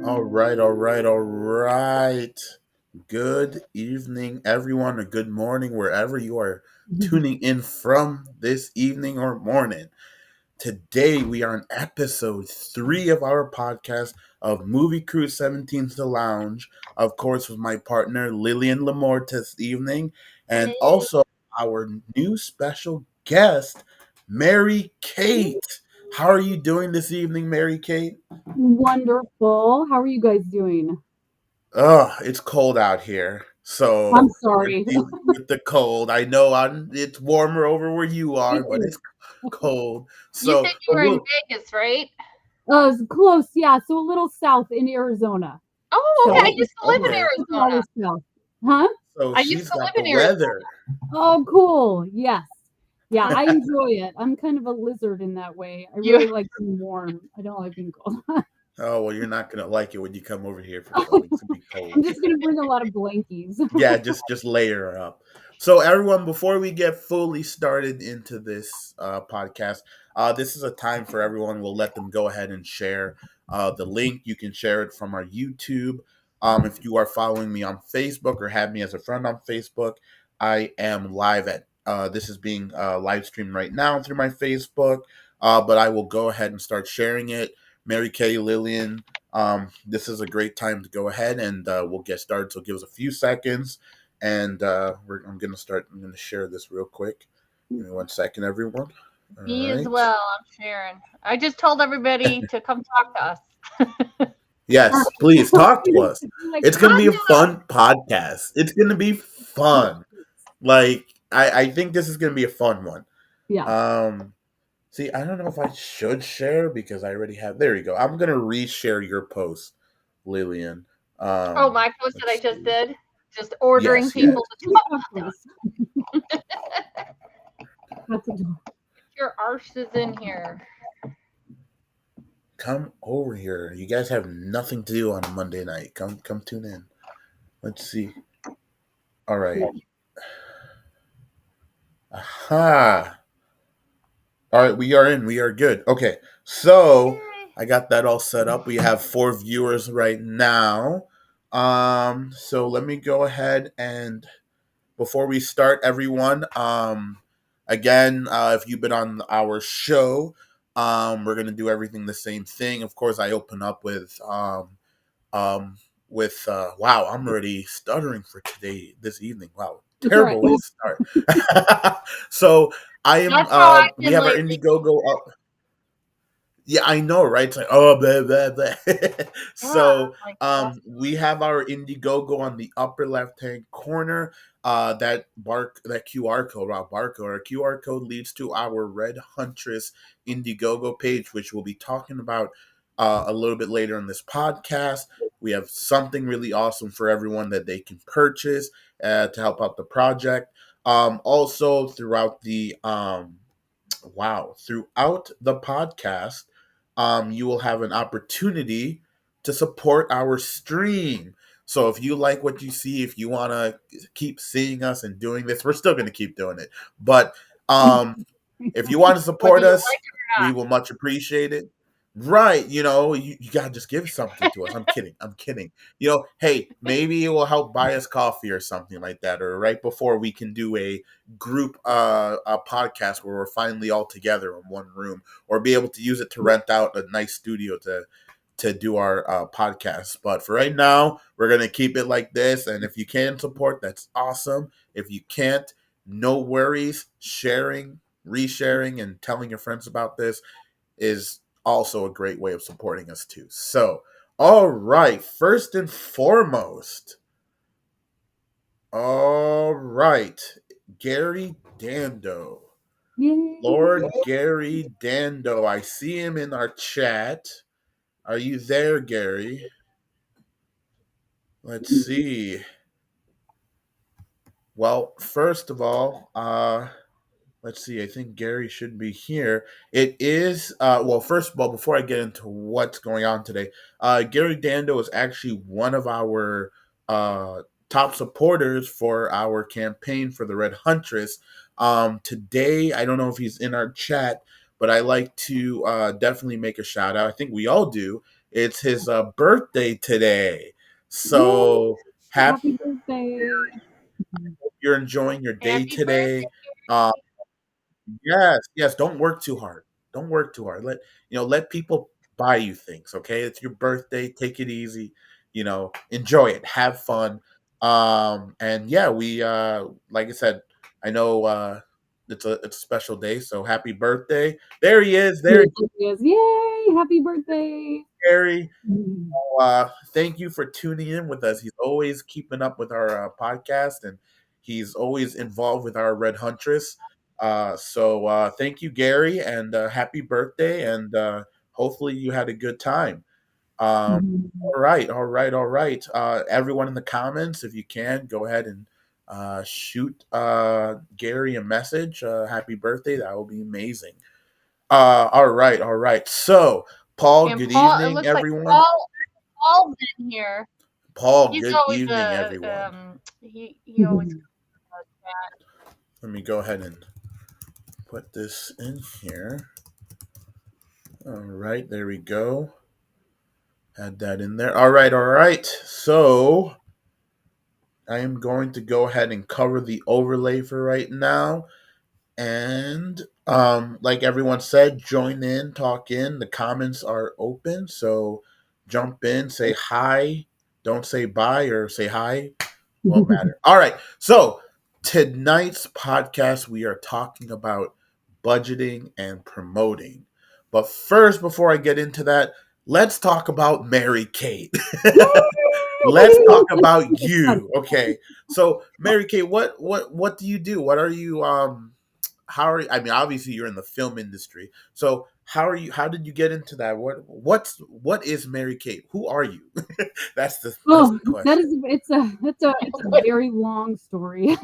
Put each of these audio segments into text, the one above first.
All right. Good evening, everyone, or good morning, wherever you are tuning in from this evening or morning. Today, we are on episode 3 of our podcast of Movie Crew 17's The Lounge, of course, with my partner Lillian Lamorte this evening, and Hey. also our new special guest, Mary Kate. How are you doing this evening, Mary Kate? Wonderful. How are you guys doing? It's cold out here. I'm So we're sorry. dealing with the cold. I know it's warmer over where you are, but it's cold. You said So, you but were in we'll, Vegas, right? It's close, yeah. So a little south in Arizona. Oh, okay. I So oh, used to live in okay. a couple hours Arizona. south. Huh? So I used she's to got live the in Arizona. weather. Oh, cool. Yes. Yeah, I enjoy it. I'm kind of a lizard in that way. I You really like being warm. I don't like being cold. Oh, well, you're not gonna like it when you come over here for cold. It's gonna be I'm cold. just gonna bring a lot of blankies. Yeah, just layer up. So everyone, before we get fully started into this podcast, this is a time for everyone. We'll let them go ahead and share the link. You can share it from our YouTube. If you are following me on Facebook or have me as a friend on Facebook, I am live at this is being live streamed right now through my Facebook. But I will go ahead and start sharing it. Mary Kay, Lillian, this is a great time to go ahead and we'll get started. So give us a few seconds, and I'm gonna share this real quick. Give me 1 second, everyone. All me as right. well. I'm Sharon. I just told everybody to come talk to us. Yes, please talk to us. Like, It's gonna Talk be a to us. fun podcast. It's gonna be fun. Like I think this is gonna be a fun one. yeah. Um, See, I don't know if I should share because I already have. There you go. I'm gonna reshare your post, Lillian. Oh, my post that I Let's just see. did. Just ordering Yes, yes. people to Please talk to us. That's adorable. your arse is in here. Come over here. You guys have nothing to do on a Monday night. Come tune in. Let's see. All right. Aha. All right, we are in. We are good. Okay. So Yay. I got that all set up. We have 4 viewers right now. So let me go ahead and before we start, everyone, again, if you've been on our show, we're gonna do everything the same thing. Of course, I open up um, with wow, I'm already stuttering for today, this evening. Wow, That's all right. terrible way to start. So I am. That's how I've We been have our lately. Indiegogo up. Yeah, I know, right? It's like, oh, blah, blah, blah. Yeah, So, like we have our Indiegogo on the upper left hand corner. That QR code, barcode, or QR code leads to our Red Huntress Indiegogo page, which we'll be talking about a little bit later in this podcast. We have something really awesome for everyone that they can purchase to help out the project. Also, throughout the podcast, you will have an opportunity to support our stream. So if you like what you see, if you want to keep seeing us and doing this, we're still going to keep doing it. But if you want to whether support you us, like it or we not. will much appreciate it. Right, you gotta just give something to us. I'm kidding. I'm kidding. Hey, maybe it will help buy us coffee or something like that. Or right before we can do a group a podcast where we're finally all together in one room, or be able to use it to rent out a nice studio to do our podcast. But for right now, we're gonna keep it like this. And if you can support, that's awesome. If you can't, no worries. Sharing, resharing, and telling your friends about this is also a great way of supporting us too. So, all right, first and foremost, all right, Gary Dando. Yay. Lord Gary Dando. I see him in our chat. Are you there, Gary? Let's see. Well, first of all, let's see. I think Gary should be here. It is well. First of all, before I get into what's going on today, Gary Dando is actually one of our top supporters for our campaign for the Red Huntress. Today, I don't know if he's in our chat, but I like to definitely make a shout out. I think we all do. It's his birthday today. Yay! So happy Happy birthday. you're enjoying your day Happy birthday. today. Uh, yes, yes. Don't work too hard. Don't work too hard. Let people buy you things. Okay, it's your birthday. Take it easy. Enjoy it. Have fun. And yeah, we like I said, I know it's a special day. So happy birthday. There he is. There Yes, it is. Yay! Happy birthday. Gary. Mhm. Thank you for tuning in with us. He's always keeping up with our podcast, and he's always involved with our Red Huntress. So thank you, Gary, and happy birthday, and hopefully you had a good time. Um, Mhm. all right, all right, all right. Everyone in the comments, if you can, go ahead and shoot Gary a message. Happy birthday. That will be amazing. All right, all right. So, Paul, And good Paul, it evening, looks like everyone. Paul's in here. Paul, He's good always evening, everyone. he always Let me go ahead and put this in here. All right, there we go. Add that in there. All right, all right. So I am going to go ahead and cover the overlay for right now. And like everyone said, join in, talk in. The comments are open. So jump in, say hi. Don't say bye or say hi. Won't matter. All right. So tonight's podcast, we are talking about budgeting and promoting. But first, before I get into that, let's talk about Mary Kate. Let's talk about you. Okay. So Mary Kate, what do you do? What are you how are you, I mean obviously you're in the film industry. So how did you get into that? What is Mary Kate? Who are you? That's Oh, the that question. is it's a very long story.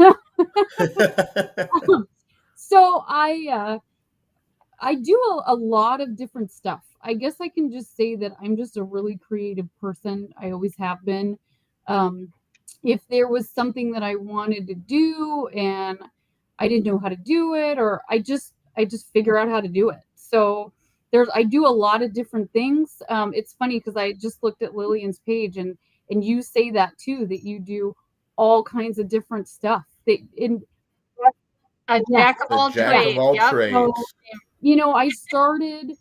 So I do a lot of different stuff. I guess I can just say that I'm just a really creative person. I always have been. Um, if there was something that I wanted to do and I didn't know how to do it, or I just figure out how to do it. So I do a lot of different things. It's funny because I just looked at Lillian's page and you say that too, that you do all kinds of different stuff. That in a Yes, jack of The all jack yeah. of trades. all Yep. So trades. I started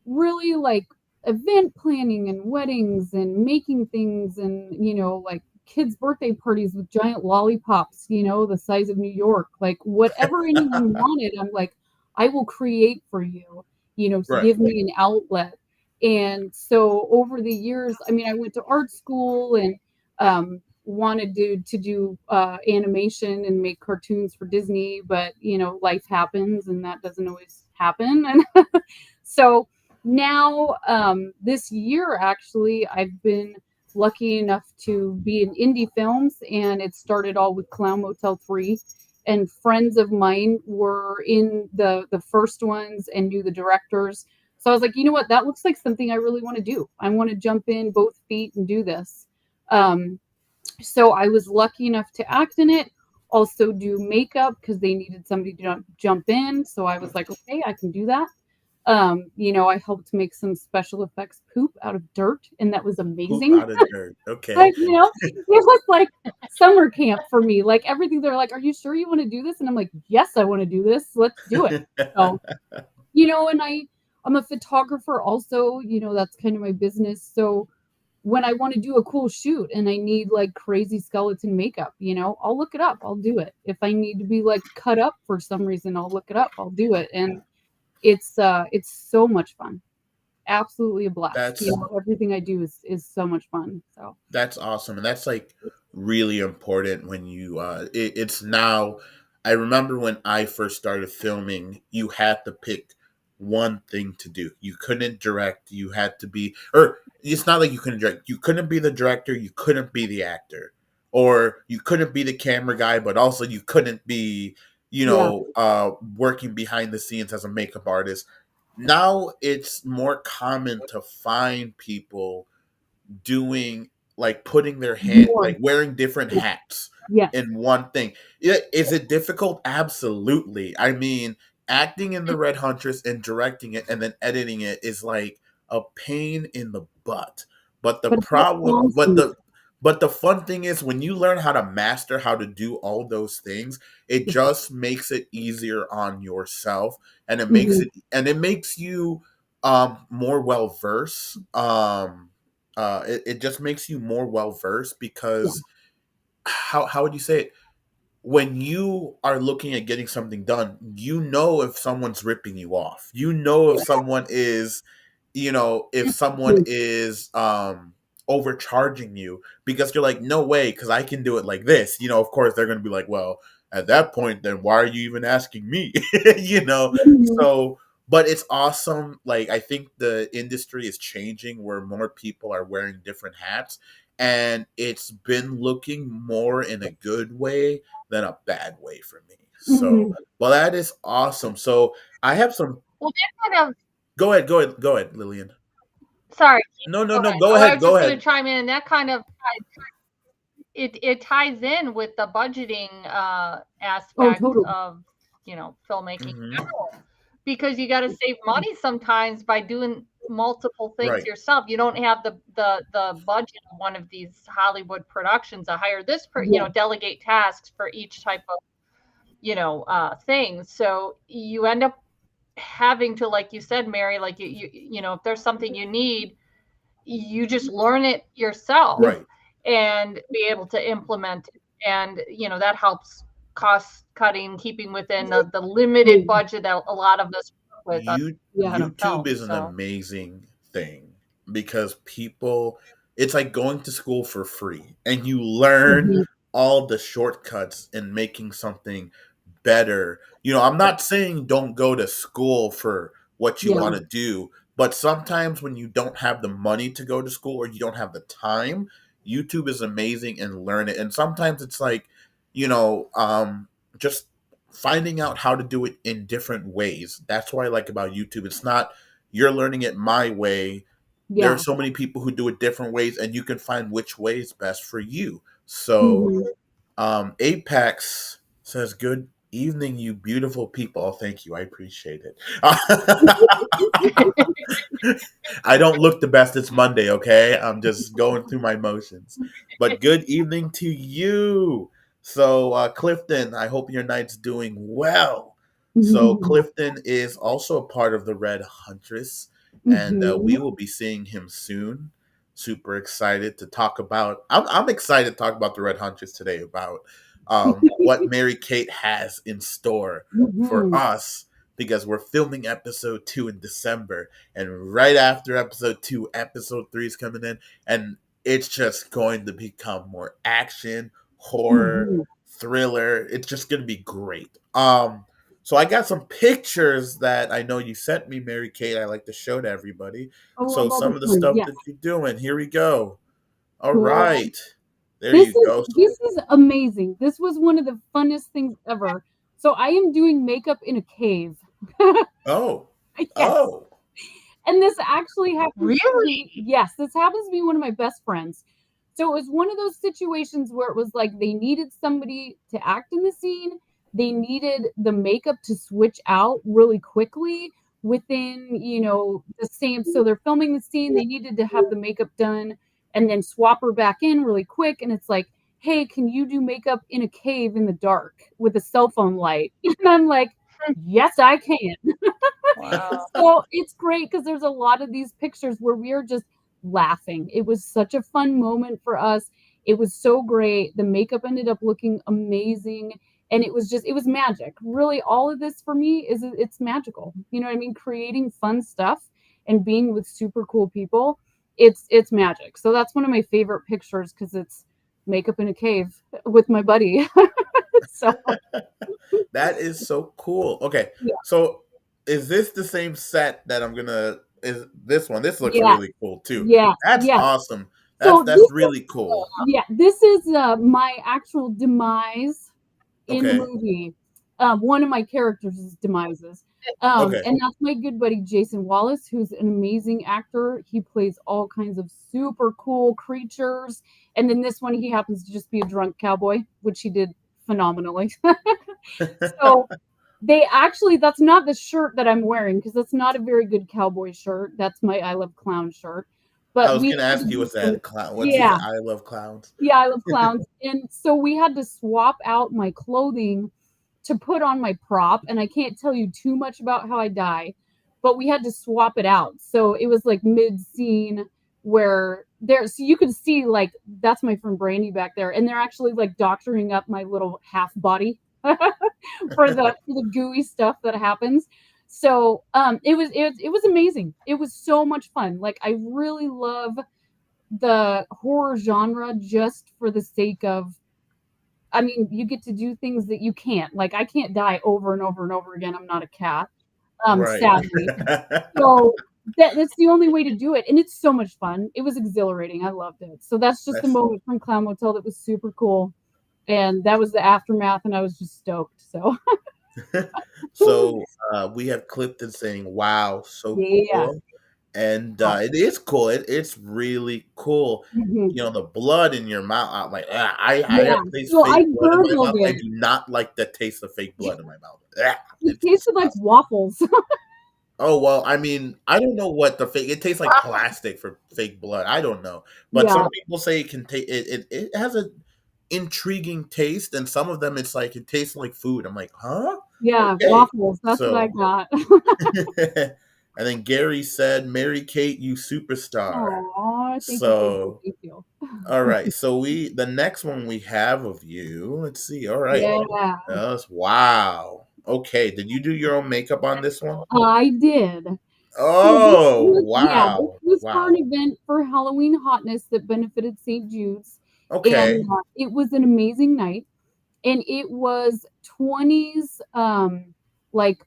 really like event planning and weddings and making things and, like kids' birthday parties with giant lollipops, the size of New York. Like whatever anyone wanted, I'm like, I will create for you, to Right. give me an outlet. And so over the years, I mean, I went to art school and wanted to do animation and make cartoons for Disney, but life happens and that doesn't always happen. And so now, this year actually, I've been lucky enough to be in indie films, and it started all with Clown Motel 3. And friends of mine were in the first ones and knew the directors. So I was like, you know what, that looks like something I really want to do. I want to jump in both feet and do this. Um, so I was lucky enough to act in it, also do makeup because they needed somebody to jump in. So I was like, okay, I can do that. I helped make some special effects poop out of dirt, and that was Poop amazing. out of dirt. Okay. Like, it was like summer camp for me. Like everything, they're like, "Are you sure you want to do this?" And I'm like, "Yes, I want to do this. Let's do it." So, and I'm a photographer also. That's kind of my business. So when I want to do a cool shoot and I need like crazy skeleton makeup, I'll look it up. I'll do it. If I need to be like cut up for some reason, I'll look it up. I'll do it. And it's so much fun. Absolutely a blast. that's Everything I do is so much fun. So That's awesome, and that's like really important when it's now. I remember when I first started filming, you had to pick one thing to do. You couldn't direct. You had to be, or it's not like you couldn't direct. You couldn't be the director. You couldn't be the actor, or you couldn't be the camera guy. But also, you couldn't be, yeah, working behind the scenes as a makeup artist. Now it's more common to find people doing, like, putting their hand, more. like wearing different hats Yes. in one thing. Is it difficult? Absolutely. I mean, acting in the Red Huntress and directing it and then editing it is like a pain in the butt. But the But it's problem, awesome. but the fun thing is when you learn how to master how to do all those things, it just makes it easier on yourself, and Mhm. it makes you more well versed. It just makes you more well versed Yeah. because how would you say it? When you are looking at getting something done, you know if someone's ripping you off. You know if Yeah. someone is, if someone Mhm. is overcharging you because you're like, no way, because I can do it like this. Of course they're gonna be like, well, at that point, then why are you even asking me? you know, Mhm. so but it's awesome. Like I think the industry is changing where more people are wearing different hats, and it's been looking more in a good way than a bad way for me. So, Mhm. well, that is awesome. So, I have some. Well, that kind of Go ahead, Lillian. sorry, No, no, go no. ahead. Go Oh, I ahead. was Go just going to ahead. chime in, and that kind of it ties in with the budgeting Oh, aspect totally. of filmmaking in Hmm. general, because you got to save money sometimes by doing multiple things Right. yourself. You don't have the budget of one of these Hollywood productions to hire this Yeah. delegate tasks for each type of thing. So you end up having to, like you said, Mary, like if there's something you need, you just learn it yourself Yeah. Right. and be able to implement it. And that helps cost cutting, keeping within the limited Exactly. budget that a lot of us work with on Yeah. kind of YouTube film. is an So amazing thing because people, it's like going to school for free and you learn Mhm. all the shortcuts in making something better. I'm not saying don't go to school for what you Yeah. want to do, but sometimes when you don't have the money to go to school or you don't have the time, YouTube is amazing and learn it. And sometimes it's like, you know, um, just finding out how to do it in different ways. That's what I like about YouTube. It's not you're learning it my way. There are Yeah. so many people who do it different ways, and you can find which way is best for you. So, Mhm. Apex says, "Good evening, you beautiful people." Oh, thank you. I appreciate it. I don't look the best. It's Monday, okay? I'm just going through my motions. But good evening to you. So, Clifton, I hope your night's doing well. So, Mhm. Clifton is also a part of the Red Huntress, and we Mhm. will be seeing him soon. Super excited to talk about. I'm excited to talk about the Red Huntress today, about what Mary Kate has in store for Mhm. us because we're filming episode 2 in December, and right after episode 2, episode 3 is coming in, and it's just going to become more action, horror, Mhm. thriller. It's just going to be great. So I got some pictures that I know you sent me, Mary Kate. I like to show to everybody. Oh, So I'm all the some of the time. stuff Yes. that you're doing. Here we go. All Cool. right. There you go. This is amazing. This was one of the funnest things ever. So I am doing makeup in a cave. Oh. Yes. Oh. And this actually happens to really, be, yes, this happens to be one of my best friends. So it was one of those situations where it was like they needed somebody to act in the scene. They needed the makeup to switch out really quickly within, the same. So they're filming the scene, they needed to have the makeup done and then swap her back in really quick. And it's like, hey, can you do makeup in a cave in the dark with a cell phone light? And I'm like, yes, I can. wow. So it's great because there's a lot of these pictures where we are just laughing. It was such a fun moment for us. It was so great. The makeup ended up looking amazing. And it was magic. Really, all of this for me it's magical. You know what I mean? Creating fun stuff and being with super cool people, it's magic. So that's one of my favorite pictures because it's makeup in a cave with my buddy. So That is so cool. Okay, yeah, so is this the same set that I'm gonna? Is this one? This looks yeah, really cool too. yeah, That's yeah. awesome. That's So that's really cool. yeah, this is my actual demise in the Okay, movie. One of my characters' demises. okay. And that's my good buddy Jason Wallace, who's an amazing actor. He plays all kinds of super cool creatures. And then this one, he happens to just be a drunk cowboy, which he did phenomenally. So They actually, that's not the shirt that I'm wearing because that's not a very good cowboy shirt. That's my I Love Clown shirt. I But was we gonna had ask to you do what's some, that clown? What's his yeah, I love clowns? yeah, I love clowns. And so we had to swap out my clothing to put on my prop. And I can't tell you too much about how I die, but we had to swap it out. So it was like mid scene where there, so you could see like that's my friend Brandy back there, and they're actually like doctoring up my little half body for the gooey stuff that happens. So it was amazing. It was so much fun. Like I really love the horror genre just for the sake of, I mean, you get to do things that you can't. Like I can't die over and over and over again. I'm not a cat, Right. sadly. So that's the only way to do it. And it's so much fun. It was exhilarating. I loved it. So that's just the That's moment from Clown Motel that was super cool. And that was the aftermath, and I was just stoked. So so we have Clifton saying, "Wow, so yeah. cool," and Oh, it is cool. It's really cool. mhm. You know, the blood in your mouth. I'm like, I Yeah. have taste So fake I blood in my gurgled mouth. I it. do not like the taste of fake blood in my mouth. Ah, It it's tasted like disgusting. waffles. Oh well, I mean, I don't know what the fake. It tastes like plastic for fake blood. I don't know, but Yeah. some people say it can taste. It has a intriguing taste, and some of them it's like it tastes like food. I'm like, huh? Yeah. Okay. Waffles. That's what I So, got. and then Gary said, "Mary Kate, you superstar." Oh, thank you. Thank you. So, Thank you. all right. So the next one we have of you. Let's see. All right. Yeah. Yes. Wow. Okay. Did you do your own makeup on this one? I did. So this Oh, was, yeah, this wow. was for an Wow. event for Halloween Hotness that benefited St. Jude's, and Okay. it was an amazing night. And it was 20s, like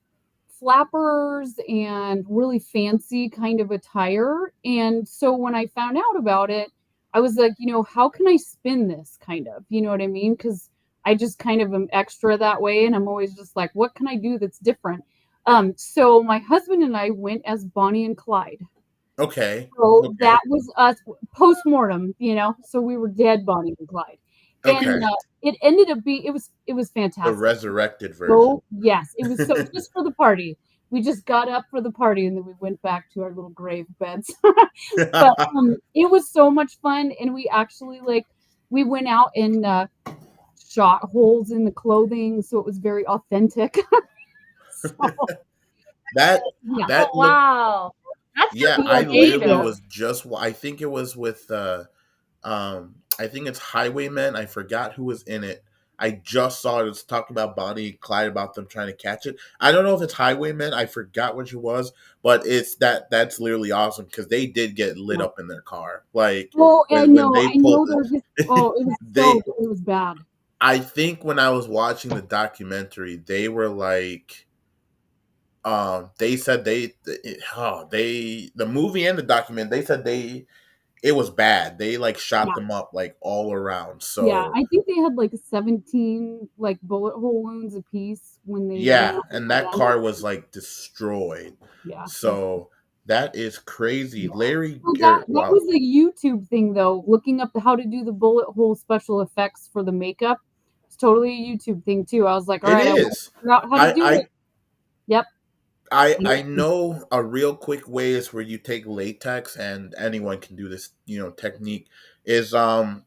flappers and really fancy kind of attire. And so when I found out about it, I was like, how can I spin this kind of? You know what I mean? Because I just kind of am extra that way, and I'm always just like, what can I do that's different? So my husband and I went as Bonnie and Clyde. Okay. So Okay. that was us post mortem, so we were dead, Bonnie and Clyde, and Okay. it ended up being, it was The fantastic. resurrected version. So yes, it was, so just for the party. We just got up for the party, and then we went back to our little grave beds. But it was so much fun, and we actually we went out and shot holes in the clothing, so it was very authentic. So that yeah, Oh, that looked wow. That's yeah, just yeah, I thank literally you. creative. was just I think it was with I think it's Highwaymen. I forgot who was in it. I just saw it. It's talking about Bonnie and Clyde about them trying to catch it. I don't know if it's Highwaymen. I forgot which it was, but it's that's literally awesome because they did get lit Yeah. up in their car. Like Oh, when they I pulled know they're just. it, Oh, it was they it was bad. I think when I was watching the documentary, they were like they said they the movie and the document they said it was bad. They like shot Yeah, them up like all around. yeah. So I think they had like 17 like bullet hole wounds apiece when they went yeah, out with and the that gun. car was like destroyed. Yeah, that's So that is crazy. yeah. Larry So Garrett, that wow. was a YouTube thing though. Looking up how to do the bullet hole special effects for the makeup. It's totally a YouTube thing too. I was like, all It right, I want to is. figure out how to I do I it. Yep. I know a real quick way is where you take latex and anyone can do this, technique is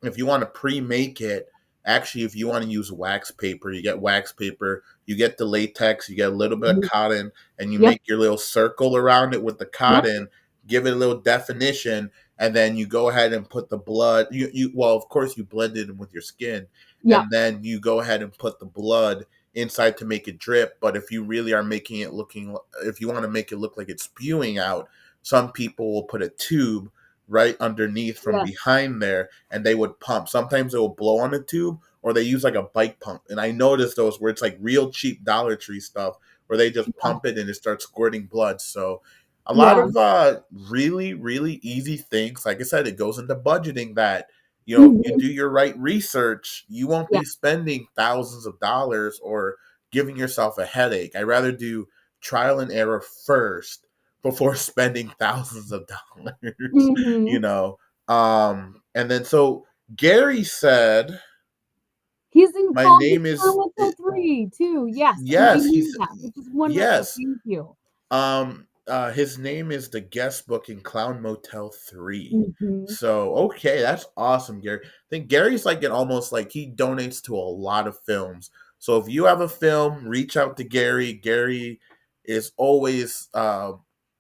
if you want to pre-make it, actually if you want to use wax paper, you get wax paper, you get the latex, you get a little bit of Mhm. cotton and you Yep. make your little circle around it with the Yep. cotton, give it a little definition and then you go ahead and put the blood you well of course you blend it in with your skin Yep. and then you go ahead and put the blood inside to make it drip. But if you really are making it looking, if you want to make it look like it's spewing out, some people will put a tube right underneath from Yes. behind there and they would pump. Sometimes it will blow on the tube or they use like a bike pump. And I noticed those where it's like real cheap Dollar Tree stuff where they just Yeah. pump it and it starts squirting blood. So a lot Yeah. of really, really easy things. Like I said, it goes into budgeting that you Mhm. do your right research, you won't Yeah. be spending thousands of dollars or giving yourself a headache. I'd rather do trial and error first before spending thousands of dollars, you Mhm. know. And then so Gary said He's in My Call Me name is Carlito 3 too. Yes, and I yes, knew he's that, which is wonderful. yes. Thank you. His name is the guest book in Clown Motel 3. Mhm. So, okay, that's awesome, Gary. I think Gary's like an almost like he donates to a lot of films. So if you have a film, reach out to Gary. Gary is always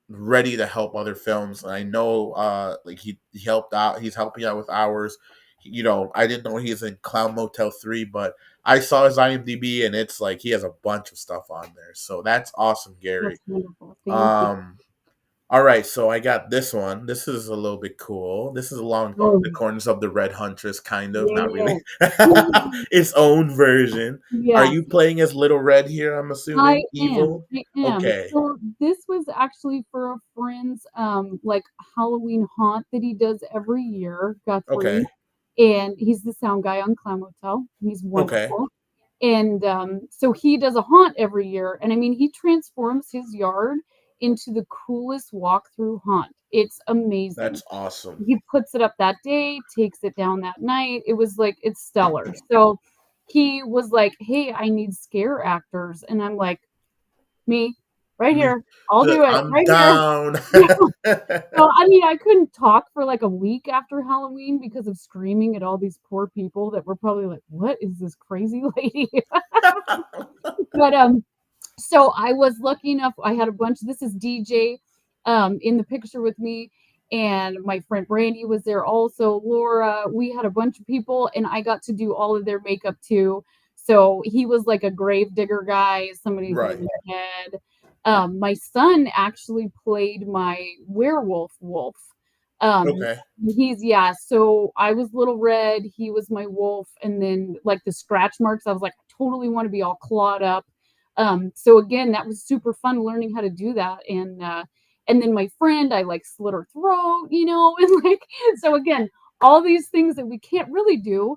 ready to help other films. And I know like he helped out, he's helping out with ours. You know, I didn't know he's in Clown Motel 3, but I saw his IMDb and it's like he has a bunch of stuff on there. So that's awesome, Gary. That's wonderful. Thank you. Um, all right, so I got this one. This is a little bit cool. This is along Oh, the corners of the Red Huntress, kind of, not really. yes. Its own version. Are Yes. you playing as Little Red here? I'm I assuming am, evil. I am. Okay, So this was actually for a friend's like Halloween haunt that he does every year, Guthrie, okay, and he's the sound guy on Clown Motel. He's okay. wonderful. And so he does a haunt every year, and I mean he transforms his yard into the coolest walkthrough haunt. It's amazing. That's awesome. He puts it up that day, takes it down that night. It was like it's stellar. So he was like, "Hey, I need scare actors," and I'm like, "Me, right Me, here. I'll do it I'm right here." down. Yeah. Well, I mean, I couldn't talk for like a week after Halloween because of screaming at all these poor people that were probably like, "What is this crazy lady?" But so I was lucky enough, I had a bunch. This is DJ in the picture with me, and my friend Brandy was there also, Laura. We had a bunch of people, and I got to do all of their makeup too. So he was like a grave digger guy, somebody Right. holding their head. My son actually played my werewolf wolf. Um, Okay. he's yeah, so I was Little Red, he was my wolf, and then like the scratch marks, I was like, I totally want to be all clawed up. So again, that was super fun learning how to do that. And then my friend, I like slit her throat, and like so again, all these things that we can't really do.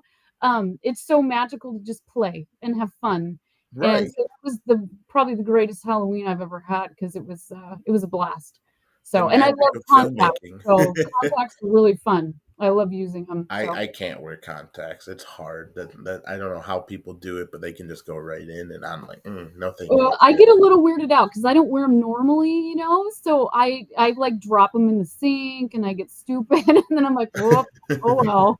It's so magical to just play and have fun. And Right. so it was the probably the greatest Halloween I've ever had because it was a blast. The So and I magic love of contacts. filmmaking. So contacts are really fun. I love using them. So I can't wear contacts. It's hard. That I don't know how people do it, but they can just go right in, and I'm like, no, thank you. I get a little weirded out because I don't wear them normally, so I like drop them in the sink and I get stupid and then I'm like, whoop, oh well.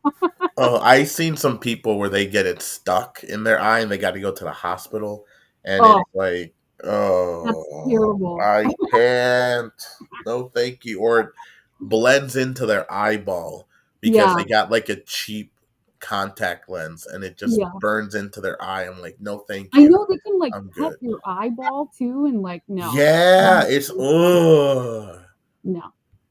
Oh, I seen some people where they get it stuck in their eye and they got to go to the hospital, and Oh, it's like, that's oh, terrible. I can't. No, thank you. Or it blends into their eyeball because Yeah, they got like a cheap contact lens, and it just yeah. burns into their eye. I'm like, no, thank I you. know they can like I'm cut good. your eyeball too, and like no, Yeah, no, it's ugh. no,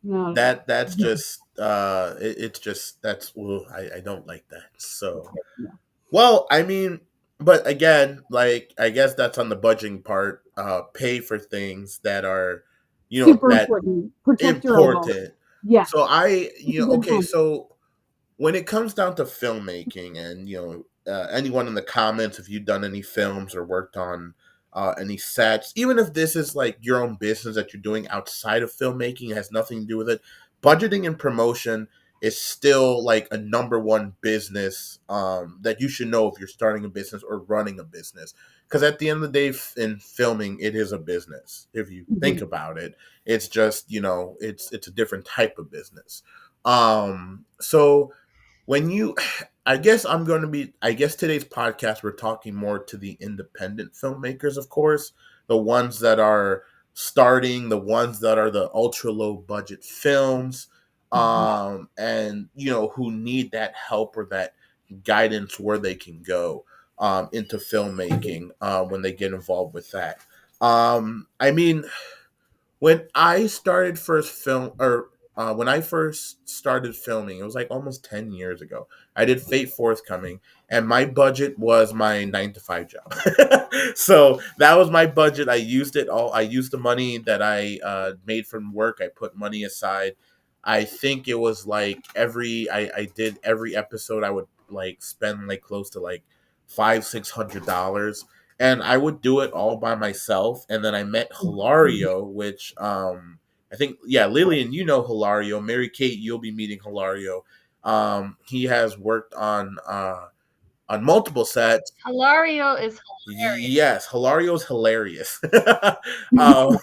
no, no. That's just it's just that's ugh, I don't like that. So No. well, I mean, but again, like I guess that's on the budgeting part. Pay for things that are, Super that important. Protect your eyeball. important. Yes, So it's a good okay, point. so when it comes down to filmmaking, and anyone in the comments, if you've done any films or worked on any sets, even if this is like your own business that you're doing outside of filmmaking, it has nothing to do with it. Budgeting and promotion is still like a number one business that you should know if you're starting a business or running a business. Because at the end of the day, in filming, it is a business. If you think Mhm. about it, it's just it's a different type of business. So when you I guess I'm going to be I guess today's podcast we're talking more to the independent filmmakers, of course, the ones that are starting, the ones that are the ultra low budget films, Mhm. and who need that help or that guidance where they can go into filmmaking when they get involved with that. I mean, when I started first film or when I first started filming, it was like almost 10 years ago. I did Fate Forthcoming, and my budget was my 9 to 5 job. So that was my budget. I used it all. I used the money that I made from work. I put money aside. I think it was like I did every episode. I would like spend like close to like $500-600, and I would do it all by myself. And then I met Mhm. Hilario, which I think, yeah, Lillian, Hilario. Mary Kate, you'll be meeting Hilario. He has worked on on multiple sets. Hilario is hilarious. Yes, Hilario's hilarious. um,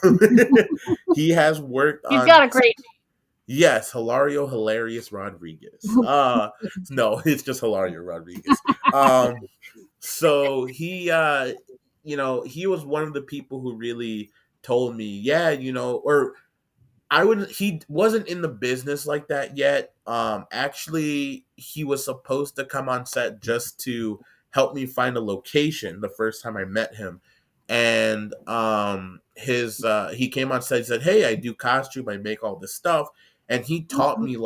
he has worked He's on. got a great. Yes, Hilario Hilarious Rodriguez. No, it's just Hilario Rodriguez. So he was one of the people who really told me, yeah, or I wouldn't. He wasn't in the business like that yet. Actually, he was supposed to come on set just to help me find a location the first time I met him, and his he came on set. He said, "Hey, I do costume. I make all this stuff," and he taught me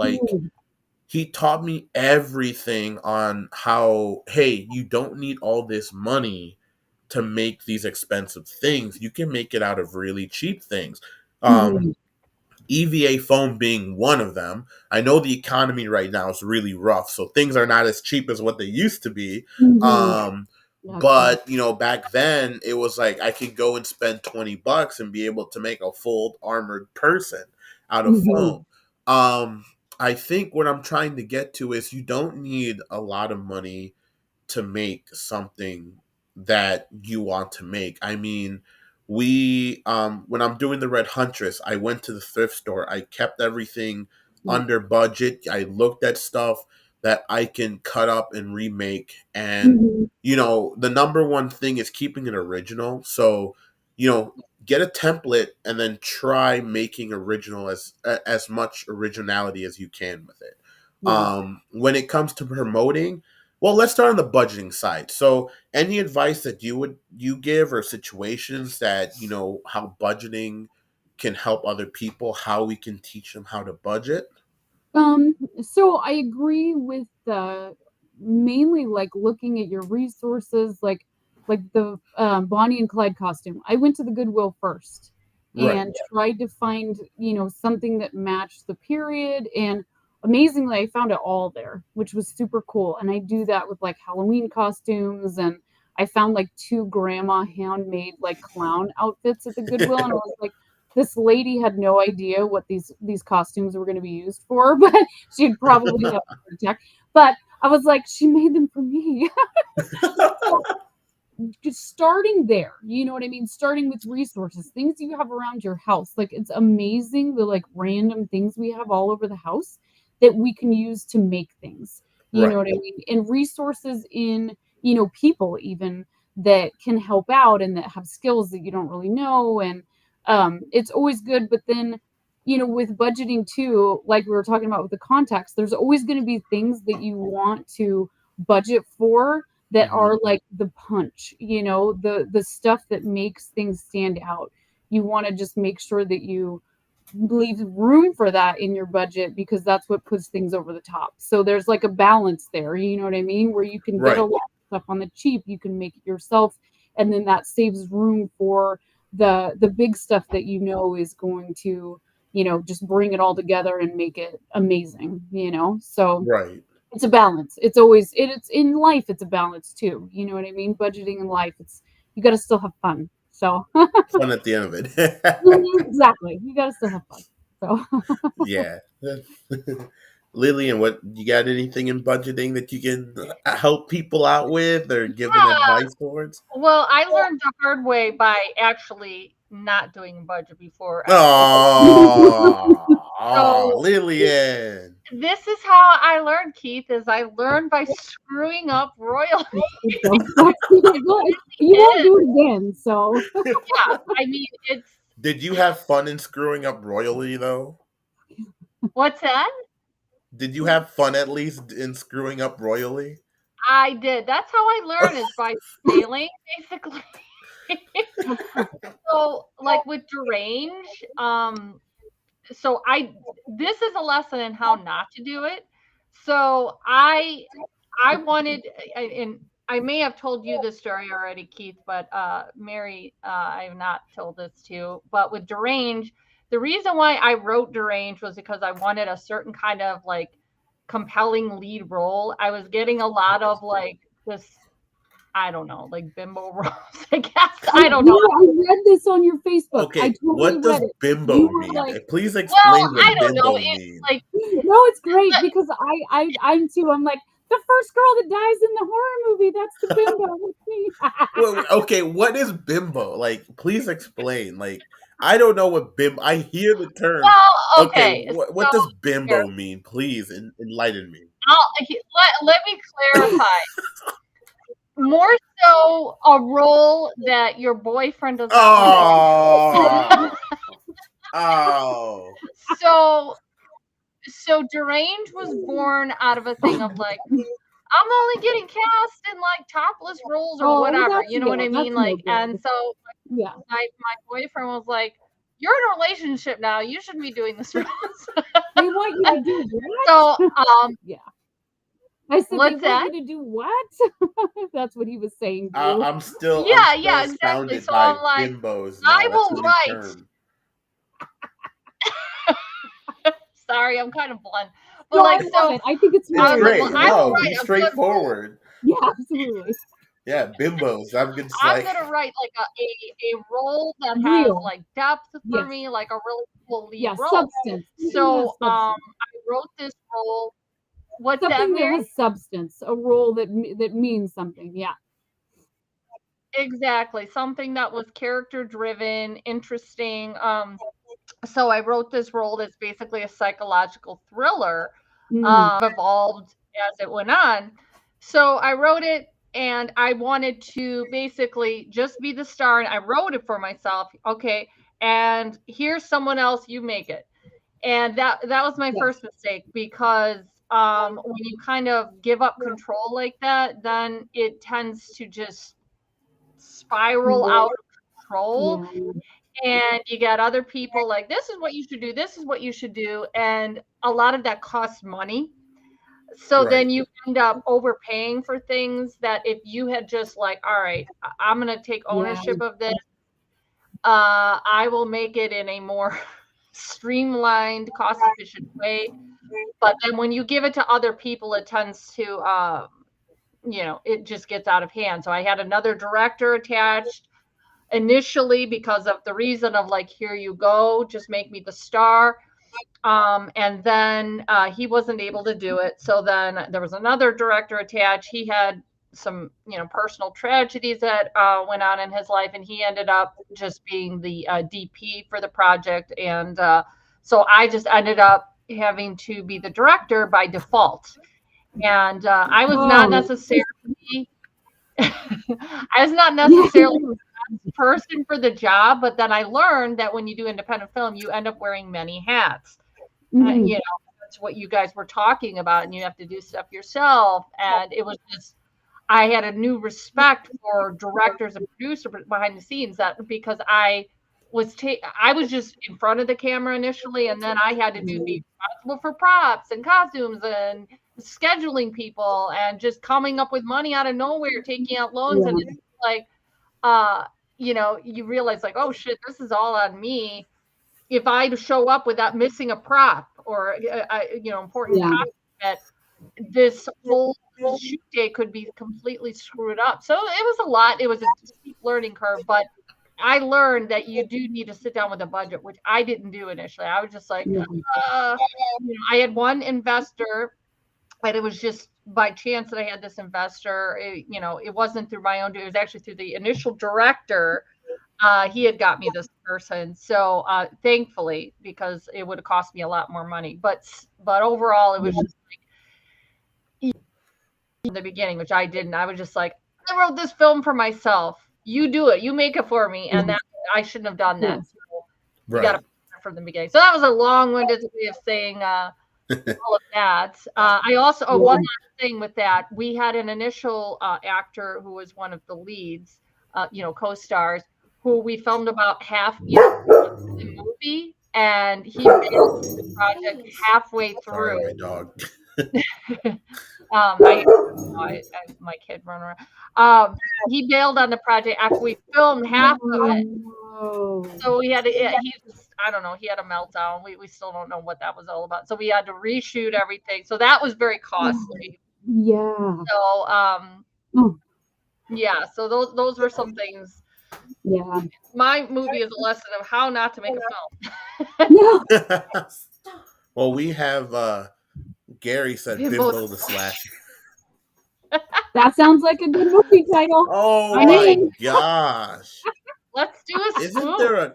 everything on how. Hey, you don't need all this money to make these expensive things. You can make it out of really cheap things. Mhm. EVA foam being one of them. I know the economy right now is really rough, so things are not as cheap as what they used to be. Mhm. Um, Yeah, true. but back then it was like I could go and spend $20 and be able to make a full armored person out of Mhm. foam. Um, I think what I'm trying to get to is you don't need a lot of money to make something that you want to make. I mean, we when I'm doing the Red Huntress, I went to the thrift store. I kept everything Yeah. under budget. I looked at stuff that I can cut up and remake, and Mhm. the number one thing is keeping it original. So, you know, get a template and then try making original as much originality as you can with it. Yeah. When it comes to promoting, well, let's start on the budgeting side. So, any advice that you give, or situations that how budgeting can help other people, how we can teach them how to budget? So I agree with the mainly like looking at your resources, like the Bonnie and Clyde costume. I went to the Goodwill first Right. and tried to find, something that matched the period. And amazingly, I found it all there, which was super cool. And I do that with like Halloween costumes. And I found like two grandma handmade like clown outfits at the Goodwill. And I was like, this lady had no idea what these costumes were going to be used for, but she'd probably have check. But I was like, she made them for me. So just starting there, you know what I mean? Starting with resources, things you have around your house. Like it's amazing the like random things we have all over the house that we can use to make things. You know Right. what I mean? And resources in, people even that can help out and that have skills that you don't really know. And it's always good. But then, with budgeting too, like we were talking about with the contacts, there's always going to be things that you want to budget for that Hmm. are like the punch, the stuff that makes things stand out. You want to just make sure that you leave room for that in your budget because that's what puts things over the top. So there's like a balance there, you know what I mean? Where you can get a Right. lot of stuff on the cheap, you can make it yourself, and then that saves room for the big stuff that is going to, just bring it all together and make it amazing. So Right. it's a balance. It's always it's in life, it's a balance too. You know what I mean? Budgeting in life, it's you gotta still have fun. So Fun at the end of it. mhm, exactly. You gotta still have fun. So Yeah. Lillian, what you got anything in budgeting that you can help people out with or give an Yeah. advice towards? Well, I learned the hard way by actually not doing budget before I did. Oh, So Lillian. this is how I learned, Keith, is I learned by screwing up royally. good. You won't It, do it again. So yeah, I mean, it's Did you have fun in screwing up royally though? what's that? Did you have fun at least in screwing up royally? I did. That's how I learn is by failing, basically. that's perfect. So, like with Derange, so this is a lesson in how not to do it. So I wanted, and I may have told you this story already, Keith, but Mary, I have not told this to. But with Derange, the reason why I wrote Derange was because I wanted a certain kind of like compelling lead role. I was getting a lot of like this, I don't know, like bimbo roles, I guess. I don't know. I read this on your Facebook. I Okay, totally what does read it. You bimbo were mean? like, Please Well, explain I what don't know. bimbo It's means. like no, it's great because I'm too. I'm like, The first girl that dies in the horror movie, that's the bimbo with me. Well, okay, what is bimbo? Like, please explain. Like, I don't know what bimbo. I hear the term. Well, Okay, okay. what So does here, bimbo mean? Please enlighten me. let me clarify. More so a role that your boyfriend does not want. Oh, oh, So Deranged was born out of a thing of like, I'm only getting cast in like topless roles or whatever. You know what I mean? Like, and so Yeah. my boyfriend was like, "You're in a relationship now. You shouldn't be doing this roles." They want you to do what? So, Yeah. I said, what's they that? want you to do what? That's what he was saying, Drew. I'm still Yeah, exactly. astounded So by I'm like, bimbos I now. That's will a new write. term. Sorry, I'm kind of blunt, but No, like, I so love it. I think it's It's I was like, great. well, I will No, write be a good role. straightforward. Yeah, absolutely. Yeah, bimbos. I'm just I'm like, gonna write like a role that has Real. like depth for Yes. me, like a really cool lead Yeah, role. substance. So Something that has I substance. wrote this role. What's that, Something that Mary? has substance. A role that means something. Yeah. Exactly. Something that was character driven, interesting. So I wrote this role that's basically a psychological thriller, evolved as it went on. So I wrote it and I wanted to basically just be the star and I wrote it for myself. Okay. And here's someone else, you make it. And that was my Yeah. first mistake because when you kind of give up control like that, then it tends to just spiral out of control. Yeah. And you got other people like, this is what you should do, this is what you should do. And a lot of that costs money. So right. then you end up overpaying for things that if you had just like, all right, I'm going to take ownership of this. I will make it in a more streamlined, cost efficient way. But then when you give it to other people, it tends to, it just gets out of hand. So I had another director attached initially because of the reason of like, here you go, just make me the star. And then he wasn't able to do it. So then there was another director attached. He had some, personal tragedies that went on in his life, and he ended up just being the DP for the project. And so I just ended up having to be the director by default. And I was not necessarily, I was not necessarily the best person for the job, but then I learned that when you do independent film, you end up wearing many hats. That's what you guys were talking about, and you have to do stuff yourself. And it was just, I had a new respect for directors and producers behind the scenes, that because I was just in front of the camera initially, and then I had to be responsible for props and costumes and scheduling people and just coming up with money out of nowhere, taking out loans. And it's like, you realize like, oh shit, this is all on me. If I show up without missing a prop or important costume, that this whole shoot day could be completely screwed up. So it was a lot. It was a steep learning curve, but I learned that you do need to sit down with a budget, which I didn't do initially. I was just like, I had one investor, and it was just by chance that I had this investor. It wasn't through my own doing. It was actually through the initial director. He had got me this person. So thankfully, because it would have cost me a lot more money. But overall, it was just like in the beginning, which I didn't. I was just like, I wrote this film for myself. You do it. You make it for me. And that I shouldn't have done that. So you got to from the beginning. So that was a long-winded way of saying all of that. I also, one last thing with that, we had an initial actor who was one of the leads, co-stars, who we filmed about half the movie, and he bailed the project halfway through. Sorry, my dog. My kid running around. He bailed on the project after we filmed half of it. So we had to, I don't know, he had a meltdown. We still don't know what that was all about. So we had to reshoot everything. So that was very costly. Yeah. So yeah, so those were some things. Yeah. My movie is a lesson of how not to make a film. Well, we have Gary said bimbo the slasher. That sounds like a good movie title. Oh I'm my in. gosh. Let's do a Isn't there spoof.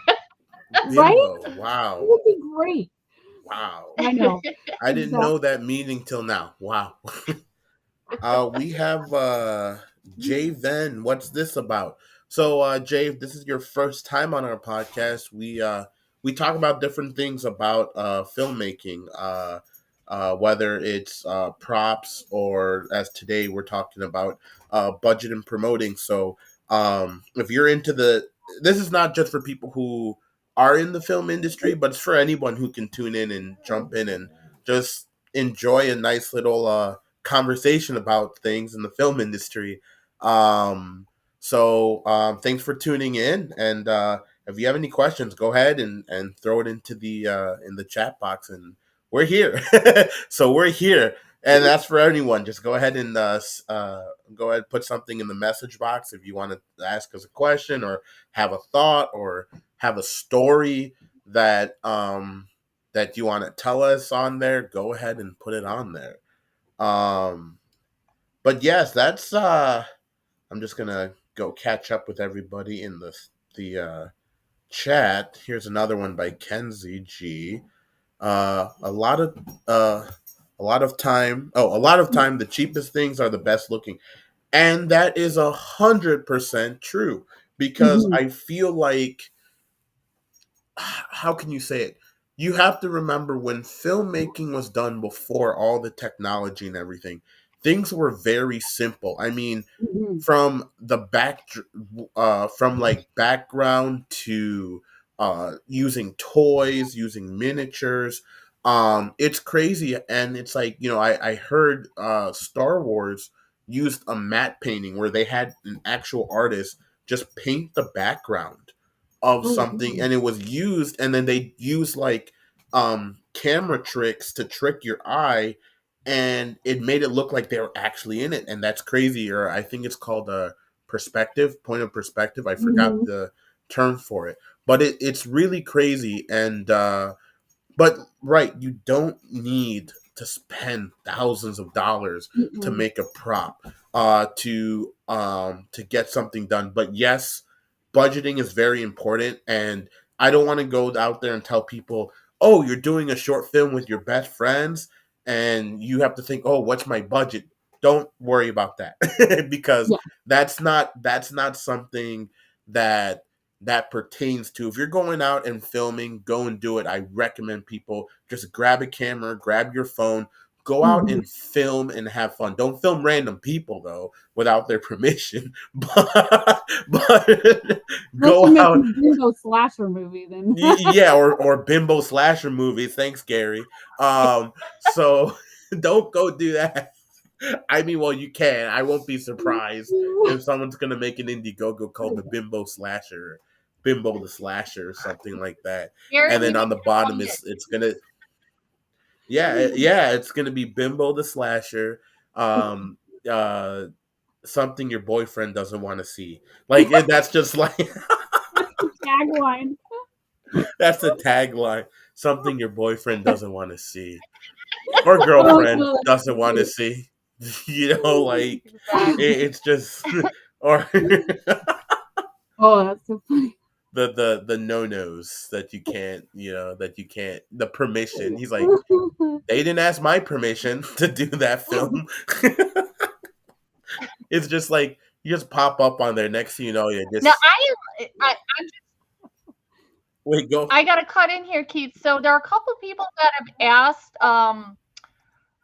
a Right? bimbo? It Wow. would be great. Wow. I know. I didn't Exactly. know that meaning till now. Wow. We have Jay Venn. What's this about? So Jay, if this is your first time on our podcast, we talk about different things about filmmaking, whether it's props or as today we're talking about budget and promoting. So if you're into this is not just for people who are in the film industry, but it's for anyone who can tune in and jump in and just enjoy a nice little conversation about things in the film industry. Thanks for tuning in, and if you have any questions, go ahead and throw it into the in the chat box, and we're here. So we're here, and that's for anyone. Just go ahead and go ahead and put something in the message box if you want to ask us a question or have a thought or have a story that you want to tell us on there. Go ahead and put it on there. But yes, that's I'm just gonna go catch up with everybody in the chat. Here's another one by Kenzie G. Uh, a lot of uh, a lot of time the cheapest things are the best looking, and that is 100% true because Mhm. I feel like how can you say it? You have to remember when filmmaking was done before all the technology and everything, things were very simple. I mean, Mhm. from the from like background to using toys, using miniatures. It's crazy, and it's like I heard Star Wars used a matte painting where they had an actual artist just paint the background of Oh, something, wow. and it was used, and then they used like camera tricks to trick your eye, and it made it look like they were actually in it, and that's crazy. Or I think it's called a point of perspective. I forgot Mhm. the term for it, but it's really crazy. And but right, you don't need to spend thousands of dollars to Mm-mm. make a prop to get something done. But yes, budgeting is very important, and I don't want to go out there and tell people, "Oh, you're doing a short film with your best friends and you have to think, "Oh, what's my budget?" Don't worry about that because Yeah. that's not something that pertains to. If you're going out and filming, go and do it. I recommend people just grab a camera, grab your phone, go out Mhm. and film and have fun. Don't film random people though without their permission. But Unless go you're out, making a Bimbo slasher movie, then. yeah, or bimbo slasher movies. Thanks, Gary. So don't go do that. I mean, well, you can. I won't be surprised if someone's gonna make an Indiegogo called the Bimbo Slasher, Bimbo the Slasher, or something like that. Gary, And we then need on the to bottom fund it. is it's gonna yeah it's gonna be Bimbo the Slasher, um, uh, something your boyfriend doesn't want to see. Like that's just like That's the tagline. that's the tagline. Something your boyfriend doesn't want to see or Oh, girlfriend no, that's doesn't so want to great. see. Like Exactly. it's just or Oh, that's so funny. the no nos that you can't the permission. He's like, they didn't ask my permission to do that film. It's just like you just pop up on there. Next thing you know, you Now just I wait go. I gotta cut in here, Keith. So there are a couple people that have asked,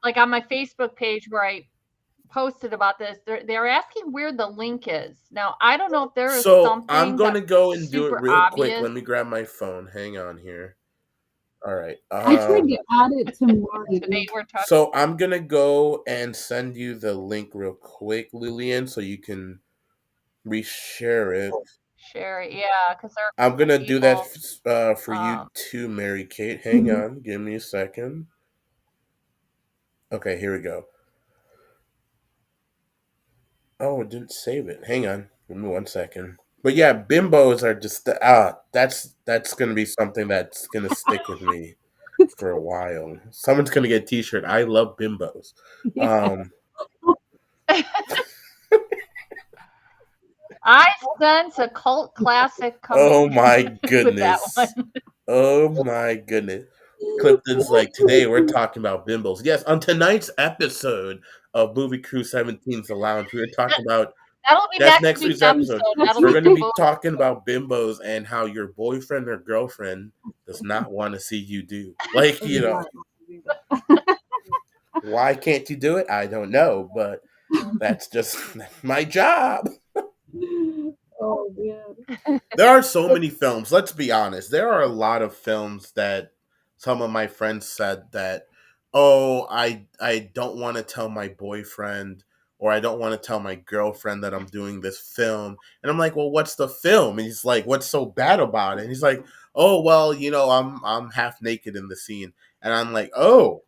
like on my Facebook page where I posted about this. They're asking where the link is. Now I don't know if there is So I'm something gonna that's go and do it super real quick. obvious Let me grab my phone. Hang on here. All right. I tried to add it to today. mine. We're talking. So I'm gonna go and send you the link real quick, Lillian, so you can reshare it. Sherry, yeah, because there are a I'm couple gonna do that people. for you Um, too, Mary Kate. Hang Mhm. on, give me a second. Okay, here we go. Oh, it didn't save it. Hang on, give me 1 second. But yeah, bimbos are just that's gonna be something that's gonna stick with me for a while. Someone's gonna get a T-shirt. I love bimbos. Yeah. Um, I sense a cult classic Oh coming my with that goodness. one. Oh my goodness. Clifton's like, today we're talking about bimbos. Yes, on tonight's episode of Movie Crew 17's The Lounge, we were talking about That'll be that's next next week's week's episode. episode. That's That'll We're be right. going to be bimbos. talking about bimbos and how your boyfriend or girlfriend does not want to see you do. Like, Oh, you know, God. why can't you do it? I don't know, but that's just that's my job. Oh, man. There are so many films. Let's be honest. There are a lot of films that some of my friends said that, oh, I don't want to tell my boyfriend or I don't want to tell my girlfriend that I'm doing this film. And I'm like, well, what's the film? And he's like, what's so bad about it? And he's like, oh, well, you know, I'm half naked in the scene. And I'm like, oh,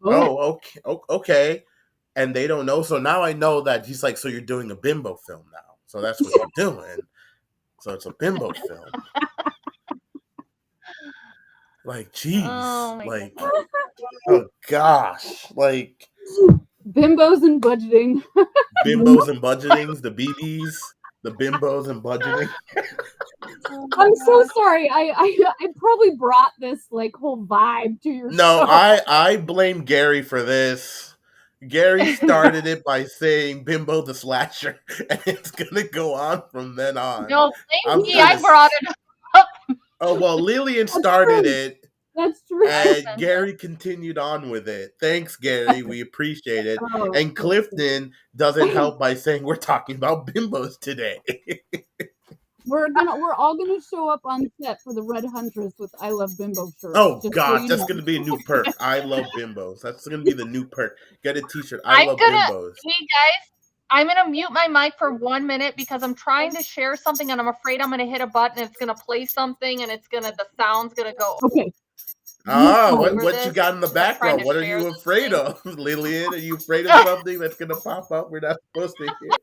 Oh, okay. And they don't know. So now I know that he's like, so you're doing a bimbo film now. So that's what you're doing. So it's a bimbo film. Like, Oh jeez. my Like, goodness. oh gosh. Like, bimbos and budgeting. bimbos and budgetings, the BBs, the bimbos and budgeting. Oh my I'm so God. sorry. I probably brought this like whole vibe to your No, show. I blame Gary for this. Gary started it by saying Bimbo the Slasher, and it's gonna go on from then on. No, I'm blame me. gonna. I brought it up. Oh well, Lillian That's started true. it, That's true. and sent Gary continued on with it. Thanks, Gary. We appreciate it. Oh, And Clifton doesn't help by saying we're talking about bimbos today. we're all gonna show up on set for the Red Huntress with "I Love Bimbo" shirts. Oh Just so gosh, you that's know. gonna be a new perk. I love bimbos. That's gonna be the new perk. Get a T-shirt. I I'm love gonna, bimbos. hey guys, I'm gonna mute my mic for 1 minute because I'm trying to share something and I'm afraid I'm gonna hit a button. It's gonna play something and the sound's gonna go Okay. Ah, Oh, what over what you this. got in the I'm trying background? to What are share you this afraid thing. of, Lillian? Are you afraid of something that's gonna pop up we're not supposed to hear?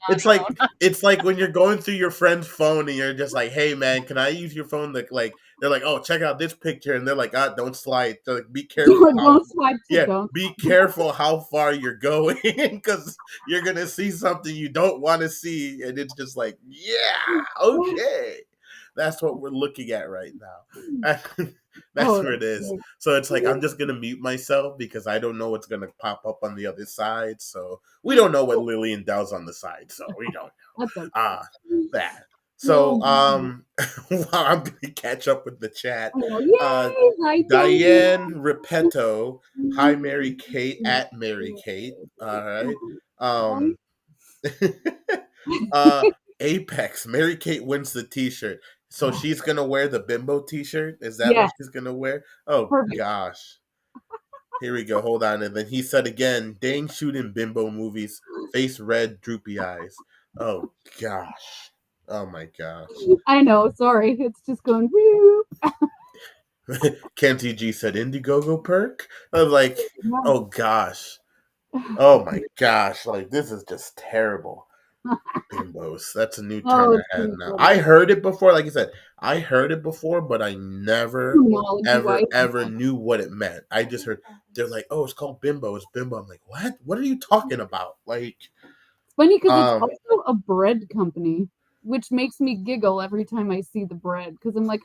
Audio. It's like when you're going through your friend's phone and you're just like, "Hey man, can I use your phone?" Like they're like, "Oh, check out this picture," and they're like, "Ah, don't slide." So, like, be careful how don't swipe to yeah, don't. be careful how far you're going because you're gonna see something you don't want to see, and it's just like, yeah, okay, that's what we're looking at right now. That's Oh, where it is. great. So it's like I'm just gonna mute myself because I don't know what's gonna pop up on the other side. So we don't know what Lillian does on the side, so we don't know. That's okay. That. Oh, So while I'm gonna catch up with the chat. oh, Uh yay! Hi, Diane Diane. Repetto, hi Mary Kate at Mary Kate. All right. Um uh Apex, Mary Kate wins the t-shirt. So she's gonna wear the bimbo t-shirt? Is that what Yes, she's gonna wear? Oh perfect. gosh. Here we go. Hold on. And then he said again, dang shooting bimbo movies, face red, droopy eyes. Oh gosh. Oh my gosh. I know. Sorry, it's just going. Woo. Kenzie G said Indiegogo perk. I was like, Yeah. oh gosh. Oh my gosh. Like this is just terrible. Bimbos. That's a new term Oh, I it's had pretty now. I funny. heard it before, like you said, I heard it before, but I never, Terminology wise. ever knew what it meant. I just heard they're like, oh, it's called bimbo. It's bimbo. I'm like, what? What are you talking about? Like, It's funny because it's um, also a bread company, which makes me giggle every time I see the bread because I'm like,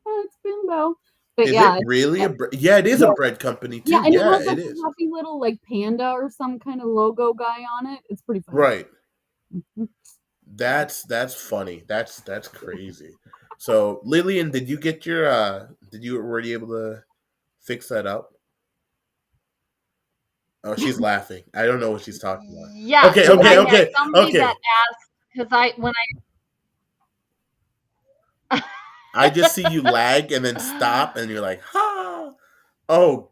it's Bimbo. But is yeah, it really yeah, it is a yeah, bread company yeah, too. and it Yeah, has a it is. happy little like panda or some kind of logo guy on it. It's pretty funny. Right. That's funny. That's crazy. So Lillian, did you get your did you already able to fix that up? Oh, she's laughing. I don't know what she's talking about. Yes, Okay, I okay, had okay, somebody that okay. asked because I just see you lag and then stop, and you're like, "Ha!" Oh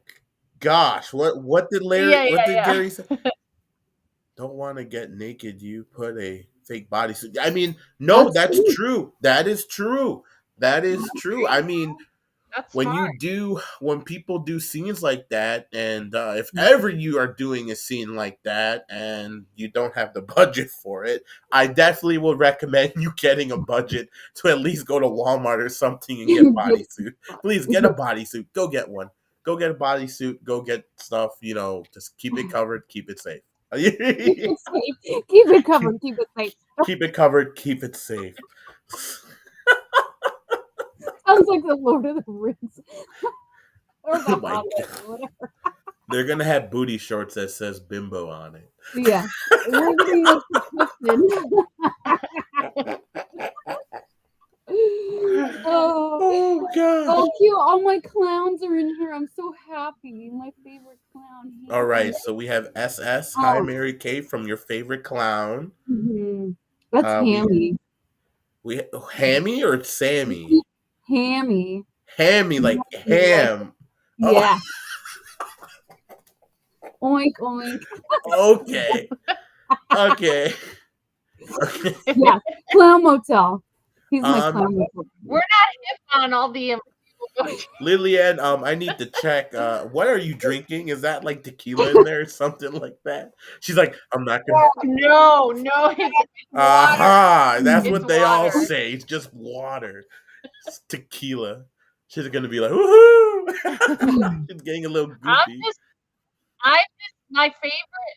gosh, yeah, What did yeah, Gary say? Don't want to get naked. You put a fake bodysuit. I mean, no, That's that's true. true. That is true. That is true. I mean, that's fine. when people do scenes like that, and if ever you are doing a scene like that and you don't have the budget for it, I definitely would recommend you getting a budget to at least go to Walmart or something and get a bodysuit. Please get a bodysuit. Go get one. Go get a bodysuit. Go get stuff. You know, just keep it covered. Keep it safe. Keep it safe. Keep it covered. Keep it safe. Keep it covered. Keep it safe. Sounds like the Lord of the Rings or Oh the my Hobbit god. or whatever. They're gonna have booty shorts that says bimbo on it. Yeah, we're getting this to Clifton. Oh, Oh gosh. oh, cute! All my clowns are in here. I'm so happy. My favorite clown. All Hammy. right, so we have SS. Hi, Oh, Mary Kay, from your favorite clown. that's We Hammy. Hammy or Sammy? Hammy. Hammy, like Like, ham. Oh, yeah. Oink oink. okay, okay, okay. Yeah. Clown Motel. He's my Um, clown motel. We're not hip on all the Lillian, I need to check. What are you drinking? Is that like tequila in there or something like that? She's like, I'm not gonna. no, it's water. Aha! That's It's what they all water. say. It's just water. It's tequila. She's gonna be like, woohoo! She's getting a little I'm goofy. just my favorite.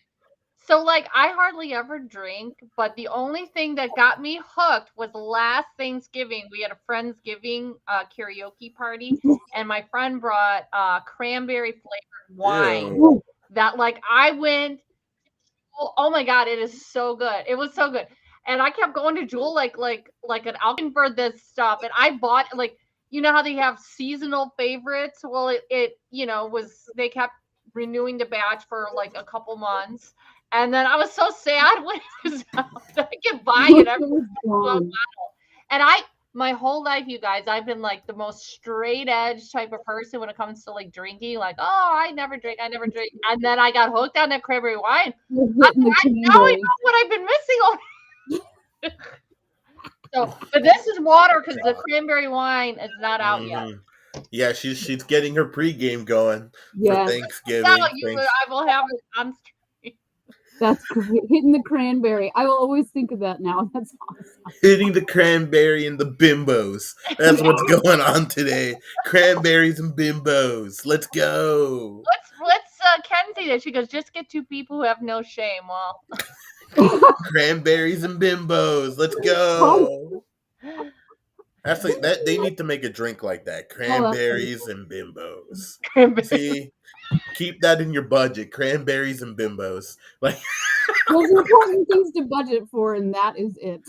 So like I hardly ever drink, but the only thing that got me hooked was last Thanksgiving. We had a Friendsgiving karaoke party, and my friend brought cranberry flavored wine. Ew. That like I went. Oh my god, it is so good. It was so good. And I kept going to Jewel like an alchemy for this stuff. And I bought like you know how they have seasonal favorites? Well, it was they kept renewing the batch for like a couple months. And then I was so sad when it was out. I kept buying it every Gone. and my whole life, you guys, I've been like the most straight edge type of person when it comes to like drinking. Like, oh, I never drink. And then I got hooked on that cranberry wine. You're I hitting the now I cranberry. know what I've been missing. So, but this is water because the cranberry wine is not out yet. Mhm. Yeah, she's getting her pregame going for Yes, Thanksgiving. Now I will have it on stream. that's great. Hitting the cranberry. I will always think of that now. That's awesome. Hitting the cranberry and the bimbos. That's what's going on today. Cranberries and bimbos. Let's go. Let's Kenzie that she goes, just get two people who have no shame. Well, Cranberries and bimbos. Let's go. That's like that. They need to make a drink like that. Cranberries and bimbos. See, keep that in your budget. Cranberries and bimbos. Like Those important things to budget for, and that is it.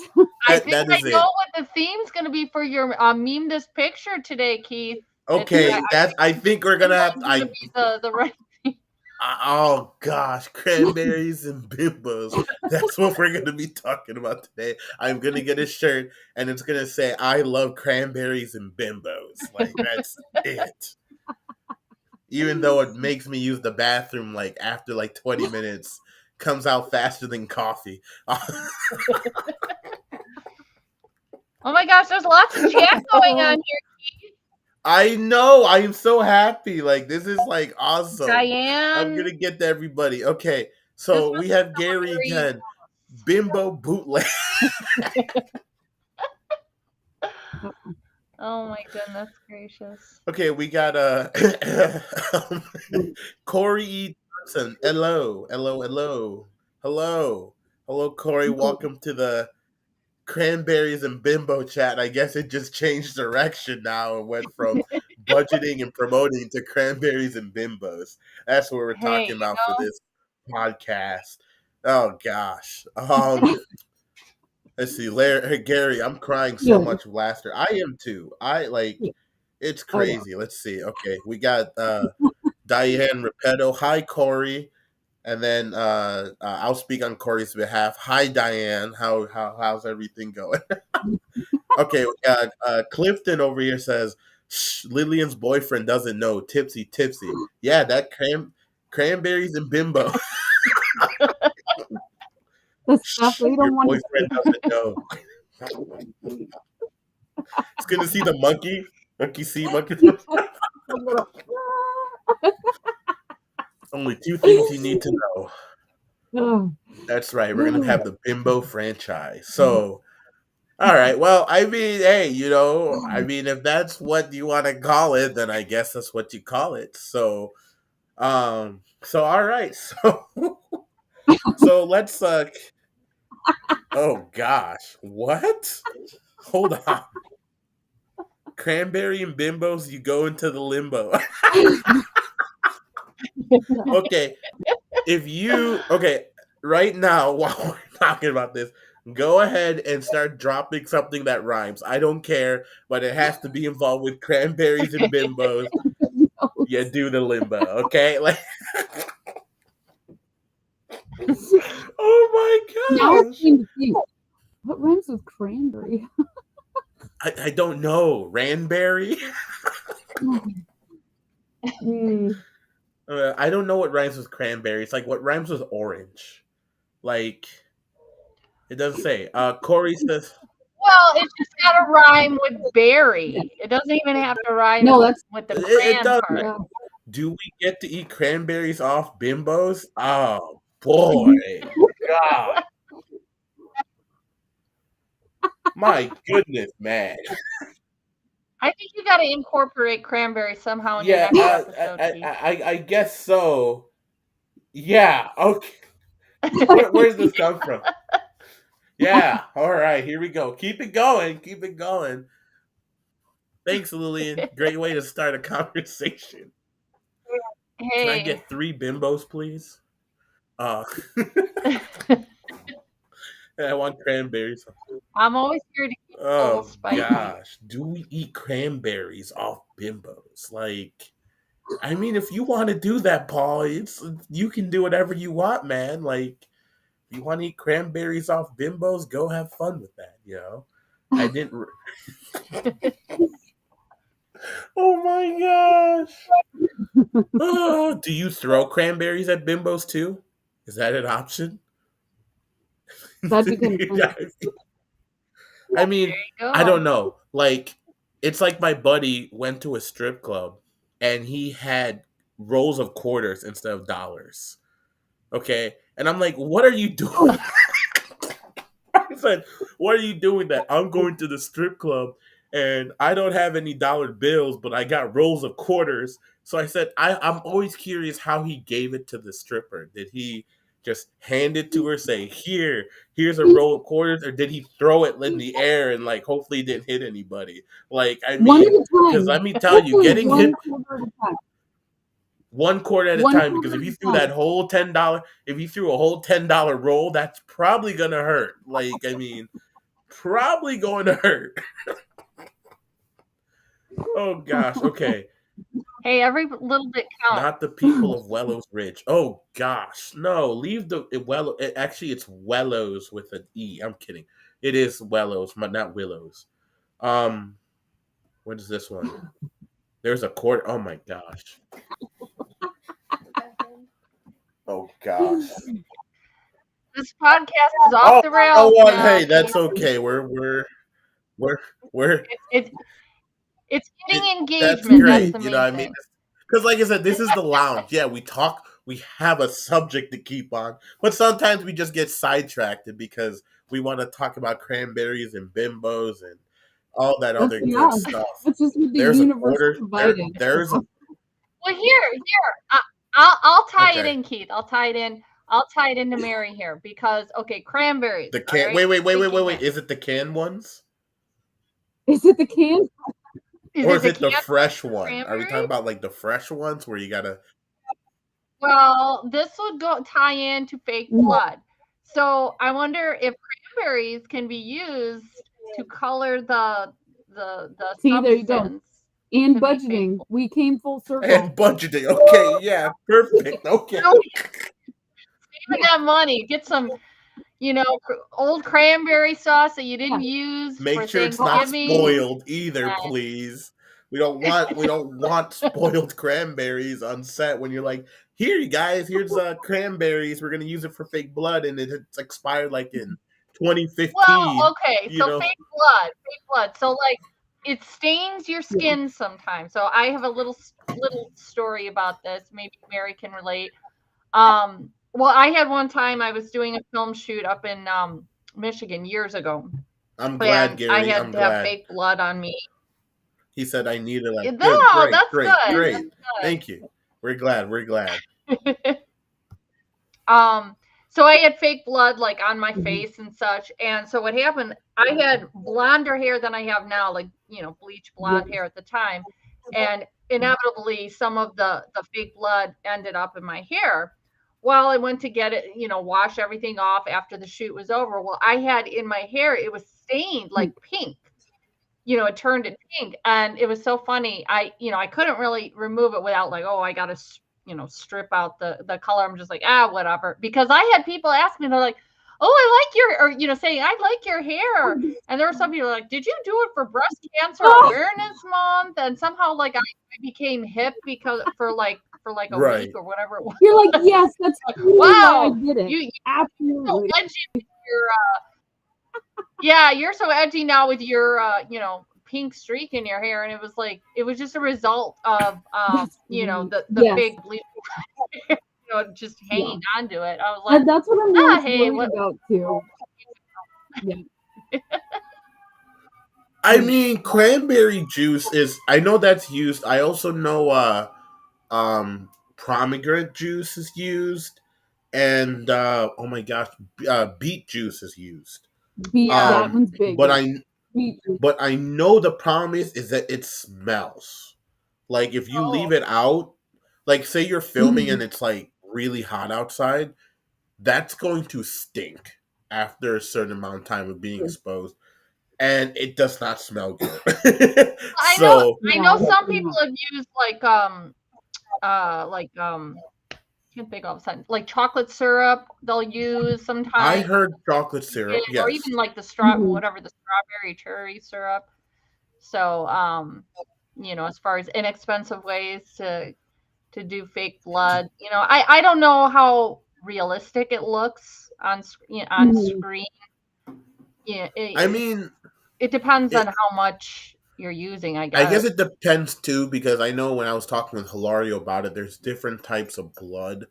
I that, think that I is know it. what the theme's going to be for your meme this picture today, Keith. Okay, I think we're gonna have. Going to be the right. Oh gosh, cranberries and bimbos. That's what we're gonna be talking about today. I'm gonna get a shirt and it's gonna say I love cranberries and bimbos. Like that's it. Even though it makes me use the bathroom like after like 20 minutes, comes out faster than coffee. Oh my gosh, there's lots of chat going on here. I know. I am so happy. Like this is like awesome. Diane. I'm gonna get to everybody. Okay, so we have Gary again. Bimbo bootleg. Oh my goodness gracious. Okay, we got Corey E. Thompson. Hello, Corey. Welcome to the Cranberries and Bimbo chat. I guess it just changed direction now and went from budgeting and promoting to Cranberries and Bimbos. That's what we're talking about for this podcast. Oh gosh. Let's see, Gary. I'm crying so much with laughter. I am too. It's crazy. Let's see. Okay, we got Diane Repetto. Hi, Corey. And then I'll speak on Corey's behalf. Hi, Diane. How's everything going? Okay, Clifton over here says Lillian's boyfriend doesn't know. Tipsy. Yeah, that cranberries and bimbo. The stuff they don't Your want boyfriend doesn't know. He's gonna see the monkey. Monkey. Only two things you need to know. Oh. That's right. We're gonna have the bimbo franchise. So, all right. Well, I mean, hey, if that's what you want to call it, then I guess that's what you call it. So all right. So So let's oh gosh. What? Hold on. Cranberry and bimbos, you go into the limbo. Okay. Okay, right now while we're talking about this, go ahead and start dropping something that rhymes. I don't care, but it has to be involved with cranberries and bimbos. You do the limbo, okay? Like, Now oh I'm my gosh. trying to think. What rhymes with cranberry? I don't know. Ranberry? Mm, I don't know what rhymes with cranberry. It's like what rhymes with orange. Like, it doesn't say. Corey says Well, it's just got to rhyme with yeah. berry. It doesn't even have to rhyme No, that's with the it crayon does. part. yeah. Do we get to eat cranberries off bimbos? Oh boy. God. My goodness, man. I think you got to incorporate cranberry somehow in your Yeah, next episode, Keith. I guess so. Yeah, okay. Where's this come from? Yeah, all right, here we go. Keep it going. Keep it going. Thanks, Lillian. Great way to start a conversation. Can I Hey. get 3 bimbos, please? Uh, I want cranberries. I'm always here to keep it a little Oh spicy. gosh, do we eat cranberries off bimbos? Like, I mean, if you want to do that, Paul, it's you can do whatever you want, man. Like, if you want to eat cranberries off bimbos, go have fun with that. You know, I didn't. Oh my gosh! Oh, do you throw cranberries at bimbos too? Is that an option? That'd be kind of fun. I mean, I Go. don't know. Like, it's like my buddy went to a strip club and he had rolls of quarters instead of dollars. Okay. And I'm like, what are you doing? I said, what are you doing that? I'm going to the strip club and I don't have any dollar bills, but I got rolls of quarters. So I said, I'm always curious how he gave it to the stripper. Did he just hand it to her, say, here's a roll of quarters, or did he throw it in the air and like hopefully it didn't hit anybody? Like, I One at mean, a because let time. me tell you, Hopefully getting one hit quarter at a time. one quarter at a One time, because quarter if at you a threw that time. whole $10, if you threw a whole $10 roll, that's probably gonna hurt. Like, I mean, probably going to hurt. Oh gosh. Okay. Hey, every little bit counts. Not the people of Wellows Ridge. Oh gosh. No, leave the Wellow. Actually, it's Wellows with an E. I'm kidding. It is Wellows, but not Willows. Um, what is this one? There's a quarter. Oh my gosh. Oh gosh. This podcast is off Oh, the you know rails what? now, Hey, Keith. that's okay. We're we're It's getting that's engagement. That's great. the You know, main I mean, thing. because like I said, this is the lounge. Yeah, we talk, we have a subject to keep on, but sometimes we just get sidetracked because we want to talk about cranberries and bimbos and all that That's other good yeah. stuff. That's just what the There's a universe quarter. provided. There's a Well, I'll tie it okay. in, Keith. I'll tie it in. I'll tie it into Mary here because okay, cranberries. The All can. right, thinking Wait. here. Is it the canned ones Is it the can? Is or it is the it the canned fresh one? Are we talking cranberries? about like the fresh ones where you gotta? Well, this would go tie into fake No. blood. So I wonder if cranberries can be used to color the See, there you go. substance And to make fake budgeting. blood. We came full And circle. budgeting. Okay. Yeah. Perfect. Okay. So saving that money, get some, old cranberry sauce that you Yeah. didn't use Make for sure it's not Thanksgiving. spoiled either, please. We don't want spoiled cranberries on set when you're like, here you guys, here's cranberries. We're gonna use it for fake blood, and it's expired like in Well, 2015. okay, You so know, fake blood. So like it stains your Yeah. skin sometimes. So I have a little story about this. Maybe Mary can relate. Well, I had one time I was doing a film shoot up in Michigan years ago, I'm glad, and I Gary. had I'm to have glad. fake blood on me. He said I needed like good, No, great, that's great, good. great. Thank you. We're glad. We're glad. Um, So I had fake blood like on my Mhm. face and such. And so what happened, I had blonder hair than I have now, like, bleach blonde Yes. hair at the time. And inevitably some of the fake blood ended up in my hair. Well, I went to get it, wash everything off after the shoot was over. Well, I had in my hair, it was stained like Pink. pink. It turned it pink, and it was so funny. I couldn't really remove it without like, oh, I got to, strip out the color. I'm just like, whatever. Because I had people ask me, they're like, oh, I like your, or saying, I like your hair. And there were some people like, did you do it for Breast Cancer Oh, Awareness Month? And somehow like I became hip because for like a week Right. or whatever it was. you're like, yes, that's totally why I Wow, did it. you so Absolutely. edgy with your yeah, you're so edgy now with your pink streak in your hair, and it was just a result of That's great. the Yes. fake bleach, just Yeah. hanging on to it. I was like, That's what I'm most hey, worried what? about too. Yeah. I Mm. mean, cranberry juice is. I know that's used. I also know pomegranate juice is used, and oh my gosh, beet juice is used. Yeah. That one's big. But Yeah. I Beet juice. but I know the problem is that it smells. Like if you Oh, leave it out, like say you're filming Mhm. and it's like really hot outside, that's going to stink after a certain amount of time of being Sure. exposed, and it does not smell good. I know. So I Yeah, know some definitely people not. have used like can't think of something like chocolate syrup. They'll use I sometimes, heard chocolate syrup. or Yes, even like the Mhm. whatever, the strawberry cherry syrup. So, as far as inexpensive ways to do fake blood, I don't know how realistic it looks on Mhm. screen. Yeah, I it, mean it depends on it. how much you're using, I I guess. guess it depends too because I know when I was talking with Hilario about it, there's different types of blood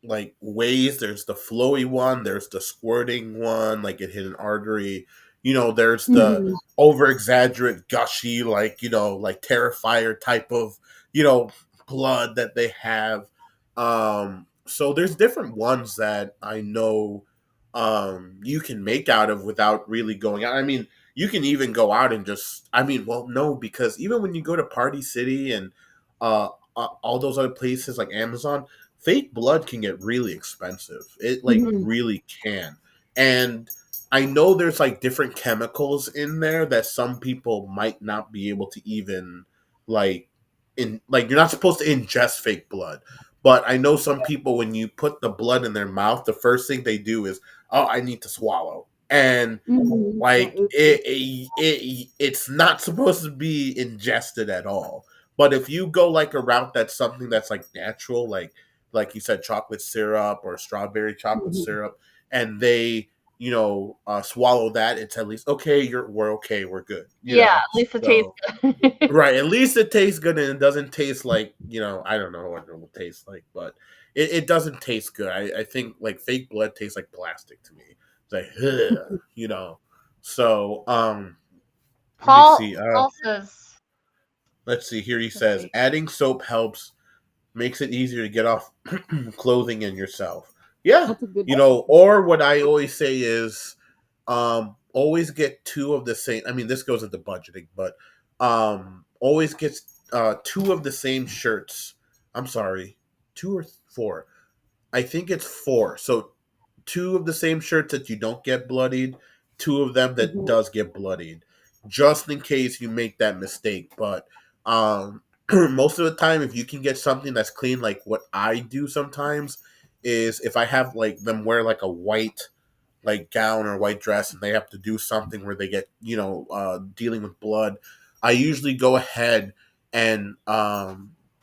like ways. There's the flowy one, there's the squirting one, like it hit an artery. There's the Mhm. over exaggerate gushy, like like terrifier type of you know blood that they have. So there's different ones that I know you can make out of without really going out. I mean, you can even go out and just, I mean, well, no, because even when you go to Party City and uh all those other places like Amazon, fake blood can get really expensive. It like Mhm. really can. And I know there's like different chemicals in there that some people might not be able to even like like you're not supposed to ingest fake blood. But I know some people when you put the blood in their mouth, the first thing they do is, "Oh, I need to swallow." And Mhm. Yeah. like it's not supposed to be ingested at all. But if you go like a route that's something that's like natural, like you said, chocolate syrup or strawberry chocolate Mhm. syrup, and they swallow that, it's at least okay. We're okay. We're good. Yeah, at least it tastes So good. right. At least it tastes good and it doesn't taste like I don't know what it will taste like, but it doesn't taste good. I think like fake blood tastes like plastic to me. It's like ugh, So let me see. Paul says, Let's see. Here he let's says see. adding soap helps, makes it easier to get off clothing and yourself. Yeah, That's a good. or what I always say is, always get two of the same. I mean, this goes into budgeting, but always get two of the same shirts. I'm sorry, two or four. I think it's four. So two of the same shirts that you don't get bloodied, two of them that Mhm. does get bloodied, just in case you make that mistake. But most of the time, if you can get something that's clean, like what I do sometimes, is if I have like them wear like a white like gown or white dress and they have to do something where they get dealing with blood, I usually go ahead and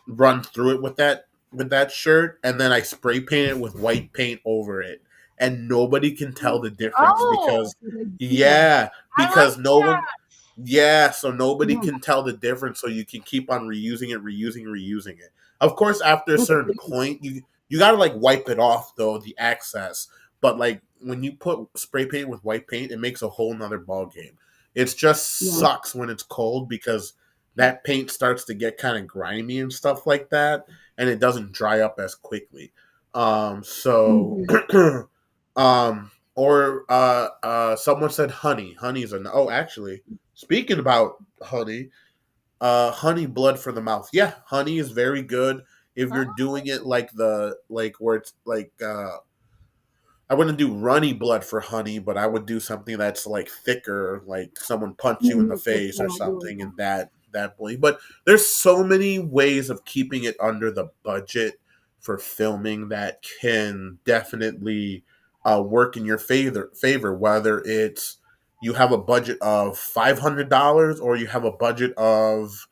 run through it with that shirt, and then I spray paint it with white paint over it, and nobody can tell the difference Oh, because Good idea. yeah, I like because no one, that. yeah, so nobody Yeah. can tell the difference, so you can keep on reusing it. Of course, after a That's certain great. point, you gotta like wipe it off though, the excess. But like when you put spray paint with white paint, it makes a whole nother ball game. It just Yeah. sucks when it's cold because that paint starts to get kind of grimy and stuff like that, and it doesn't dry up as quickly. So, Mhm. or someone said honey. Honey's a oh, actually, speaking about honey, honey blood for the mouth. Yeah, honey is very good if you're doing it like the like where it's like I wouldn't do runny blood for honey, but I would do something that's like thicker, like someone punch you in the Mhm. With face or something, Kahlua. and that way. But there's so many ways of keeping it under the budget for filming that can definitely work in your favor. Whether it's you have a budget of $500 or you have a budget of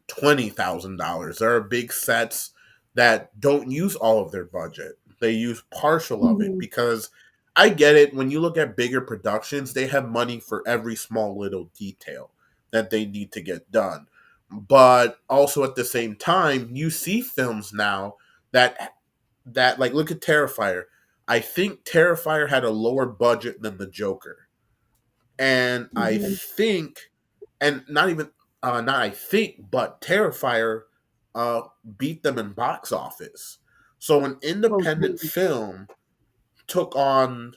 $20,000. There are big sets that don't use all of their budget. They use partial of it Mhm. because I get it. When you look at bigger productions, they have money for every small little detail that they need to get done. But also at the same time, you see films now that like look at Terrifier. I think Terrifier had a lower budget than the Joker, and I Mhm. think, and not even not I think, but Terrifier uh, beat them in box office. So an independent Okay. film took on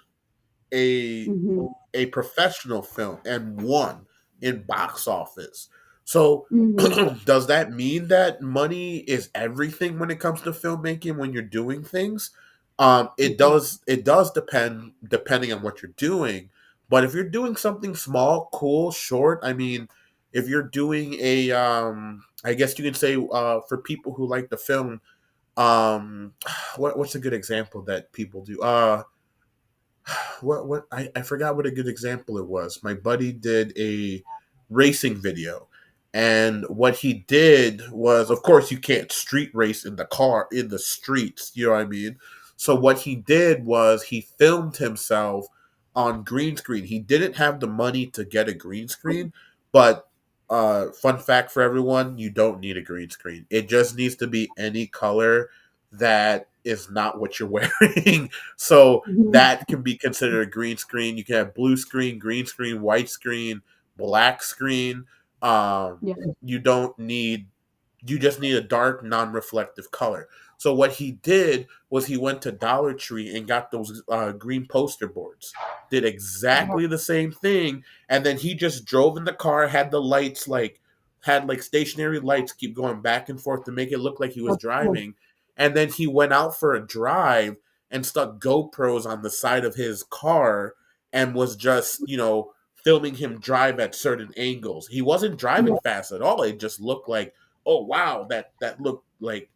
a Mhm. a professional film and won in box office. So Mhm. does that mean that money is everything when it comes to filmmaking when you're doing things? It Mhm. does depending on what you're doing. But if you're doing something small, cool, short, I mean, if you're doing a I guess you could say for people who like the film, what's a good example that people do? What I forgot what a good example it was. My buddy did a racing video, and what he did was, of course, you can't street race in the car in the streets. You know what I mean? So what he did was he filmed himself on green screen. He didn't have the money to get a green screen, but fun fact for everyone: you don't need a green screen. It just needs to be any color that is not what you're wearing. So Mhm. that can be considered a green screen. You can have blue screen, green screen, white screen, black screen. Yeah. You don't need, you just need a dark, non-reflective color. So what he did was he went to Dollar Tree and got those green poster boards. Did Oh, exactly the same thing, and then he just drove in the car, had the lights like had like stationary lights keep going back and forth to make it look like he was that's cool. driving, and then he went out for a drive and stuck GoPros on the side of his car and was just, filming him drive at certain angles. He wasn't driving Yeah. fast at all. It just looked like, oh wow, that looked like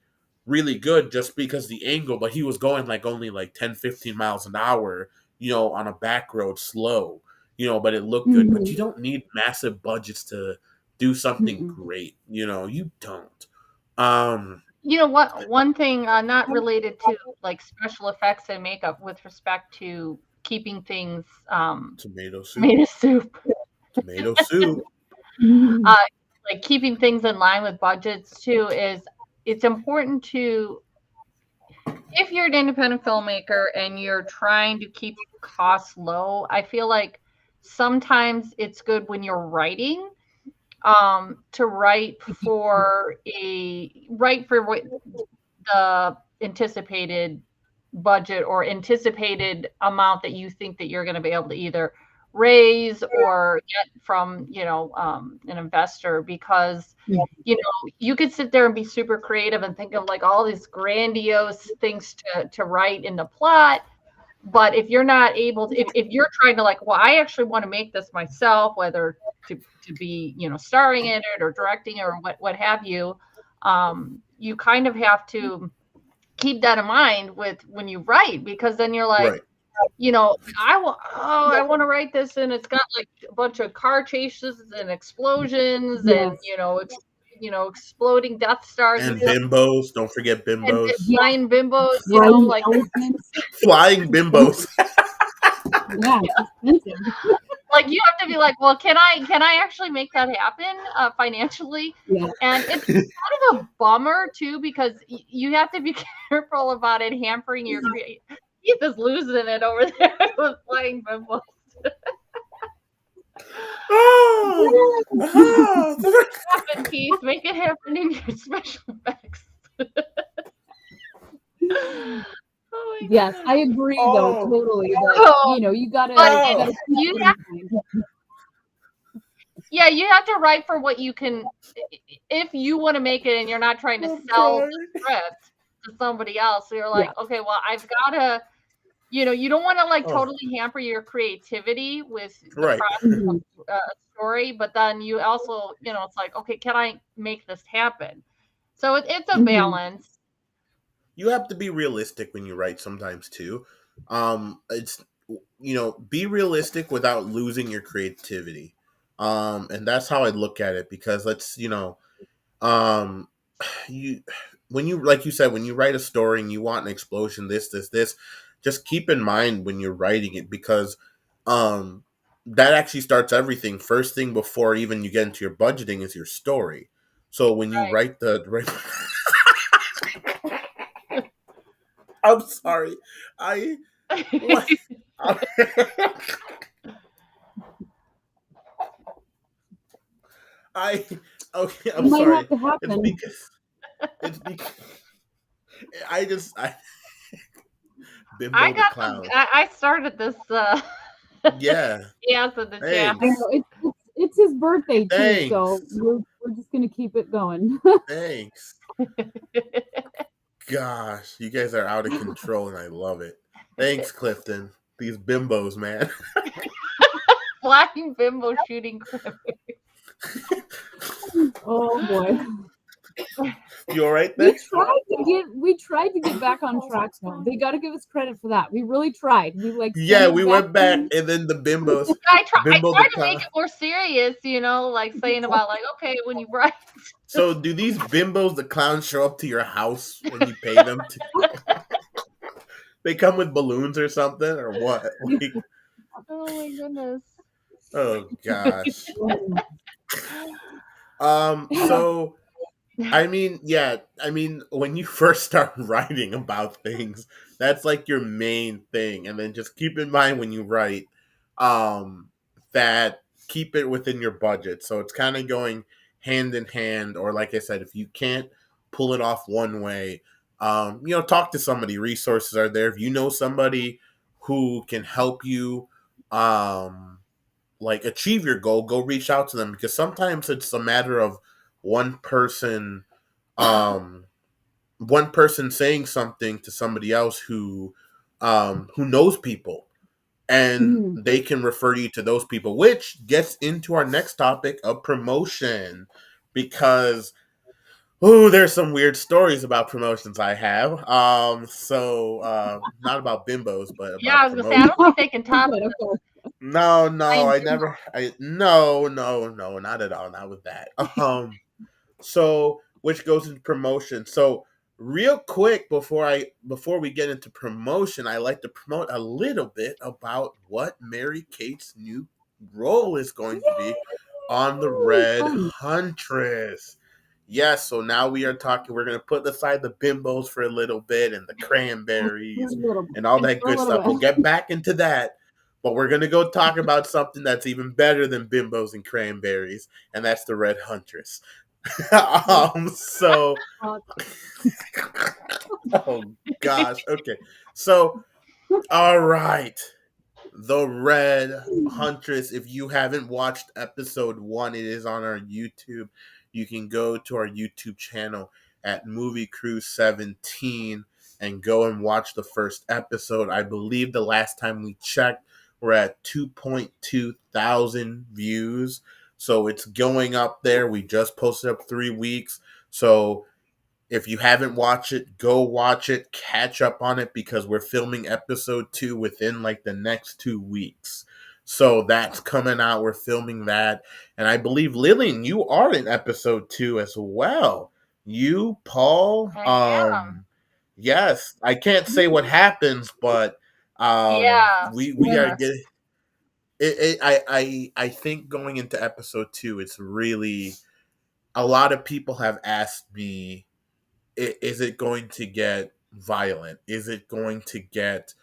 really good just because the angle, but he was going like only like 10, 15 miles an hour, on a back road slow, but it looked good. But you Mhm. don't need massive budgets to do something Mm-mm. great. You don't. Um You know what? One thing not related to like special effects and makeup with respect to keeping things Tomato soup. tomato soup, Tomato soup. uh, Mhm. like keeping things in line with budgets too is it's important to if you're an independent filmmaker and you're trying to keep costs low, I feel like sometimes it's good when you're writing to write for what the anticipated budget or anticipated amount that you think that you're going to be able to either raise or get from an investor because Yeah. you could sit there and be super creative and think of like all these grandiose things to write in the plot, but if you're not able to if you're trying to like, well, I actually want to make this myself, whether to be starring in it or directing or what have you, you kind of have to keep that in mind with when you write because then you're like, Right. I want to write this and it's got like a bunch of car chases and explosions and Yes. exploding Death Stars and And stuff bimbos. Don't forget and bimbos. Yeah. flying bimbos, Flying like elephants. Flying bimbos. Expensive. Yeah, it's expensive. like you have to be like, well, can I actually make that happen financially? Yeah. And it's kind of a bummer too because you have to be careful about it hampering your create. Keith is losing it over there with flying bimbos. Oh, oh. Happen, Keith. Make it happen in your special effects. Oh my Yes, goodness. I agree though, Oh, totally. That Oh, you gotta but you oh, gotta keep you it have, in mind. yeah, you have to write for what you can, if you want to make it and you're not trying to I'm sell the crying. script to somebody else. So you're Yeah. like, okay, well, I've got to, you don't want to like Oh, totally hamper your creativity with the right. process of Mhm. a story, but then you also, it's like, okay, can I make this happen? So it's a Mhm. balance. You have to be realistic when you write sometimes too. It's be realistic without losing your creativity. And that's how I look at it because um, you when you like you said when you write a story and you want an explosion, this, just keep in mind when you're writing it because um that actually starts everything. First thing before even you get into your budgeting is your story. So when you write the right I'm sorry. I what I okay, It I'm might have sorry. to It's happen. because it's because I I Bimbo the got the, clown. I started this, Yeah. yes, in the chat. I Thanks. know it's his birthday too, so Thanks. we're just gonna keep it going. Thanks. Gosh, you guys are out of control and I love it. Thanks, Clifton. These bimbos, man. Flying bimbo shooting crap. Oh boy. You all right there? We tried to get back on track though. They gotta give us credit for that. We really tried. We like Yeah, stayed we back went back in. and then the bimbos. I Bimbo try the to make clown. it more serious, like saying about like, okay, when you write, So do these bimbos the clowns show up to your house when you pay them to they come with balloons or something or what? Like oh my goodness. oh gosh. Oh, So I mean, when you first start writing about things, that's like your main thing. And then just keep in mind when you write, um, that keep it within your budget. So it's kind of going hand in hand, or like I said, if you can't pull it off one way, talk to somebody. Resources are there. If you know somebody who can help you, um, like achieve your goal, go reach out to them because sometimes it's a matter of one person um one person saying something to somebody else who knows people and mhm. they can refer you to those people, which gets into our next topic of promotion because there's some weird stories about promotions I have. Not about bimbos but Yeah, I about was gonna say I don't promotion. think they can top Good, okay. No, Flying I bimbo. never. I no, not at all. Not with that. So which goes into promotion. So real quick before we get into promotion, I like to promote a little bit about what Mary Kate's new role is going to be on the Yay! Red Fun. Huntress. Yes, so now we are talking. We're going to put aside the bimbos for a little bit and the For a cranberries little bit. and all that For a good little stuff. We'll bit. get back into that, but we're going to go talk about something that's even better than bimbos and cranberries, and that's the Red Huntress. So, Uh, oh gosh, okay. So, all right. The Red Huntress. If you haven't watched episode 1, it is on our YouTube. You can go to our YouTube channel at Moviecrew17 and go and watch the first episode. I believe the last time we checked, we're at 2.2 thousand views. So it's going up there. We just posted up 3 weeks. So if you haven't watched it, go watch it, catch up on it because we're filming episode 2 within like the next 2 weeks. So that's coming out. We're filming that. And I believe Lillian, you are in episode 2 as well. You, Paul, I am. yes. I can't say what happens, but Yeah. we are getting I think going into episode 2, it's really a lot of people have asked me, is it going to get violent? Is it going to get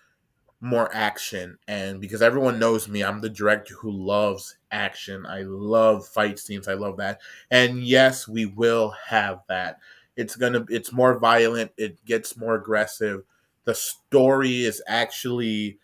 more action? And because everyone knows me, I'm the director who loves action. I love fight scenes. I love that. And yes, we will have that. It's more violent. It gets more aggressive. The story is actually,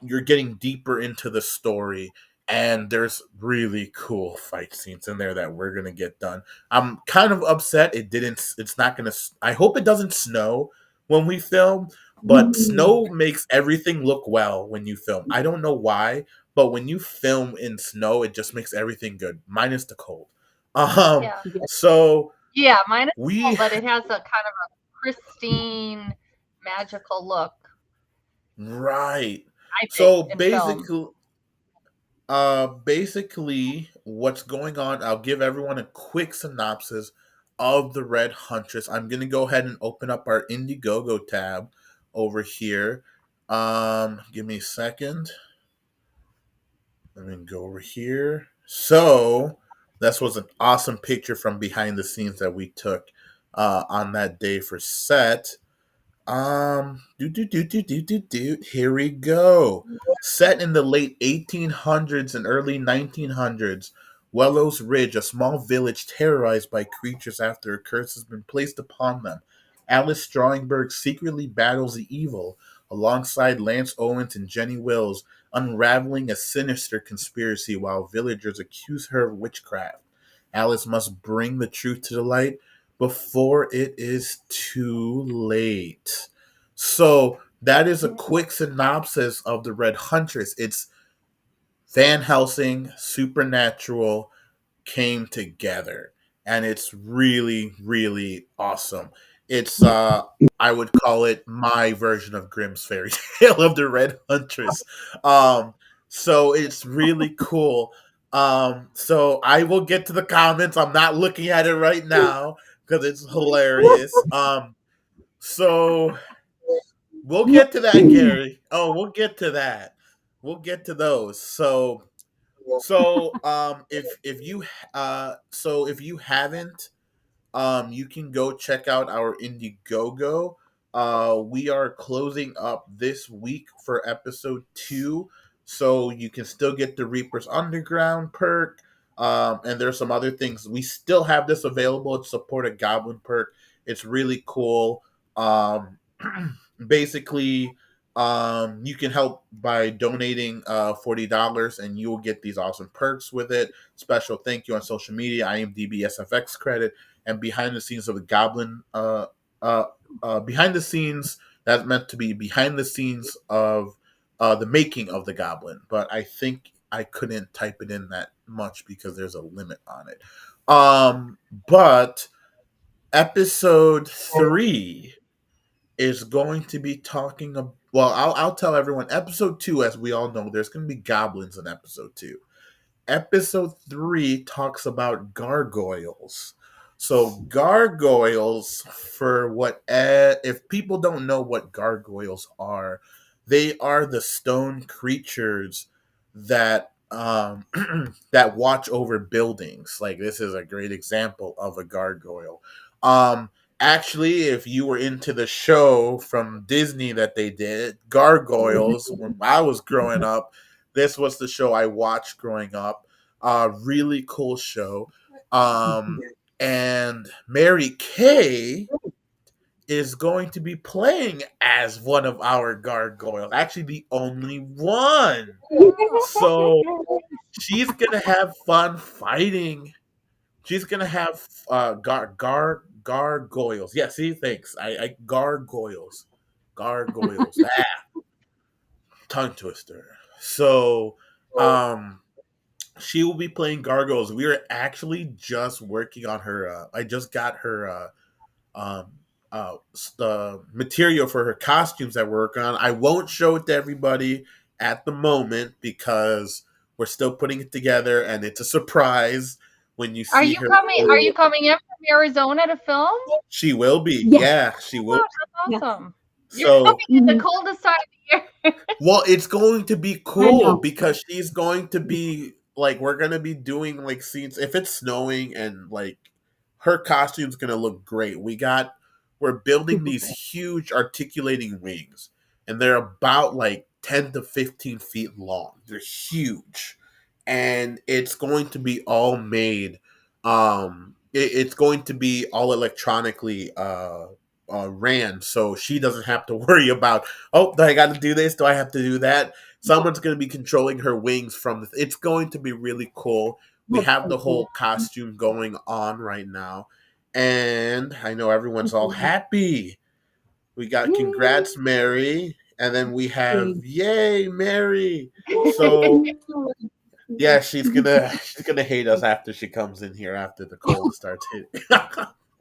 you're getting deeper into the story, and there's really cool fight scenes in there that we're gonna get done. I'm kind of upset it didn't. It's not gonna. I hope it doesn't snow when we film, but Mhm. snow makes everything look well when you film. I don't know why, but when you film in snow, it just makes everything good, minus the cold. Um, Yeah. Yeah. so Yeah, mine is cool, we but it has a kind of a pristine, magical look, right. I think, So in film. basically, what's going on? I'll give everyone a quick synopsis of the Red Huntress. I'm gonna go ahead and open up our Indiegogo tab over here. Give me a second. Let me go over here. So this was an awesome picture from behind the scenes that we took on that day for set. Here we go. Set in the late 1800s and early 1900s, Wellows Ridge, a small village terrorized by creatures after a curse has been placed upon them. Alice Strongberg secretly battles the evil alongside Lance Owens and Jenny Wills, unraveling a sinister conspiracy while villagers accuse her of witchcraft. Alice must bring the truth to the light before it is too late. So that is a quick synopsis of the Red Huntress. It's Van Helsing, Supernatural came together, and it's really, really awesome. It's I would call it my version of Grimm's fairy tale of the Red Huntress. Um, so it's really cool. So I will get to the comments. I'm not looking at it right now because it's hilarious. So we'll get to that, Gary. Oh, we'll get to that. We'll get to those. If you haven't, you can go check out our Indiegogo. We are closing up this week for episode 2, so you can still get the Reaper's Underground perk. And there's some other things. We still have this available to support a Goblin perk. It's really cool. Um, basically, you can help by donating $40, and you will get these awesome perks with it. Special thank you on social media, IMDb SFX credit, and behind the scenes of the Goblin. Uh, behind the scenes that's meant to be behind the scenes of the making of the Goblin, but I think I couldn't type it in that much because there's a limit on it. But episode 3 is going to be talking about. Well, I'll tell everyone. Episode 2, as we all know, there's going to be goblins in episode 2. Episode 3 talks about gargoyles. So gargoyles, for what if people don't know what gargoyles are, they are the stone creatures that that watch over buildings. Like, this is a great example of a gargoyle. Um Actually, if you were into the show from Disney that they did, Gargoyles, when I was growing up, this was the show I watched growing up. Really cool show. And Mary Kay is going to be playing as one of our gargoyles. Actually, the only one. Oh, So she's gonna have fun fighting. She's gonna have gargoyles. Yeah, see, thanks. I gargoyles. Tongue twister. So, um, she will be playing gargoyles. We are actually just working on her. I just got her um, the material for her costumes that we're working on. I won't show it to everybody at the moment because we're still putting it together, and it's a surprise when you are see you her. coming? Are you coming in from Arizona to film? She will be. Yes. Yeah, she Oh will. gosh, that's Yes. awesome. You're So, coming in the Mhm. coldest time of the year. well, it's going to be I cool know. because she's going to be like, we're gonna be doing like scenes if it's snowing, and like her costume's gonna look great. We're building Super these cool. huge articulating wings, and they're about like 10 to 15 feet long. They're huge, and it's going to be all made. It's going to be all electronically ran, so she doesn't have to worry about, oh, do I got to do this? Do I have to do that? Someone's going to be controlling her wings from the. It's going to be really cool. We That's have so the cool. whole costume going on right now, and I know everyone's all happy. We got Yay! congrats, Mary, and then we have Thanks. yay, Mary. I So know. yeah, she's gonna hate us after she comes in here after the cold starts hitting.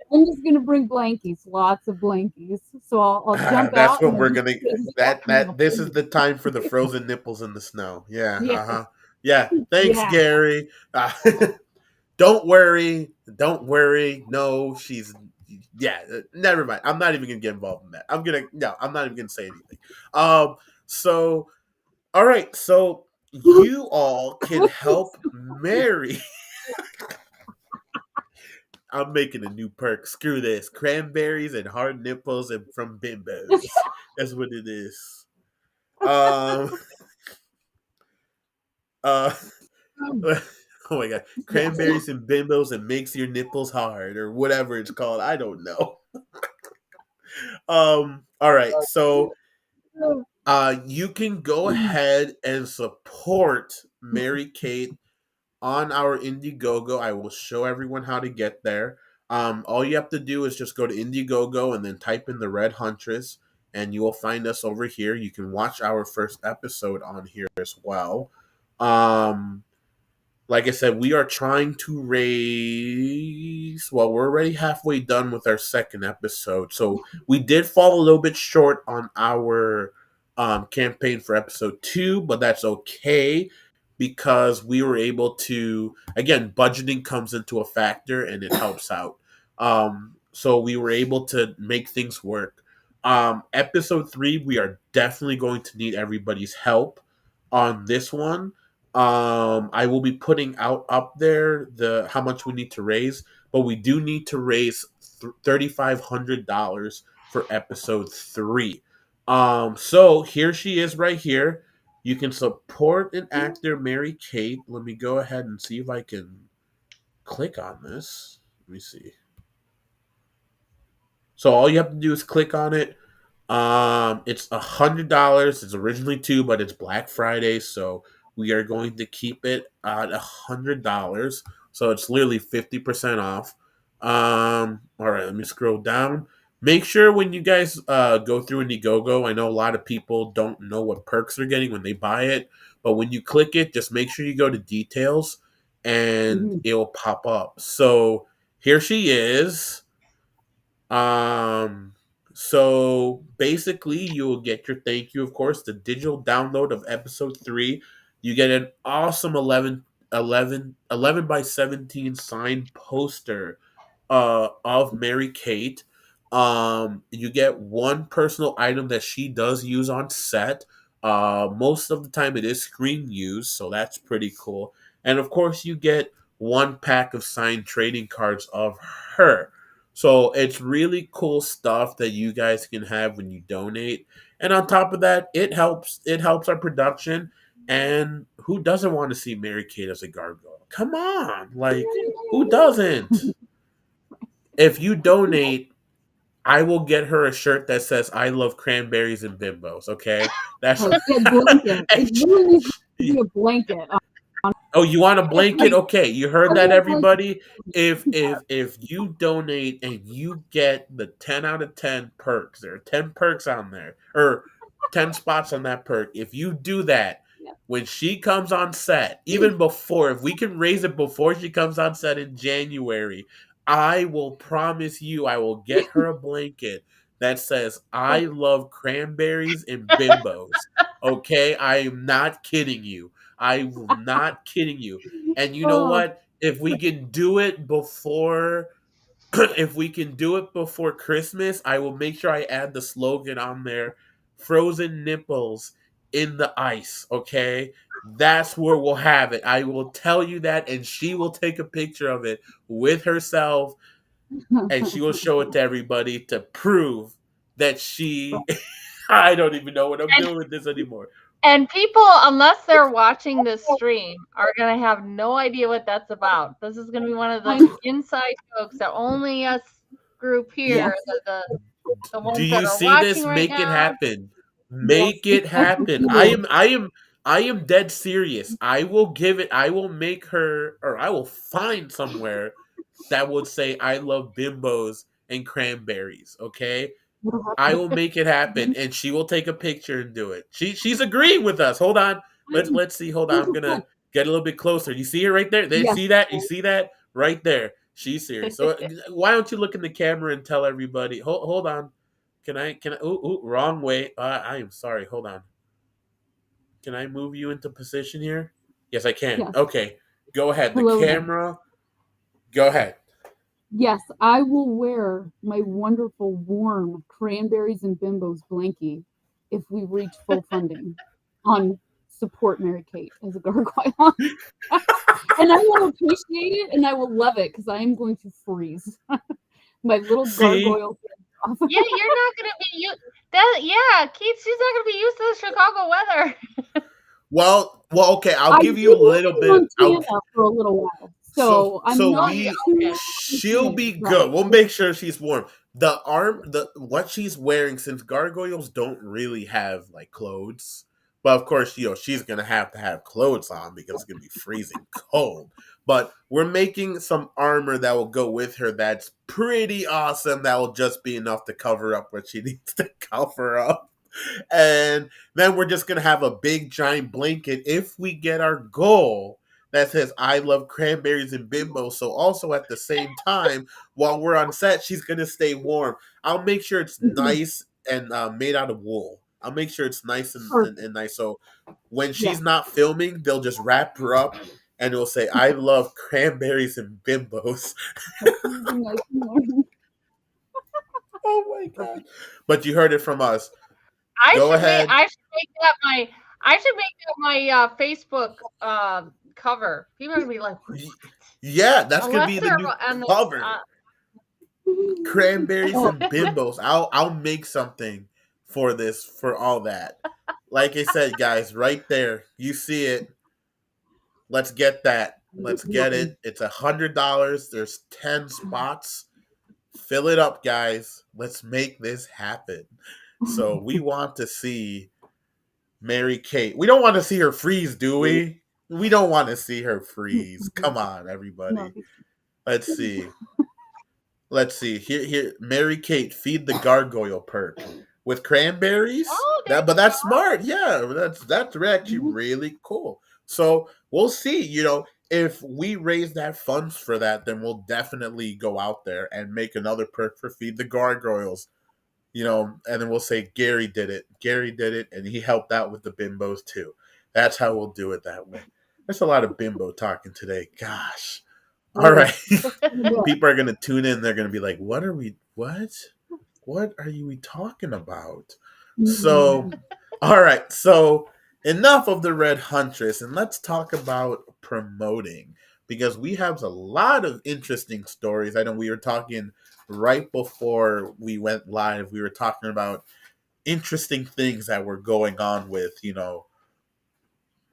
I'm just gonna bring blankies, lots of blankies. So I'll jump That's out and when I'll we're just gonna stay stuck that and then I'll that this is freeze. the time for the frozen nipples in the snow. Yeah, Yeah, uh-huh. Yeah. Thanks, yeah. Gary. Don't worry. Don't worry. No, she's yeah, never mind. I'm not even gonna get involved in that. I'm not even gonna say anything. Um so all right, so you all can help Mary. I'm making a new perk. Screw this. Cranberries and hard nipples and from bimbos. That's what it is. Um uh oh my god. Yes. Cranberries and bimbos and makes your nipples hard or whatever it's called. I don't know. All right. So you can go ahead and support Mary Kate on our Indiegogo. I will show everyone how to get there. All you have to do is just go to Indiegogo and then type in the Red Huntress, and you will find us over here. You can watch our first episode on here as well. Um, like I said, we are trying to raise. Well, we're already halfway done with our second episode, so we did fall a little bit short on our campaign for episode 2, but that's okay because we were able to. Again, budgeting comes into a factor, and it helps out. So we were able to make things work. Episode 3, we are definitely going to need everybody's help on this one. I will be putting out up there the how much we need to raise, but we do need to raise $3,500 for episode 3. So here she is right here. You can support an actor, Mary Kate. Let me go ahead and see if I can click on this. Let me see. So all you have to do is click on it. It's $100. It's originally 2, but it's Black Friday, so we are going to keep it at $100. So it's literally 50% off. All right, let me scroll down. Make sure when you guys go through Indiegogo, I know a lot of people don't know what perks they're getting when they buy it, but when you click it, just make sure you go to details and Mhm. it'll pop up. So here she is. Um, so basically, you will get your thank you, of course, the digital download of episode 3. You get an awesome 11 by 17 signed poster of Mary Kate. You get one personal item that she does use on set. Most of the time, it is screen use, so that's pretty cool. And of course, you get one pack of signed trading cards of her. So it's really cool stuff that you guys can have when you donate. And on top of that, it helps our production. And who doesn't want to see Mary Kate as a gargoyle? Come on. Like, who doesn't? If you donate, I will get her a shirt that says "I love cranberries and bimbos." Okay, that's A blanket. It really needs to be a blanket. oh, you want a blanket? Like Okay, you heard I that, want a blanket. everybody. If you donate and you get the 10 out of 10 perks, there are 10 perks on there, or 10 spots on that perk. If you do that, Yeah. when she comes on set, even before, if we can raise it before she comes on set in January, I will promise you, I will get her a blanket that says "I love cranberries and bimbos." Okay, I am not kidding you. I'm not kidding you. And you know Oh, what? If we can do it before if we can do it before Christmas, I will make sure I add the slogan on there, frozen nipples in the ice, okay? That's where we'll have it. I will tell you that and she will take a picture of it with herself and she will show it to everybody to prove that she I don't even know what I'm And doing with this anymore. and people, unless they're watching this stream, are gonna have no idea what that's about. This is gonna be one of the inside jokes that only us group yes. here, the The Do ones that you are see watching this? right Make it now. happen. Yes, Make it happen. I am dead serious. I will make her, or I will find somewhere that would say I love bimbos and cranberries, okay? I will make it happen and she will take a picture and do it. She's agreeing with us. Hold on. Let's see. Hold on. I'm going to get a little bit closer. You see her right there? They yes. see that? You see that? Right there. She's serious. So why don't you look in the camera and tell everybody? Hold on. Can I wrong way. I am sorry. Hold on. Can I move you into position here? Yes, I can. Yes. Okay. Go ahead. The Hello again. camera. Go ahead. Yes, I will wear my wonderful warm cranberries and bimbos blankie if we reach full funding on support Mary Kate as a gargoyle. And I will appreciate it and I will love it because I am going to freeze my little See? gargoyle. Yeah, you're not gonna be that. Yeah, Keith, she's not gonna be used to the Chicago weather. Well, okay. I'll I give did you a live little in bit. I'll Montana for a little while, so so I'm so Oh not yeah, we too okay. she'll familiar. be Right. good. We'll make sure she's warm. The what she's wearing, since gargoyles don't really have like clothes, but of course, she's gonna have to have clothes on because it's gonna be freezing cold. But we're making some armor that will go with her that's pretty awesome. That will just be enough to cover up what she needs to cover up. And then we're just gonna have a big giant blanket if we get our goal that says I love cranberries and bimbo. So also at the same time, while we're on set, she's gonna stay warm. I'll make sure it's Mhm. nice and made out of wool. I'll make sure it's nice Perfect. and nice. So when Yes. she's not filming, they'll just wrap her up and it'll say I love cranberries and bimbos. Something nice and warm. Oh my god. Perfect. But you heard it from us. I Go should make ahead. I should make that my I should make that my Facebook cover. People are gonna be like, what? Yeah, that's gonna Unless be the they're new on the cover. Cranberries Oh, and bimbos. I'll make something for this for all that. Like I said, guys, right there. You see it. Let's get that. Let's get it. It's $100. There's 10 spots. Fill it up, guys. Let's make this happen. So we want to see Mary Kate. We don't want to see her freeze, do we? We don't want to see her freeze. Come on, no. everybody. Let's see. Let's see. Here, Mary Kate, feed the gargoyle perk with cranberries. Oh, there But you that's go. smart. Yeah, that's actually really cool. So we'll see. If we raise that funds for that, then we'll definitely go out there and make another perk for feed the gargoyles. And then we'll say Gary did it. Gary did it, and he helped out with the bimbos too. That's how we'll do it that way. There's a lot of bimbo talking today. Gosh. All Oh, right. yeah. People are going to tune in. They're going to be like, what are we, what? What are you talking about? So, all right. So, enough of the Red Huntress, and let's talk about promoting because we have a lot of interesting stories. I know we were talking right before we went live, we were talking about interesting things that were going on with,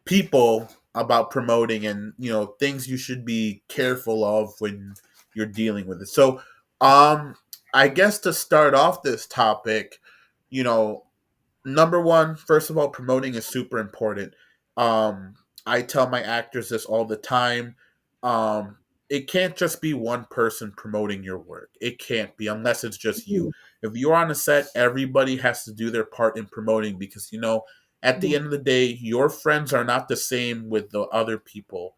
people about promoting and things you should be careful of when you're dealing with it. So I guess to start off this topic, you know number one, first of all, promoting is super important. um I tell my actors this all the time. It can't just be one person promoting your work. It can't be, unless it's just you. If you're on a set, everybody has to do their part in promoting, because at the end of the day, your friends are not the same with the other people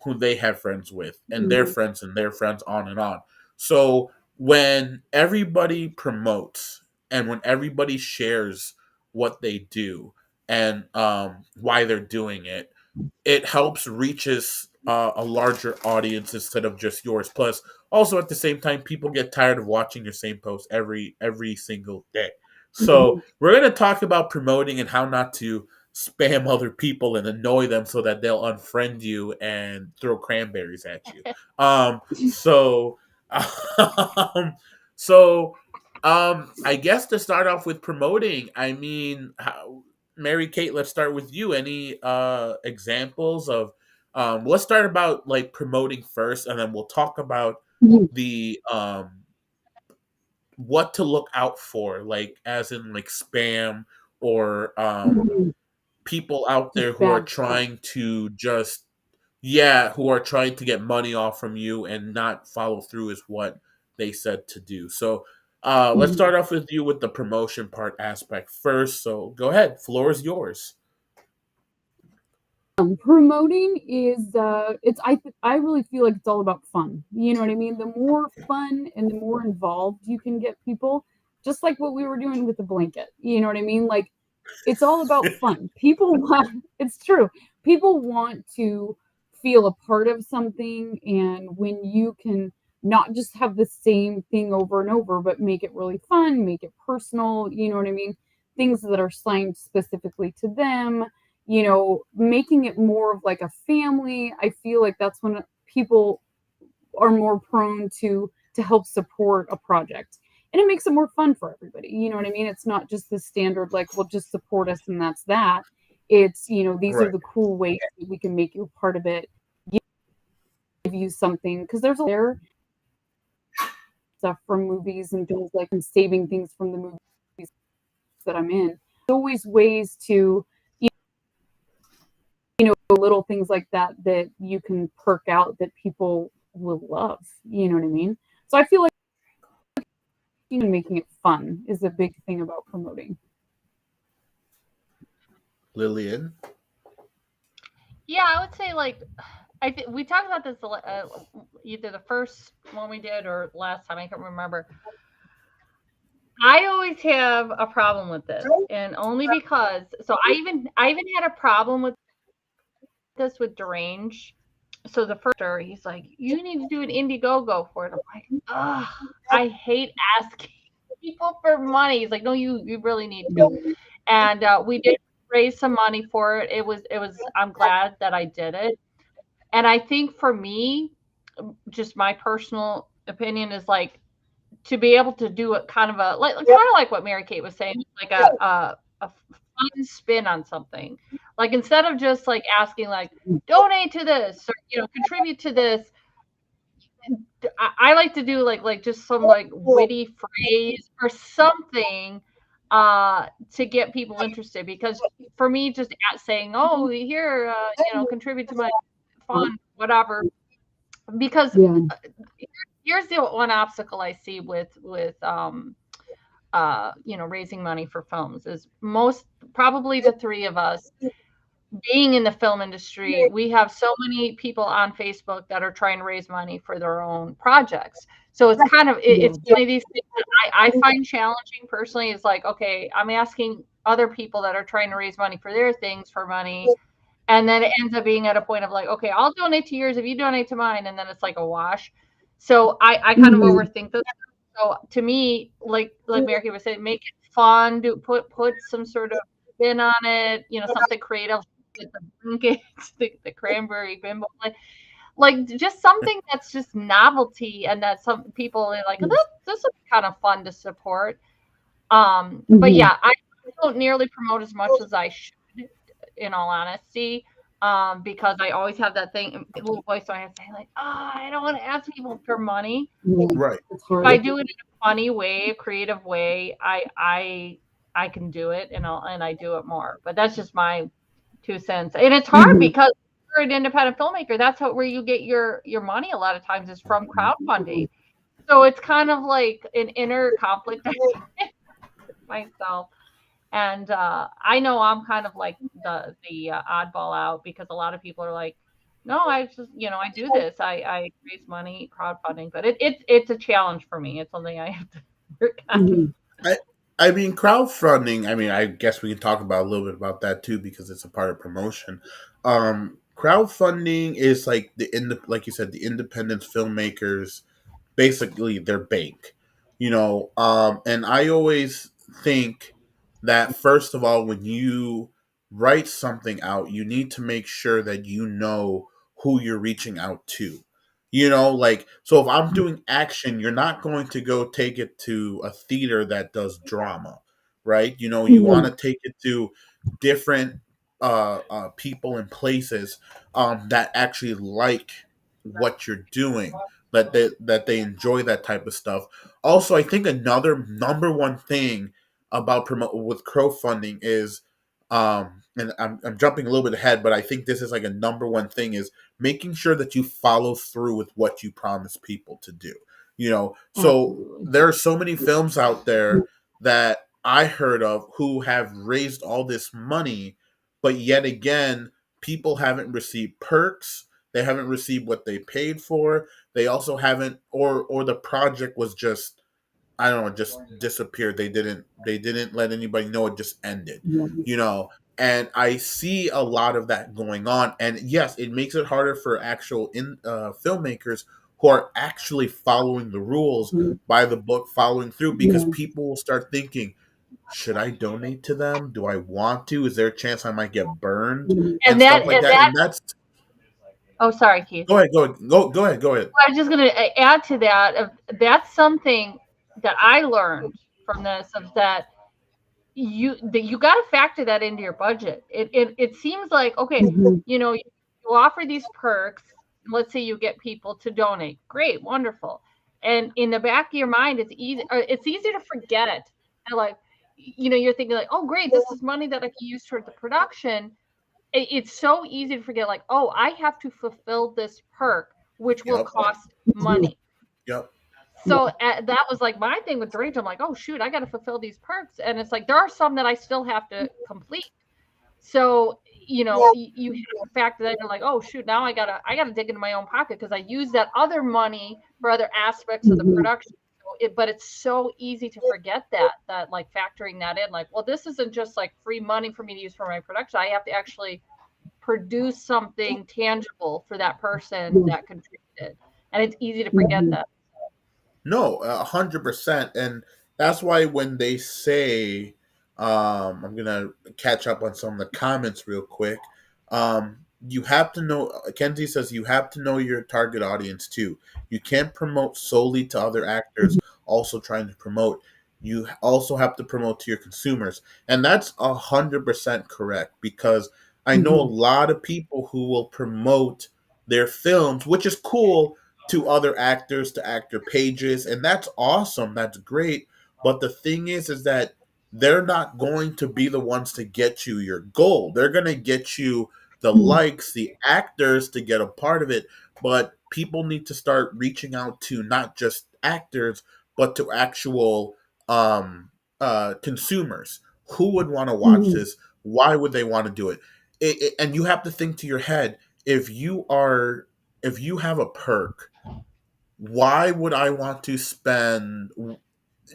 who they have friends with, and their friends, on and on. So when everybody promotes and when everybody shares what they do and why they're doing it, it helps reaches a larger audience instead of just yours. Plus, also at the same time, people get tired of watching your same post every single day. So we're going to talk about promoting and how not to spam other people and annoy them so that they'll unfriend you and throw cranberries at you. So, um, so I guess to start off with promoting, I mean, Mary Kate, let's start with you. Any examples of let's start about like promoting first, and then we'll talk about the what to look out for, like as in like spam or Mhm. people out Just there who are bad stuff. trying to just, yeah, who are trying to get money off from you and not follow through is what they said to do. So let's Mhm. start off with you with the promotion part aspect first. So go ahead, floor is yours. Promoting is it's I really feel like it's all about fun. You know what I mean? The more fun and the more involved you can get people, just like what we were doing with the blanket. You know what I mean? Like it's all about fun. People want it's true. People want to feel a part of something, and when you can not just have the same thing over and over, but make it really fun, make it personal, you know what I mean? Things that are signed specifically to them, making it more of like a family. I feel like that's when people are more prone to help support a project. And it makes it more fun for everybody. You know what I mean? It's not just the standard like, well, just support us and that's that. It's, these are Right. the cool ways that we can make you a part of it, give you something because there's a there stuff from movies and things like and saving things from the movies that I'm in. There's always ways to little things like that that you can perk out that people will love. You know what I mean? So I feel like even making it fun is a big thing about promoting. Lillian. Yeah, I would say like I think we talked about this either the first one we did or last time. I can't remember. I always have a problem with this, and only because I even had a problem with this with Derange. So the first he's like, you need to do an Indiegogo for it. I'm like, ugh, I hate asking people for money. He's like, no, you really need to. And we did raise some money for it. It was. I'm glad that I did it. And I think for me, just my personal opinion is like to be able to do it kind of a like kind of like what Mary Kate was saying, like a fun spin on something. Like instead of just like asking like donate to this or contribute to this, I like to do like just some like witty phrase or something to get people interested because for me just at saying oh here contribute to my fund whatever because Yeah. here's the one obstacle I see with raising money for films is most probably the three of us being in the film industry, we have so many people on Facebook that are trying to raise money for their own projects. So it's kind of Yeah. it's one of these things that I find challenging personally. Is like, okay, I'm asking other people that are trying to raise money for their things for money, and then it ends up being at a point of like, okay, I'll donate to yours if you donate to mine, and then it's like a wash. So I kind of Mhm. overthink this. So to me, like Mary was saying, make it fun. Put some sort of spin on it. Something creative. Like the blankets, the cranberry bimbo, like just something that's just novelty, and that some people are like, oh, this is kind of fun to support. But Mhm. yeah, I don't nearly promote as much as I should, in all honesty, because I always have that thing, little voice in my head saying like, oh, I don't want to ask people for money. Yeah. Right. It's If hard. I do it in a funny way, a creative way, I can do it, and I do it more. But that's just my 2 cents, and it's hard Mhm. because you're an independent filmmaker. That's where you get your money a lot of times is from crowdfunding. So it's kind of like an inner conflict myself. And I know I'm kind of like the oddball out because a lot of people are like, no, I just I do this. I raise money crowdfunding, but it's a challenge for me. It's something I have to work on. Mhm. I I mean crowdfunding. I mean, I guess we can talk about a little bit about that too because it's a part of promotion. Crowdfunding is like like you said, the independent filmmakers basically their bank, and I always think that first of all, when you write something out, you need to make sure that you know who you're reaching out to. Like, so if I'm doing action, you're not going to go take it to a theater that does drama, right? You want Mhm. to take it to different people and places that actually like what you're doing. that they enjoy that type of stuff. Also, I think another number one thing about promote with crowdfunding is, and I'm jumping a little bit ahead, but I think this is like a number one thing is making sure that you follow through with what you promise people to do. So Absolutely. there are so many films out there that I heard of who have raised all this money, but yet again, people haven't received perks. They haven't received what they paid for. They also haven't, or the project was just, I don't know, just disappeared. They didn't let anybody know. It just ended. Yeah. You know, and I see a lot of that going on. And yes, it makes it harder for actual filmmakers who are actually following the rules by the book, following through, because Yeah. people will start thinking, should I donate to them? Do I want to? Is there a chance I might get burned And and that stuff like and that? that And that's oh, sorry, Keith. go ahead, go ahead, go ahead. I was just going to add to that. That's something that I learned from this, of that you got to factor that into your budget. It seems like, okay, Mhm. you offer these perks. Let's say you get people to donate. Great, wonderful. And in the back of your mind, it's easy to forget it. And like, you're thinking like, oh, great, this is money that I can use toward the production. It's so easy to forget, like, oh, I have to fulfill this perk, which will Yep, cost Mhm. money. yep, Yeah. So that was like my thing with Rachel. I'm like, oh shoot, I got to fulfill these perks, and it's like there are some that I still have to complete. So you have to factor that in, like, oh shoot, now I gotta dig into my own pocket because I use that other money for other aspects of the Mhm. production. But it's so easy to forget that like factoring that in, like, well, this isn't just like free money for me to use for my production. I have to actually produce something tangible for that person Yeah. that contributed, and it's easy to forget Mhm. that. no, 100%, and that's why when they say, I'm gonna catch up on some of the comments real quick. You have to know. Kenzie says you have to know your target audience too. You can't promote solely to other actors. Also trying to promote. You also have to promote to your consumers, and that's 100% correct, because I know a Mhm. lot of people who will promote their films, which is cool, to other actors, to actor pages, and that's awesome. That's great. But the thing is that they're not going to be the ones to get you your goal. They're going to get you the Mhm. likes, the actors to get a part of it. But people need to start reaching out to not just actors, but to actual um, consumers. Who would want to watch Mhm. this? Why would they want to do it? And you have to think to your head, if you are if you have a perk, why would I want to spend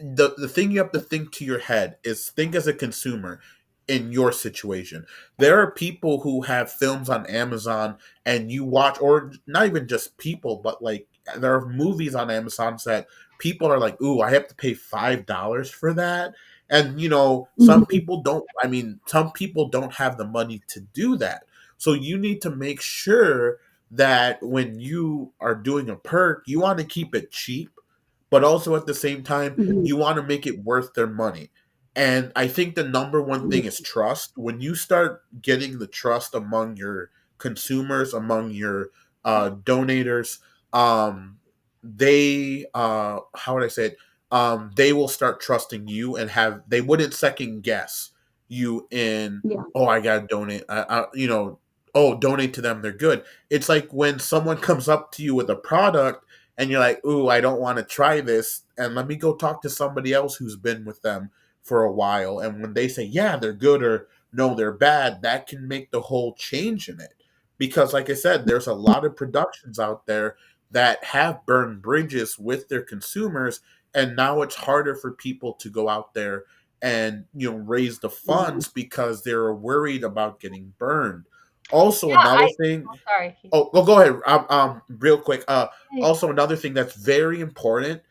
the thing you have to think to your head is think as a consumer in your situation. There are people who have films on Amazon and you watch, or not even just people, but like there are movies on Amazon that people are like, ooh, I have to pay $5 for that. And some Mhm. people don't, I mean, some people don't have the money to do that. So you need to make sure that when you are doing a perk, you want to keep it cheap, but also at the same time, Mhm. you want to make it worth their money. And I think the number one thing is trust. When you start getting the trust among your consumers, among your donators, they how would I say it? They will start trusting you and they wouldn't second guess you in, Yeah. oh, I gotta donate. Oh, donate to them. They're good. It's like when someone comes up to you with a product and you're like, ooh, I don't want to try this, and let me go talk to somebody else who's been with them for a while. And when they say, yeah, they're good, or no, they're bad, that can make the whole change in it. Because, like I said, there's a lot of productions out there that have burned bridges with their consumers, and now it's harder for people to go out there and raise the Yeah. funds because they're worried about getting burned. Also, Yeah, another thing. oh, sorry. Oh, well, go ahead. Real quick. Hey, Also another thing that's very important.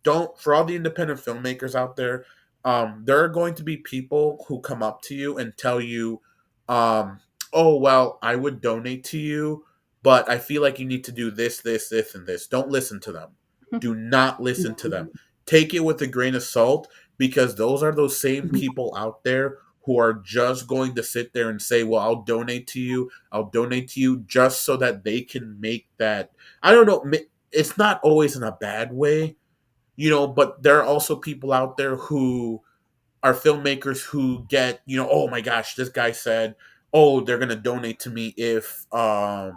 Don't for all the independent filmmakers out there. There are going to be people who come up to you and tell you, um, "Oh, well, I would donate to you, but I feel like you need to do this, this, this, and this." Don't listen to them. Do not listen to them. Take it with a grain of salt, because those are those same people out there who are just going to sit there and say, "Well, I'll donate to you. I'll donate to you," just so that they can make that. I don't know. it's not always in a bad way, but there are also people out there who are filmmakers who get, oh my gosh, this guy said, oh, they're gonna donate to me if I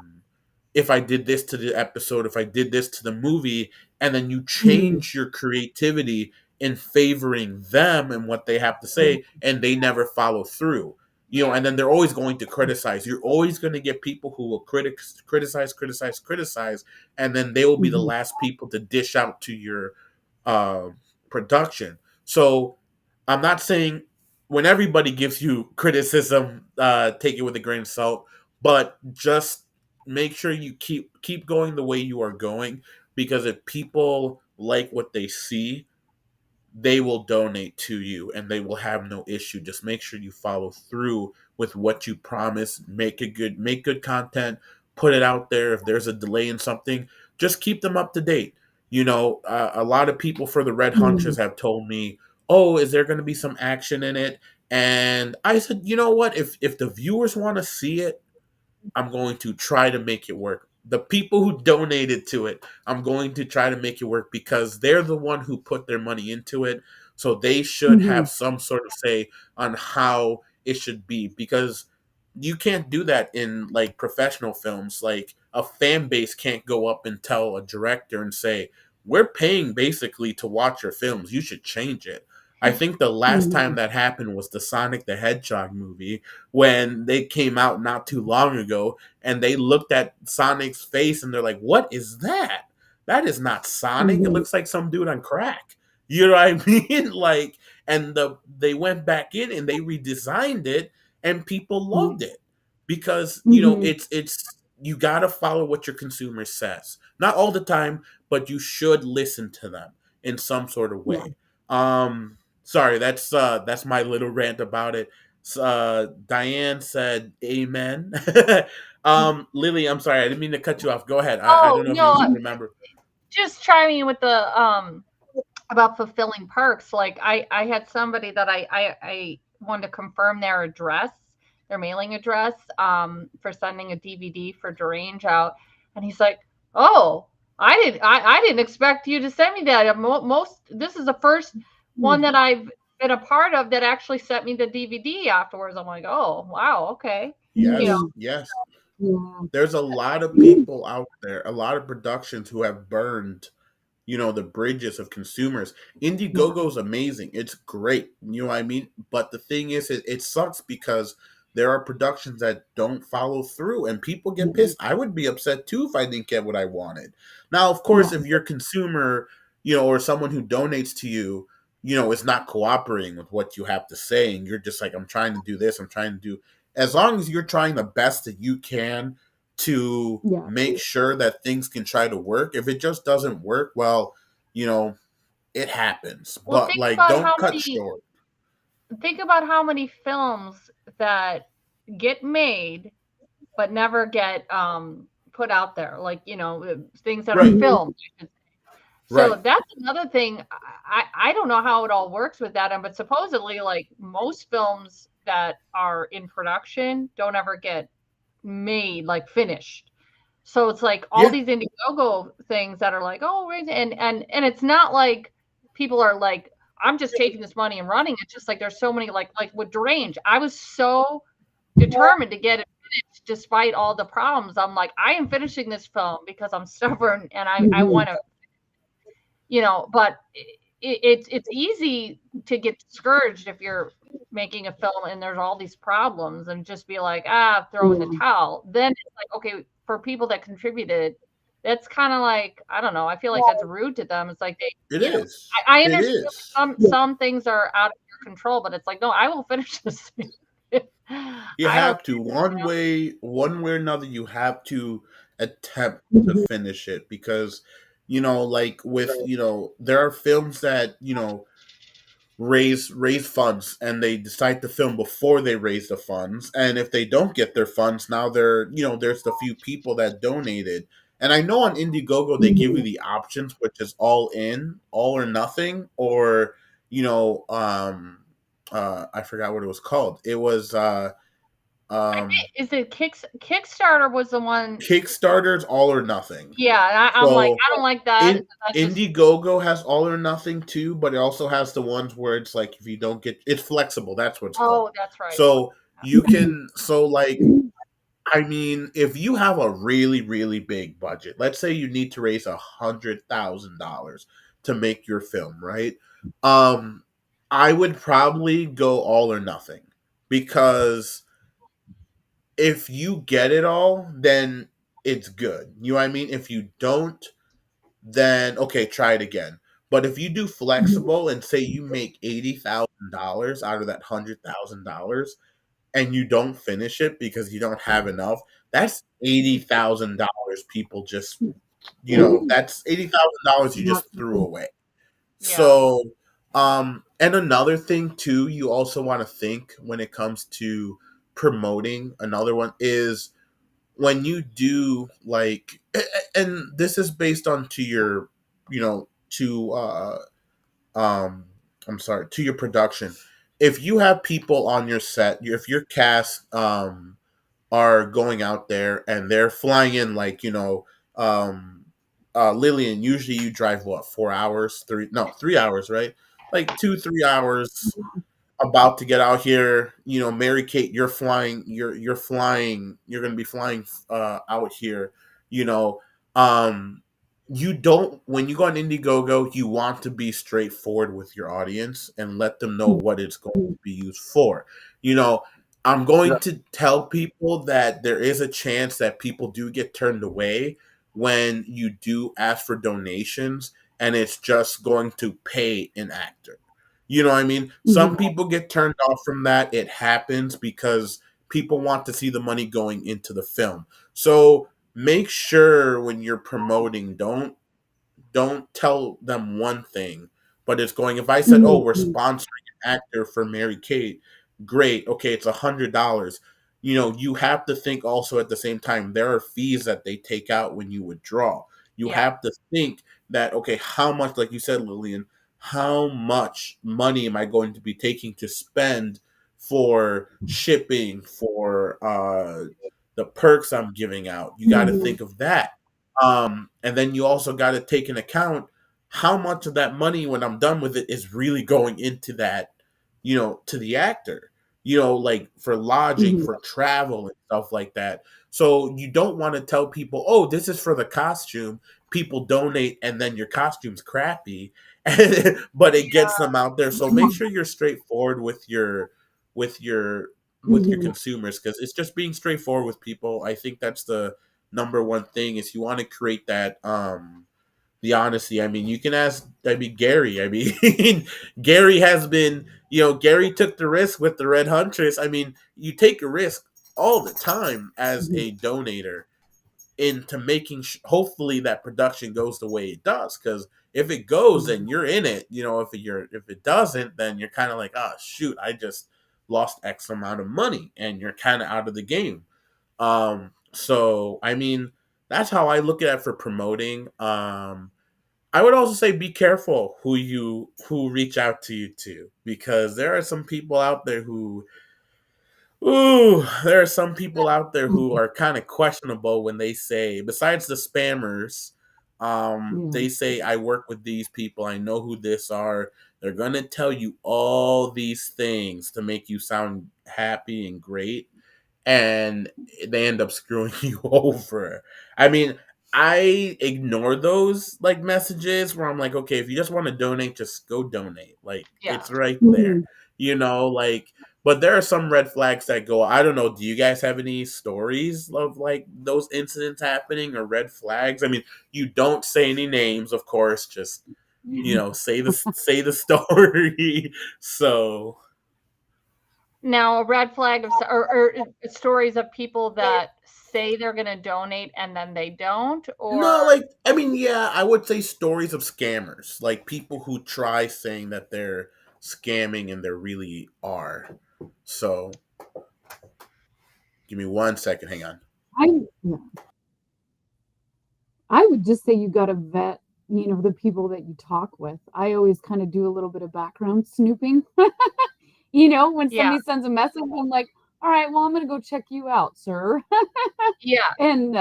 did this to the episode, if I did this to the movie, and then you Mhm. change your creativity in favoring them and what they have to Yeah. say, and they never follow through. And then they're always going to criticize. You're always going to get people who will criticize, and then they will be the Mhm. last people to dish out to your uh, production. So I'm not saying when everybody gives you criticism, take it with a grain of salt, but just make sure you keep going the way you are going, because if people like what they see, they will donate to you and they will have no issue. Just make sure you follow through with what you promise. Make good content, put it out there. If there's a delay in something, just keep them up to date. A lot of people for the Red Mhm. Huntress have told me, "Oh, is there going to be some action in it?" And I said, "You know what? If the viewers want to see it, I'm going to try to make it work. The people who donated to it, I'm going to try to make it work because they're the one who put their money into it. So they should Mhm. have some sort of say on how it should be, because you can't do that in like professional films. Like a fan base can't go up and tell a director and say, "We're paying basically to watch your films. You should change it." I think the last time Mhm. that happened was the Sonic the Hedgehog movie, when they came out not too long ago, and they looked at Sonic's face and they're like, "What is that? That is not Sonic. It Mhm. looks like some dude on crack." You know what I mean? Like, and they went back in and they redesigned it, and people loved it because Mhm. it's you got to follow what your consumer says. Not all the time, but you should listen to them in some sort of Yeah. way. Sorry, that's my little rant about it. Diane said amen. Lily, I'm sorry, I didn't mean to cut you off. Go ahead. I Oh don't know if you no, remember. just chiming in with the about fulfilling perks. Like I had somebody that I wanted to confirm their address, their mailing address, for sending a DVD for Derange out, and he's like, "Oh, I didn't expect you to send me that. Most This is the first one that I've been a part of that actually sent me the DVD afterwards." I'm like, "Oh, wow, okay." You know, Yes, Mhm. yes. Yeah. There's a lot of people out there, a lot of productions who have burned the bridges of consumers. Yeah. Indiegogo is amazing. It's great. You know what I mean? But the thing is, it sucks because there are productions that don't follow through and people get Yeah. pissed. I would be upset too if I didn't get what I wanted. Now, of Yeah. course, if your consumer, or someone who donates to you, is not cooperating with what you have to say, and you're just like, I'm trying to do this, I'm trying to do, as long as you're trying the best that you can to Yeah. make sure that things can try to work. If it just doesn't work, well, you know, it happens. well, But like, don't cut short. think about how many films that get made but never get put out there, like, things that are Right, Mhm. filmed. So right. that's another thing. I don't know how it all works with that, but supposedly, like, most films that are in production don't ever get made, like, finished. So it's like all Yeah, these Indiegogo things that are like, oh, and it's not like people are like, I'm just taking this money and running. It's just like there's so many, like with Derange. I was so determined to get it finished despite all the problems. I'm like, I am finishing this film because I'm stubborn and I Mhm. want to, but it's easy to get discouraged if you're making a film and there's all these problems and just be like, throw in the Yeah. towel. Then it's like, okay, for people that contributed, that's kind of like, I don't know, I feel like that's rude to them. It's like they, it is. I It understand is. Yeah. some things are out of your control, but it's like, no, I will finish this thing. You I don't have care. to, one way or another, you have to attempt to Mhm. finish it, because like with there are films that raise funds, and they decide to film before they raise the funds, and if they don't get their funds, now there's the few people that donated. And I know on Indiegogo they give you Mhm. the options, which is all in, all or nothing, or I forgot what it was called. It was Um, Is it Kickstarter was the one? Kickstarter's All or Nothing. Yeah, I'm like, So I don't like that. in That's just Indiegogo has All or Nothing too, but it also has the ones where it's like if you don't get it's flexible. That's what it's called. oh, that's right. So you can like I mean, if you have a really, really big budget, let's say you need to raise $100,000 to make your film, right? Um, I would probably go all or nothing because if you get it all, then it's good. You know what I mean? If you don't, then okay, try it again. But if you do flexible and say you make $80,000 out of that $100,000, and you don't finish it because you don't have enough, that's $80,000 people just that's $80,000 you Not just threw away. Yeah. So and another thing too, you also want to think when it comes to promoting, another one is when you do like and this is based on to your to um I'm sorry, to your production. If you have people on your set, if your cast are going out there and they're flying in like, um Lillian, usually you drive what, 4 hours, 3 hours, right? Like 2 3 hours about to get out here. Mary Kate, you're gonna be flying out here. You know, um, you don't when you go on Indiegogo, you want to be straightforward with your audience and let them know what it's going to be used for. You know, I'm going to tell people that there is a chance that people do get turned away when you do ask for donations and it's just going to pay an actor. You know what I mean? Some people get turned off from that. It happens because people want to see the money going into the film. So make sure when you're promoting, don't tell them one thing, but it's going. If I said, "Oh, we're sponsoring an actor for Mary Kate," great. Okay, it's $100. You have to think also at the same time there are fees that they take out when you withdraw. You Yeah. have to think that okay, how much, like you said, Lillian, how much money am I going to be taking to spend for shipping, for the perks I'm giving out? You got to think of that, and then you also got to take into account how much of that money, when I'm done with it, is really going into that, to the actor, like for lodging, for travel, and stuff like that. So you don't want to tell people, oh, this is for the costume. People donate, and then your costume's crappy, but it gets them out there. So make sure you're straightforward with your with your consumers because it's just being straightforward with people. I think that's the number one thing is you want to create that the honesty. I mean, you can ask Gary. I mean Gary has been, Gary took the risk with the Red Huntress. I mean, you take a risk all the time as a donator into making hopefully that production goes the way it does, because if it goes then you're in it. If it doesn't, then you're kind of like, oh shoot, I just lost X amount of money and you're kind of out of the game. So I mean, that's how I look at it for promoting. I would also say be careful who reach out to you to, because there are some people out there who there are some people out there who are kind of questionable when they say, besides the spammers, they say, I work with these people, I know who this are. They're gonna tell you all these things to make you sound happy and great, and they end up screwing you over. I mean, I ignore those like messages where I'm like, okay, if you just want to donate, just go donate. Like Yeah. it's right there. Like, but there are some red flags that go, I don't know, do you guys have any stories of like those incidents happening or red flags? I mean, you don't say any names, of course, just say the story. So Now, a red flag of or stories of people that say they're going to donate and then they don't, or no, like I mean, yeah, I would say stories of scammers, like people who try saying that they're scamming and they really are. So, give me 1 second. Hang on. I yeah. I would just say you gotta vet, the people that you talk with. I always kind of do a little bit of background snooping. When yeah, somebody sends a message, I'm like, all right, well, I'm going to go check you out, sir. Yeah. And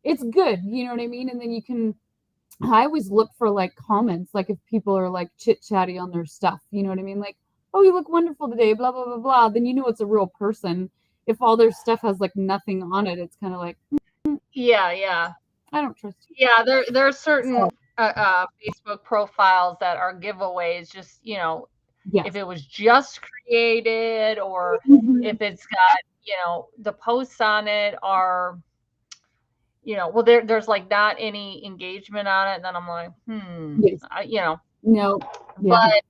it's good. You know what I mean? And then I always look for like comments, like if people are like chit chatty on their stuff, you know what I mean? Like, oh, you look wonderful today, blah, blah, blah, blah. Then you know it's a real person. If all their stuff has like nothing on it, it's kind of like, Yeah, yeah. I don't trust you. Yeah, there are certain Facebook profiles that are giveaways, just, Yes. if it was just created, or if it's got, the posts on it are, well, there's like not any engagement on it, and then I'm like, Yes. No. Yeah. but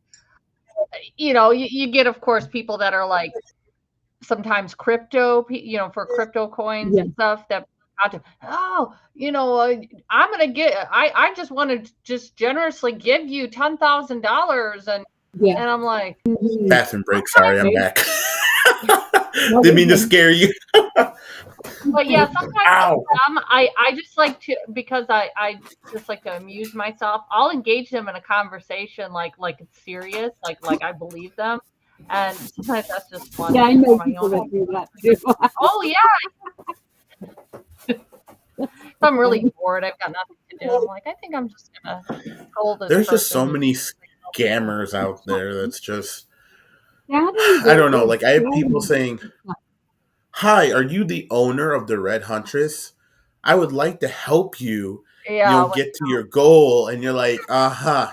you get, of course, people that are like sometimes crypto, for crypto coins Yeah. and stuff that, oh, I'm gonna I just want to just generously give you $10,000, and Yeah. I'm like, Bathroom break. Sorry, I'm Okay. back. No, Didn't mean to okay. scare you. but yeah, sometimes Ow. I just like to, because I just like to amuse myself. I'll engage them in a conversation like it's serious, like I believe them, and sometimes that's just fun. Yeah, I know my people own. that do that too. Oh yeah. If I'm really bored, I've got nothing to do, I'm like, I think I'm just gonna troll this There's just so person. many scammers out there that's just, Sadly, I don't know. there's Like, I have so people many- saying, "Hi, are you the owner of the Red Huntress? I would like to help you, Yeah, get to your goal." And you're like,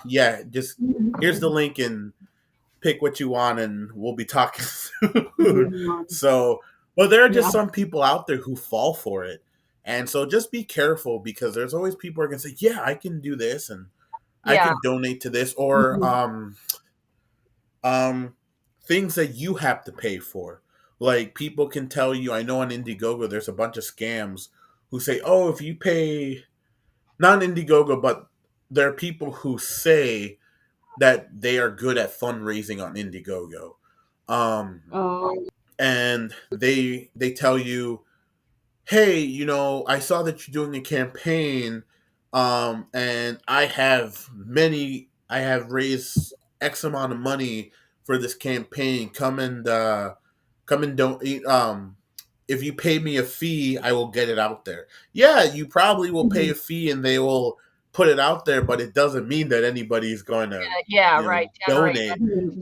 yeah, just here's the link and pick what you want, and we'll be talking soon. So, well, there are just Yeah. some people out there who fall for it. And so just be careful, because there's always people who are going to say, yeah, I can do this, and I yeah, can donate to this, or things that you have to pay for. Like, people can tell you, I know on Indiegogo there's a bunch of scams who say, oh, if you pay, not Indiegogo, but there are people who say that they are good at fundraising on Indiegogo. Oh, And they tell you, hey, I saw that you're doing a campaign, and I have raised X amount of money for this campaign. Come and don't if you pay me a fee, I will get it out there. Yeah, you probably will pay a fee and they will put it out there, but it doesn't mean that anybody's going to, yeah, right. Generate donate.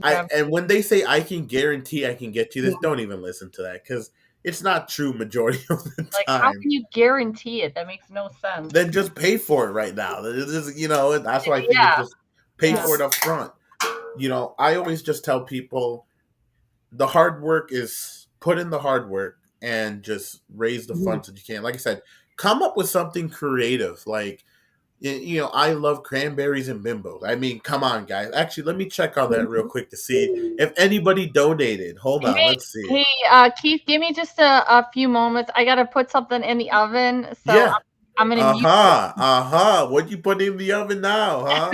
revenue. And when they say I can guarantee I can get you this, don't even listen to that, because it's not true majority of the Like, how time. can you guarantee it? That makes no sense. Then just pay for it right now. It's just, that's why I think it's Yeah, just pay yeah, for it up front. I always just tell people the hard work is put in the hard work and just raise the funds that you can. Like I said, come up with something creative. Like, I love cranberries and bimbos. I mean, come on, guys. Actually, let me check on that real quick to see if anybody donated. Hold on, let's see. Hey, Keith, give me just a few moments. I gotta put something in the oven, so Yeah. I'm gonna mute What you put in the oven now, huh?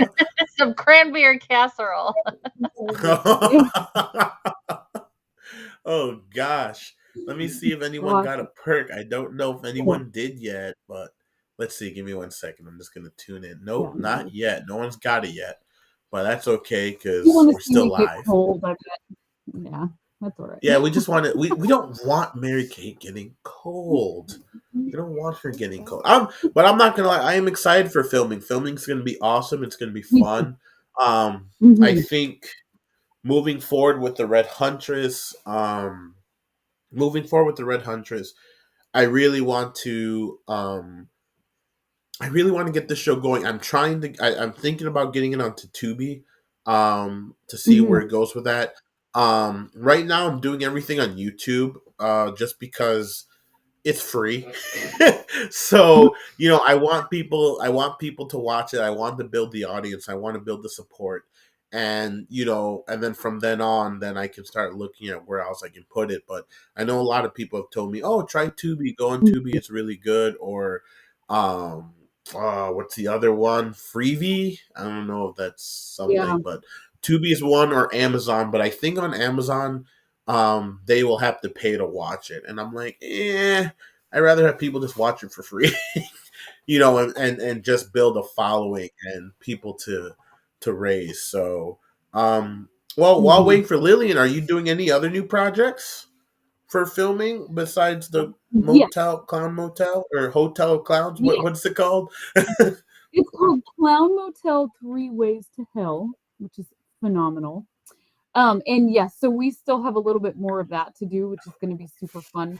some cranberry casserole. Oh gosh. Let me see if anyone got a perk. I don't know if anyone did yet, but let's see. Give me 1 second. I'm just gonna tune in. Nope, not yet. No one's got it yet. But that's okay, because we're still live. Cold, I bet. Yeah, that's all right. Yeah, we just want to. We don't want Mary Kate getting cold. We don't want her getting cold. But I'm not gonna lie. I am excited for filming. Filming's gonna be awesome. It's gonna be fun. I think moving forward with the Red Huntress. I really want to. I really want to get this show going. I'm thinking about getting it onto Tubi, to see where it goes with that. Right now I'm doing everything on YouTube, just because it's free. So, I want people to watch it. I want to build the audience. I want to build the support. And, and then from then on, then I can start looking at where else I can put it. But I know a lot of people have told me, oh, try Tubi, go on Tubi, it's really good. Or, what's the other one? Freevee? I don't know if that's something, but Tubi is one, or Amazon. But I think on Amazon, they will have to pay to watch it. And I'm like, I'd rather have people just watch it for free, and just build a following and people to raise. So, while waiting for Lillian, are you doing any other new projects for filming besides the Yeah, motel, clown motel, or hotel of clowns? yeah. What's it called? It's called Clown Motel Three Ways to Hell, which is phenomenal. And yes, so we still have a little bit more of that to do, which is going to be super fun.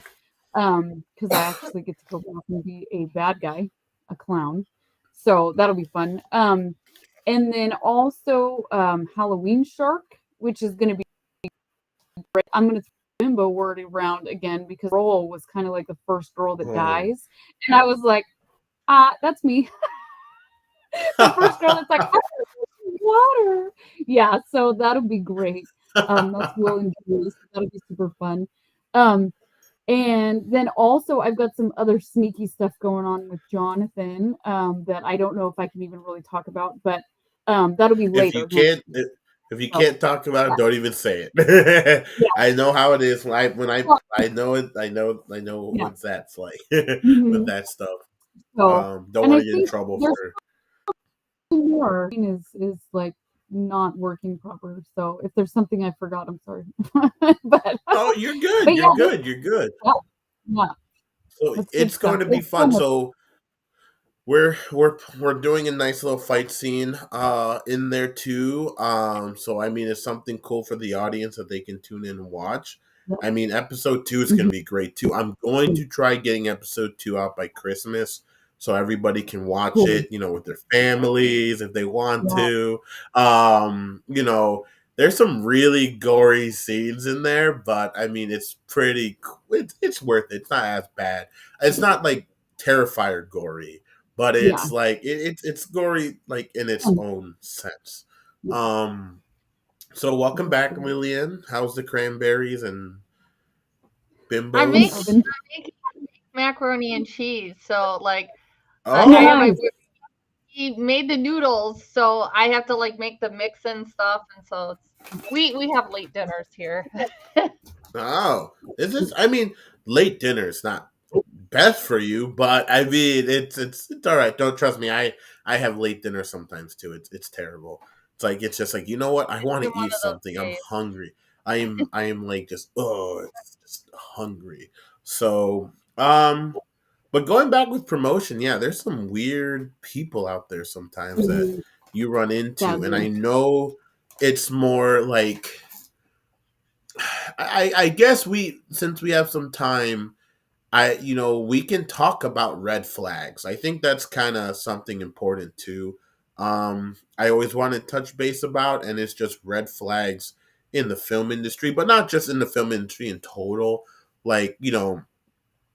Because I actually get to go back and be a bad guy, a clown. So that'll be fun. And then also Halloween Shark, which is going to be great. I'm going to throw the bimbo word around again because Roll was kind of like the first girl that Oh. dies. And I was like, that's me. The first girl that's like, water. Yeah, so that'll be great. That's Will and Julie, so that'll be super fun. Um, and then also I've got some other sneaky stuff going on with Jonathan that I don't know if I can even really talk about, but that'll be if you later next can't, week. if you So can't talk about yeah, it, don't even say it. yeah, I know how it is when well, I know it. I know yeah. what that's like with Mhm. that stuff. So, Don't and want I to get in think trouble there's for. more is like not working proper. So if there's something I forgot, I'm sorry. but Oh, you're good. but You're yeah, good. You're good. yeah, yeah, So that's good it's going stuff. to be It's so fun. much. So we're doing a nice little fight scene in there too. So I mean it's something cool for the audience that they can tune in and watch. I mean episode 2 is gonna Mhm. be great too. I'm going to try getting episode 2 out by Christmas so everybody can watch Cool. it, you know, with their families if they want Yeah. to. You know, there's some really gory scenes in there, but I mean it's pretty it's worth it. It's not as bad. It's not like Terrifier gory, but Yeah. it's like it's gory like in its own sense. Um, so welcome back, Lillian. How's the cranberries and I'm In the making bimbos? oven. macaroni and cheese. So like I have my Oh, Nice. he made the noodles, so I have to like make the mix and stuff, and so we have late dinners here. oh, is this? I mean, late dinner is not best for you, but I mean, it's all right. Don't trust me. I have late dinner sometimes too. It's terrible. It's like it's just like you know what? I It's want been to one eat of those something. I'm days. hungry. I am like just it's just hungry. So but going back with promotion, yeah, there's some weird people out there sometimes that Mhm. you run into, and I Sadly. know it's more like I guess we since we have some time you know, we can talk about red flags. I think that's kind of something important too. I always want to touch base about, and it's just red flags in the film industry, but not just in the film industry in total. Like, you know,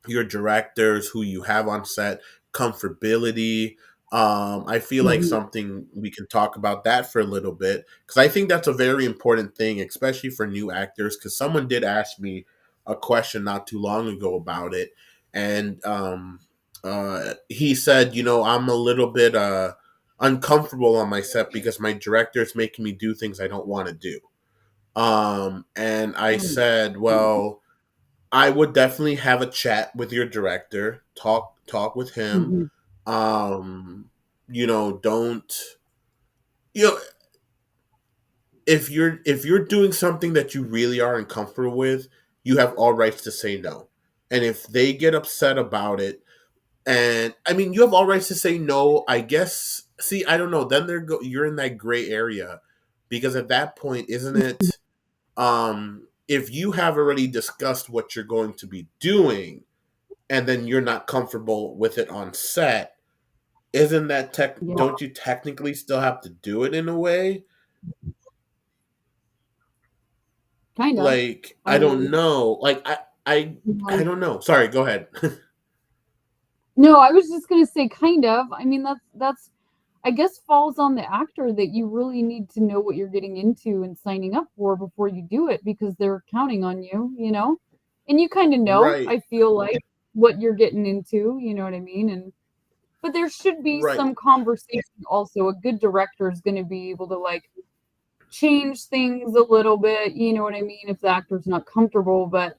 your directors, who you have on set, comfortability. I feel like Mhm. something we can talk about that for a little bit because I think that's a very important thing, especially for new actors. Because someone did ask me a question not too long ago about it, and he said, you know, I'm a little bit uncomfortable on my set because my director is making me do things I don't want to do. And I Right. said, well, I would definitely have a chat with your director, talk with him. Mhm. Um, you know, don't you know if you're doing something that you really are uncomfortable with, you have all rights to say no. And if they get upset about it, and I mean, you have all rights to say no. I guess. See, I don't know. Then you're in that gray area because at that point, isn't it? If you have already discussed what you're going to be doing, and then you're not comfortable with it on set, isn't that Yeah. don't you technically still have to do it in a way? Kind of. Like, I I don't mean, know. Like I um, don't know. Sorry, go ahead. no, I was just gonna say kind of. I mean, that's I guess falls on the actor that you really need to know what you're getting into and signing up for before you do it because they're counting on you, you know? And you kind of know, Right. I feel like what you're getting into, you know what I mean? And but there should be Right. some conversation also. A good director is going to be able to like change things a little bit, you know what I mean, if the actor's not comfortable, but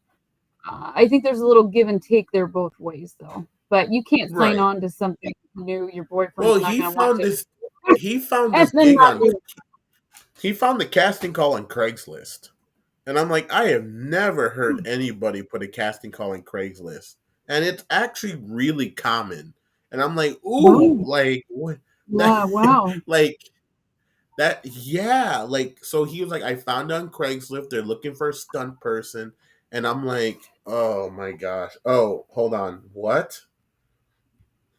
I think there's a little give and take there both ways though. But you can't sign Right. on to something new your boyfriend's Well, not going to watch it he found and this then gig not on do it. he found the casting call on Craigslist. And I'm like, I have never heard anybody put a casting call in Craigslist. And it's actually really common. And I'm like, ooh, Wow. like what that Yeah, wow. like that yeah, like so he was like, I found on Craigslist, they're looking for a stunt person. And I'm like, oh my gosh. Oh, hold on. What?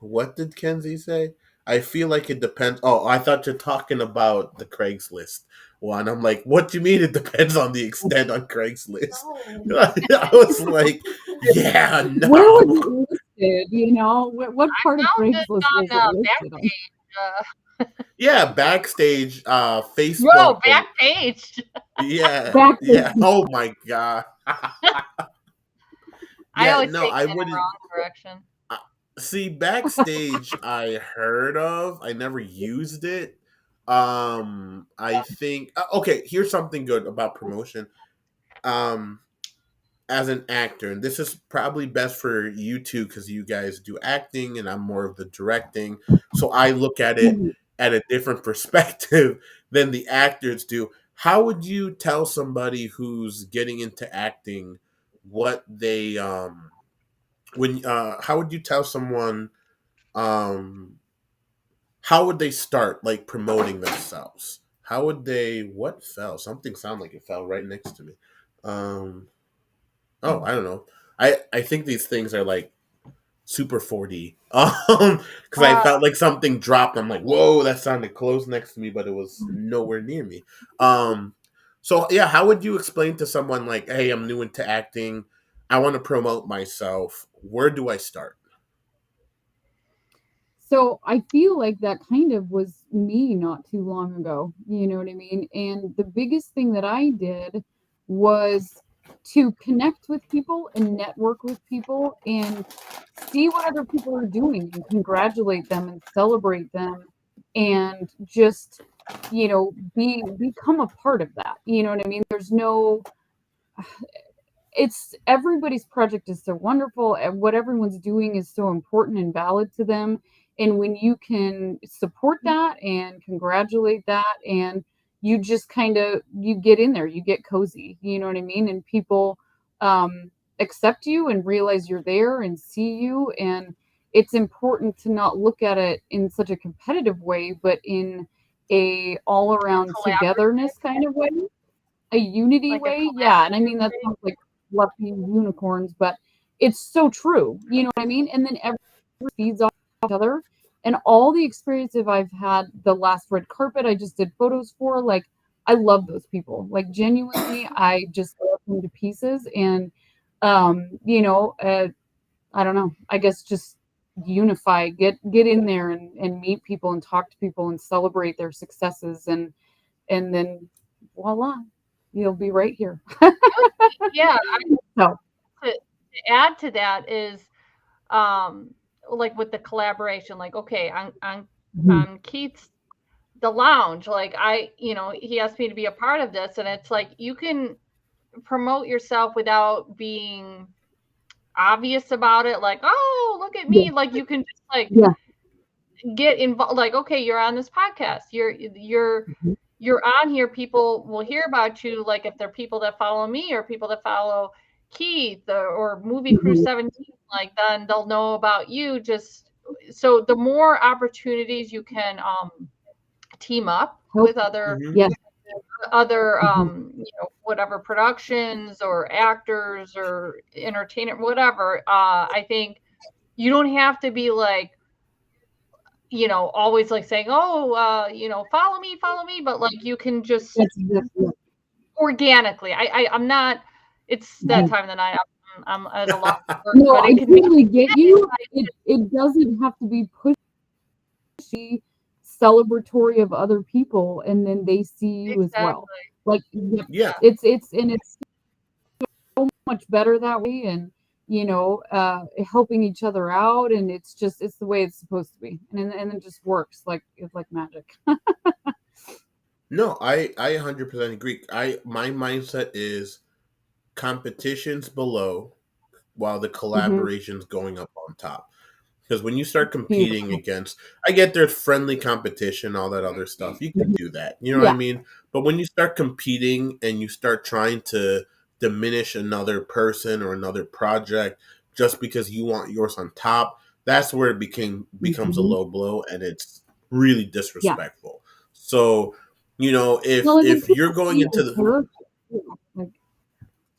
What did Kenzie say? I feel like it depends. Oh, I thought you're talking about the Craigslist one. I'm like, what do you mean it depends on the extent on Craigslist? I was like, yeah, Where was no. it listed? What I part of found it Craigslist was it on listed on? Backpage. Yeah, backstage, Whoa, Facebook, and Backpage. yeah, Backstage. yeah. Oh my god. I Yeah, always no, take I it in the wouldn't. wrong direction. See, backstage I heard of. I never used it. I think okay, here's something good about promotion. Um as an actor, and this is probably best for you two because you guys do acting and I'm more of the directing. So I look at it Mhm. at a different perspective than the actors do. How would you tell somebody who's getting into acting what they when how would you tell someone um how would they start like promoting themselves? How would they what fell? Something sounded like it fell right next to me. Um oh, I don't know. I think these things are like super 4D. Because I Uh, felt like something dropped. I'm like, whoa, that sounded close next to me, but it was nowhere near me. So yeah, how would you explain to someone like, hey, I'm new into acting. I want to promote myself. Where do I start? So I feel like that kind of was me not too long ago. You know what I mean? And the biggest thing that I did was to connect with people and network with people and see what other people are doing and congratulate them and celebrate them and just become a part of that. You know what I mean? There's no it's everybody's project is so wonderful and what everyone's doing is so important and valid to them, and when you can support that and congratulate that and you just kind of you get in there, you get cozy, you know what I mean, and people um accept you and realize you're there and see you, and it's important to not look at it in such a competitive way but in a all around collaborative, togetherness kind of way, a unity like a way, yeah, and I collaborative mean, that thing. sounds like fluffy unicorns, but it's so true, you know what I mean? And then everyone feeds off each other, and all the experiences I've had, the last red carpet I just did photos for, like, I love those people. Like, genuinely, I just love them to pieces, and, I don't know, I guess just unify, get in there and meet people and talk to people and celebrate their successes, and then voila, you'll be right here. Yeah, So, to add to that is um like with the collaboration, like okay, mhm, on Keith's the lounge, like he asked me to be a part of this, and it's like you can promote yourself without being obvious about it, like, oh, look at yeah, me, like you can just like yeah, get involved, like okay, you're on this podcast, mhm, you're on here, people will hear about you, like if they're people that follow me or people that follow Keith or Movie Crew mhm, 17, like then they'll know about you. Just so the more opportunities you can team up help, with other Mm-hmm. yes, other mhm, whatever productions or actors or entertainment, whatever, I think you don't have to be like always like saying, oh, follow me, but like you can just that's exactly it. organically. I'm not. It's that Mhm. time of the night. I'm at a loss for words, No, but I it can be totally get you. It doesn't have to be pushy, celebratory of other people, and then they see you as well. exactly. Like, yep, Yeah. it's much better that way, and helping each other out, and it's the way it's supposed to be, and it just works like it's like magic. No, I 100% agree. I my mindset is competitions below while the Hmm. collaboration's going up on top. Because when you start competing Beautiful. against, I get there's friendly competition, all that other stuff. You can do that. You know what I Yeah. mean? But when you start competing and you start trying to diminish another person or another project just because you want yours on top, that's where it becomes a Mhm. low blow, and it's really Yeah. disrespectful. So, Well, and then if you're people going see into the the character too. Like,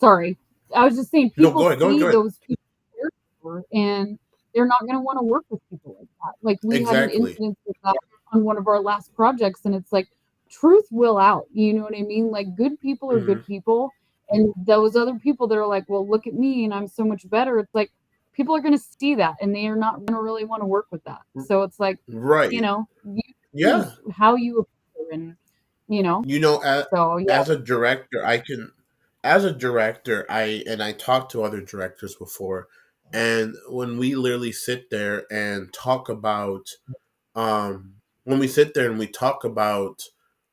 sorry, I was just saying no, people go see ahead. those people character, and they're not going to want to work with people like that. Like we had an Exactly. incident with that on one of our last projects, and it's like truth will out. You know what I mean? Like good people are Hmm. good people, and those other people that are like, well, look at me, and I'm so much better. It's like people are going to see that, and they are not going to really want to work with that. So it's like, Right. you Yeah. choose how you appear, and you know. You know, as, So yeah. as a director, as a director, I talk to other directors before, and when we literally sit there and talk about, when we sit there and we talk about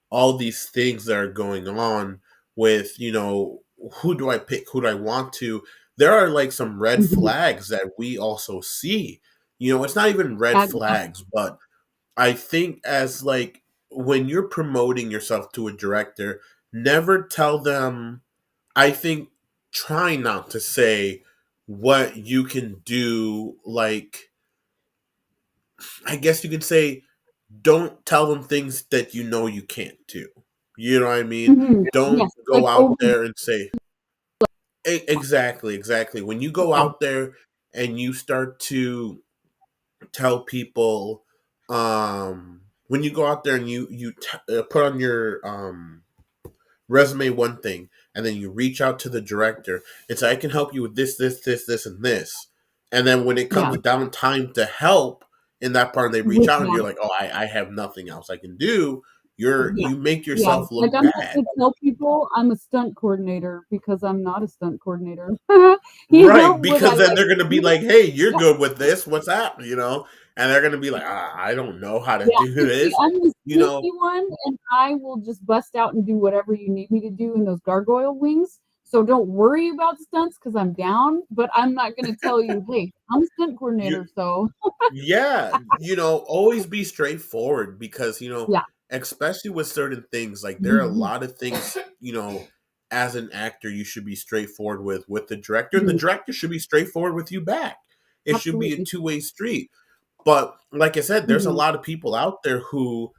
all these things that are going on with, who do I pick, who do I want to, there are like some red Mhm. flags that we also see. It's not even red Yeah. flags, but I think as like when you're promoting yourself to a director, never tell them. I think try not to say what you can do. Like, I guess you could say, don't tell them things that you can't do. You know what I mean? Mhm. Don't Yes, like go out over. there and say exactly, exactly. When you go Yeah. out there and you start to tell people, when you go out there and put on your resume one thing, and then you reach out to the director and say, I can help you with this, and this, and then when it Yeah. comes down time to help in that part, and they reach With out and you're that. like, oh, I have nothing else I can do. Yeah. You make Yeah. yourself Like look I'm not bad. gonna tell people I'm a stunt coordinator because I'm not a stunt coordinator. You know, Right, would I because then like they're gonna to be do that? like, "Hey, you're Yeah. good with this. What's that?" And they're gonna be like, "I don't know how to Yeah. do And see, this." I'm the You know, sneaky one, and I will just bust out and do whatever you need me to do in those gargoyle wings. So don't worry about stunts because I'm down, but I'm not gonna tell you, hey, I'm a stunt you coordinator, so yeah, always be straightforward because yeah. especially with certain things, like there are a Mhm. lot of things as an actor you should be straightforward with the director, and the Mhm. director should be straightforward with you back. It should be a Absolutely. two-way street. But like I said, there's a Mhm. lot of people out there who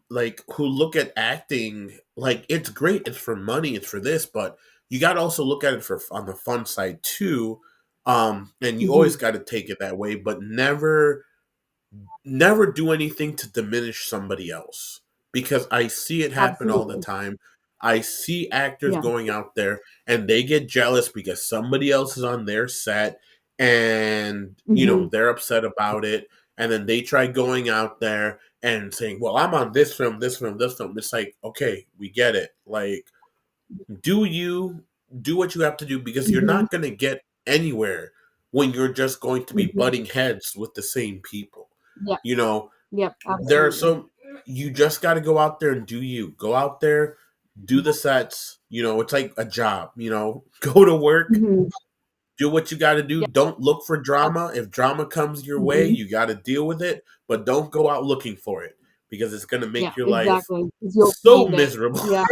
like who look at acting like it's great, it's for money, it's for this, but you got to also look at it for on the fun side too. And you always Mhm. got to take it that way, but never do anything to diminish somebody else, because I see it happen all the Absolutely. time. I see actors Yeah. going out there and they get jealous because somebody else is on their set, and Mhm. they're upset about it, and then they try going out there and saying, "Well, I'm on this film, this film, this film." It's like, okay, we get it. Like, do you do what you have to do, because you're Mhm. not going to get anywhere when you're just going to be Mhm. butting heads with the same people. Yep. You know, Yep. there are Absolutely. some, you just got to go out there and do you. Go out there, do the sets. It's like a job. Go to work, Mhm. do what you got to do. Yep. Don't look for Yep. drama. If drama comes your way, Mhm. you got to deal with it, but don't go out looking for it, because it's going to Yeah. make your life Exactly. 'Cause you'll so find it. miserable. Yeah.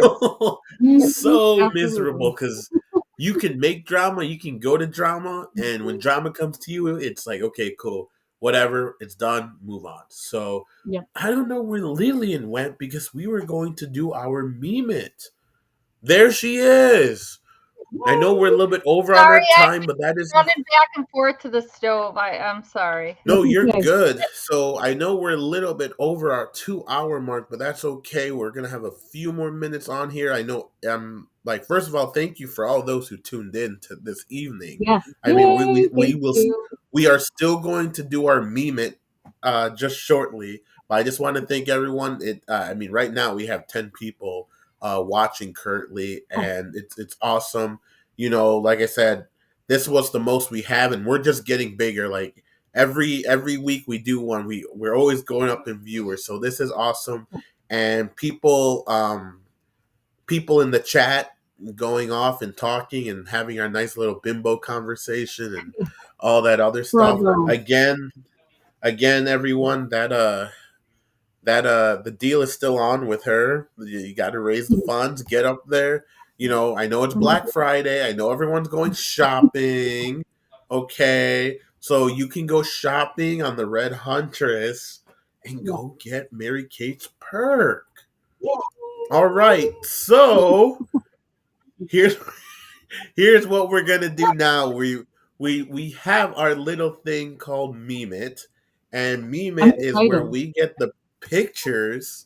Mhm. So miserable, Absolutely. because you can make drama, you can go to drama, and when drama comes to you, it's like, okay, cool, whatever, it's done, move on. So Yep. I don't know where Lillian went, because we were going to do our meme it. There she is. I know we're a little bit over on Sorry, our I time, but that is running back and forth to the stove. I'm sorry. no, That's you're okay. good. So I know we're a little bit over our 2 hour mark, but that's okay. We're gonna have a few more minutes on here. I know. Like, first of all, thank you for all those who tuned in to this evening. Yes. I mean, Yay. Thank you. we are still going to do our meme it just shortly, but I just want to thank everyone. I mean, right now we have 10 people watching currently, Oh, and it's awesome. Like I said, this was the most we have, and we're just getting bigger. Like every week we do one, we're always going up in viewers, so this is awesome. And people in the chat going off and talking and having our nice little bimbo conversation, and all that other stuff. Bravo. Again, everyone, the deal is still on with her. You got to raise the funds, get up there. I know it's Black Friday. I know everyone's going shopping. Okay, so you can go shopping on the Red Huntress and go get Mary Kate's perk. All right, so here's what we're gonna do now. We have our little thing called Meme It, and Meme I'm It is where excited. we get the pictures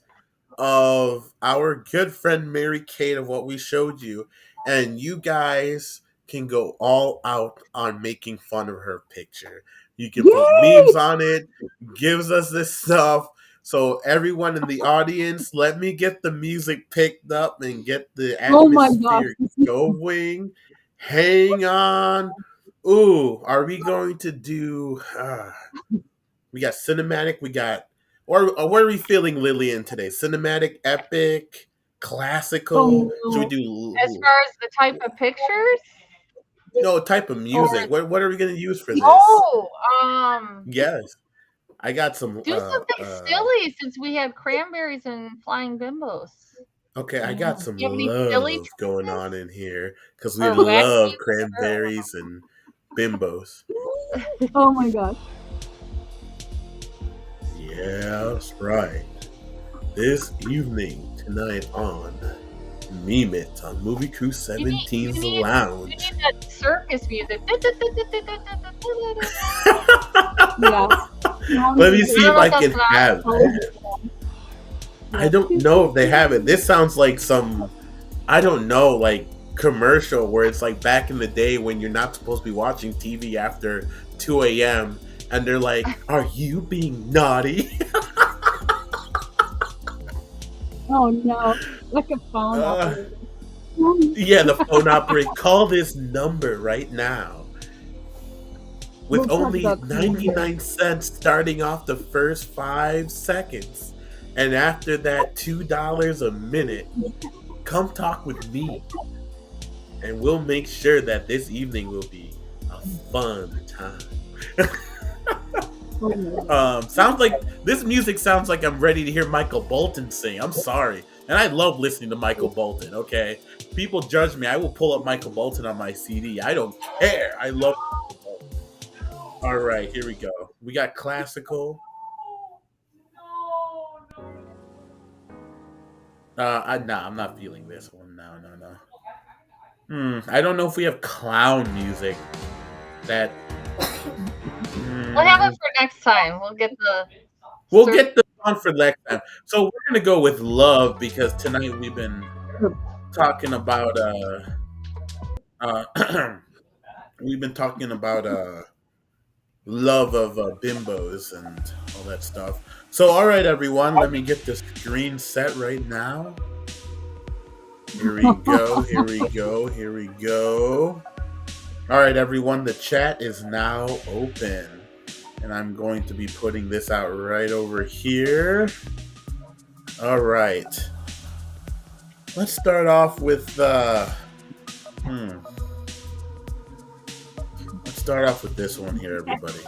of our good friend Mary Kate of what we showed you, and you guys can go all out on making fun of her picture. You can put Yay! memes on it, gives us this stuff. So everyone in the audience, let me get the music picked up and get the Oh my gosh. atmosphere going. Hang on. Ooh, are we going to do we got cinematic, we got what are we feeling, Lillian, today? Cinematic, epic, classical? Oh Should we no. do As far as the type of pictures, no type of or music? What are we gonna use for this? oh, Yes. I got some do something silly since we had cranberries and flying bimbos. okay, I got some Do you have any silly love going choices on in here because we or wacky? love cranberries and bimbos. Oh my gosh. Yeah, that's right. This evening, tonight on Meme It on Moviecrew17's The You Lounge. need that circus music. Yeah. Let me see if I can that's have that. I don't know if they have it. This sounds like some, I don't know, like commercial where it's like back in the day when you're not supposed to be watching TV after 2 a.m. and they're like, "Are you being naughty?" Oh no. Like a phone operator. Yeah, the phone operator. Call this number right now. With We'll talk only about 99 cents starting off the first 5 seconds. And after that, $2 a minute. Come talk with me. And we'll make sure that this evening will be a fun time. Sounds like this music sounds like I'm ready to hear Michael Bolton sing. I'm sorry. And I love listening to Michael Bolton, okay? People judge me. I will pull up Michael Bolton on my CD. I don't care. I love Michael Bolton. All right, here we go. We got classical. I'm not feeling this one. No. I don't know if we have clown music. That. We'll have it for next time. We'll get the. We'll get the song for next time. So we're gonna go with love because tonight we've been talking about we've been talking about love of bimbos and all that stuff. So all right, everyone, let me get this screen set right now. Here we go. All right, everyone, the chat is now open. And I'm going to be putting this out right over here. All right. Let's start off with let's start off with this one here, everybody.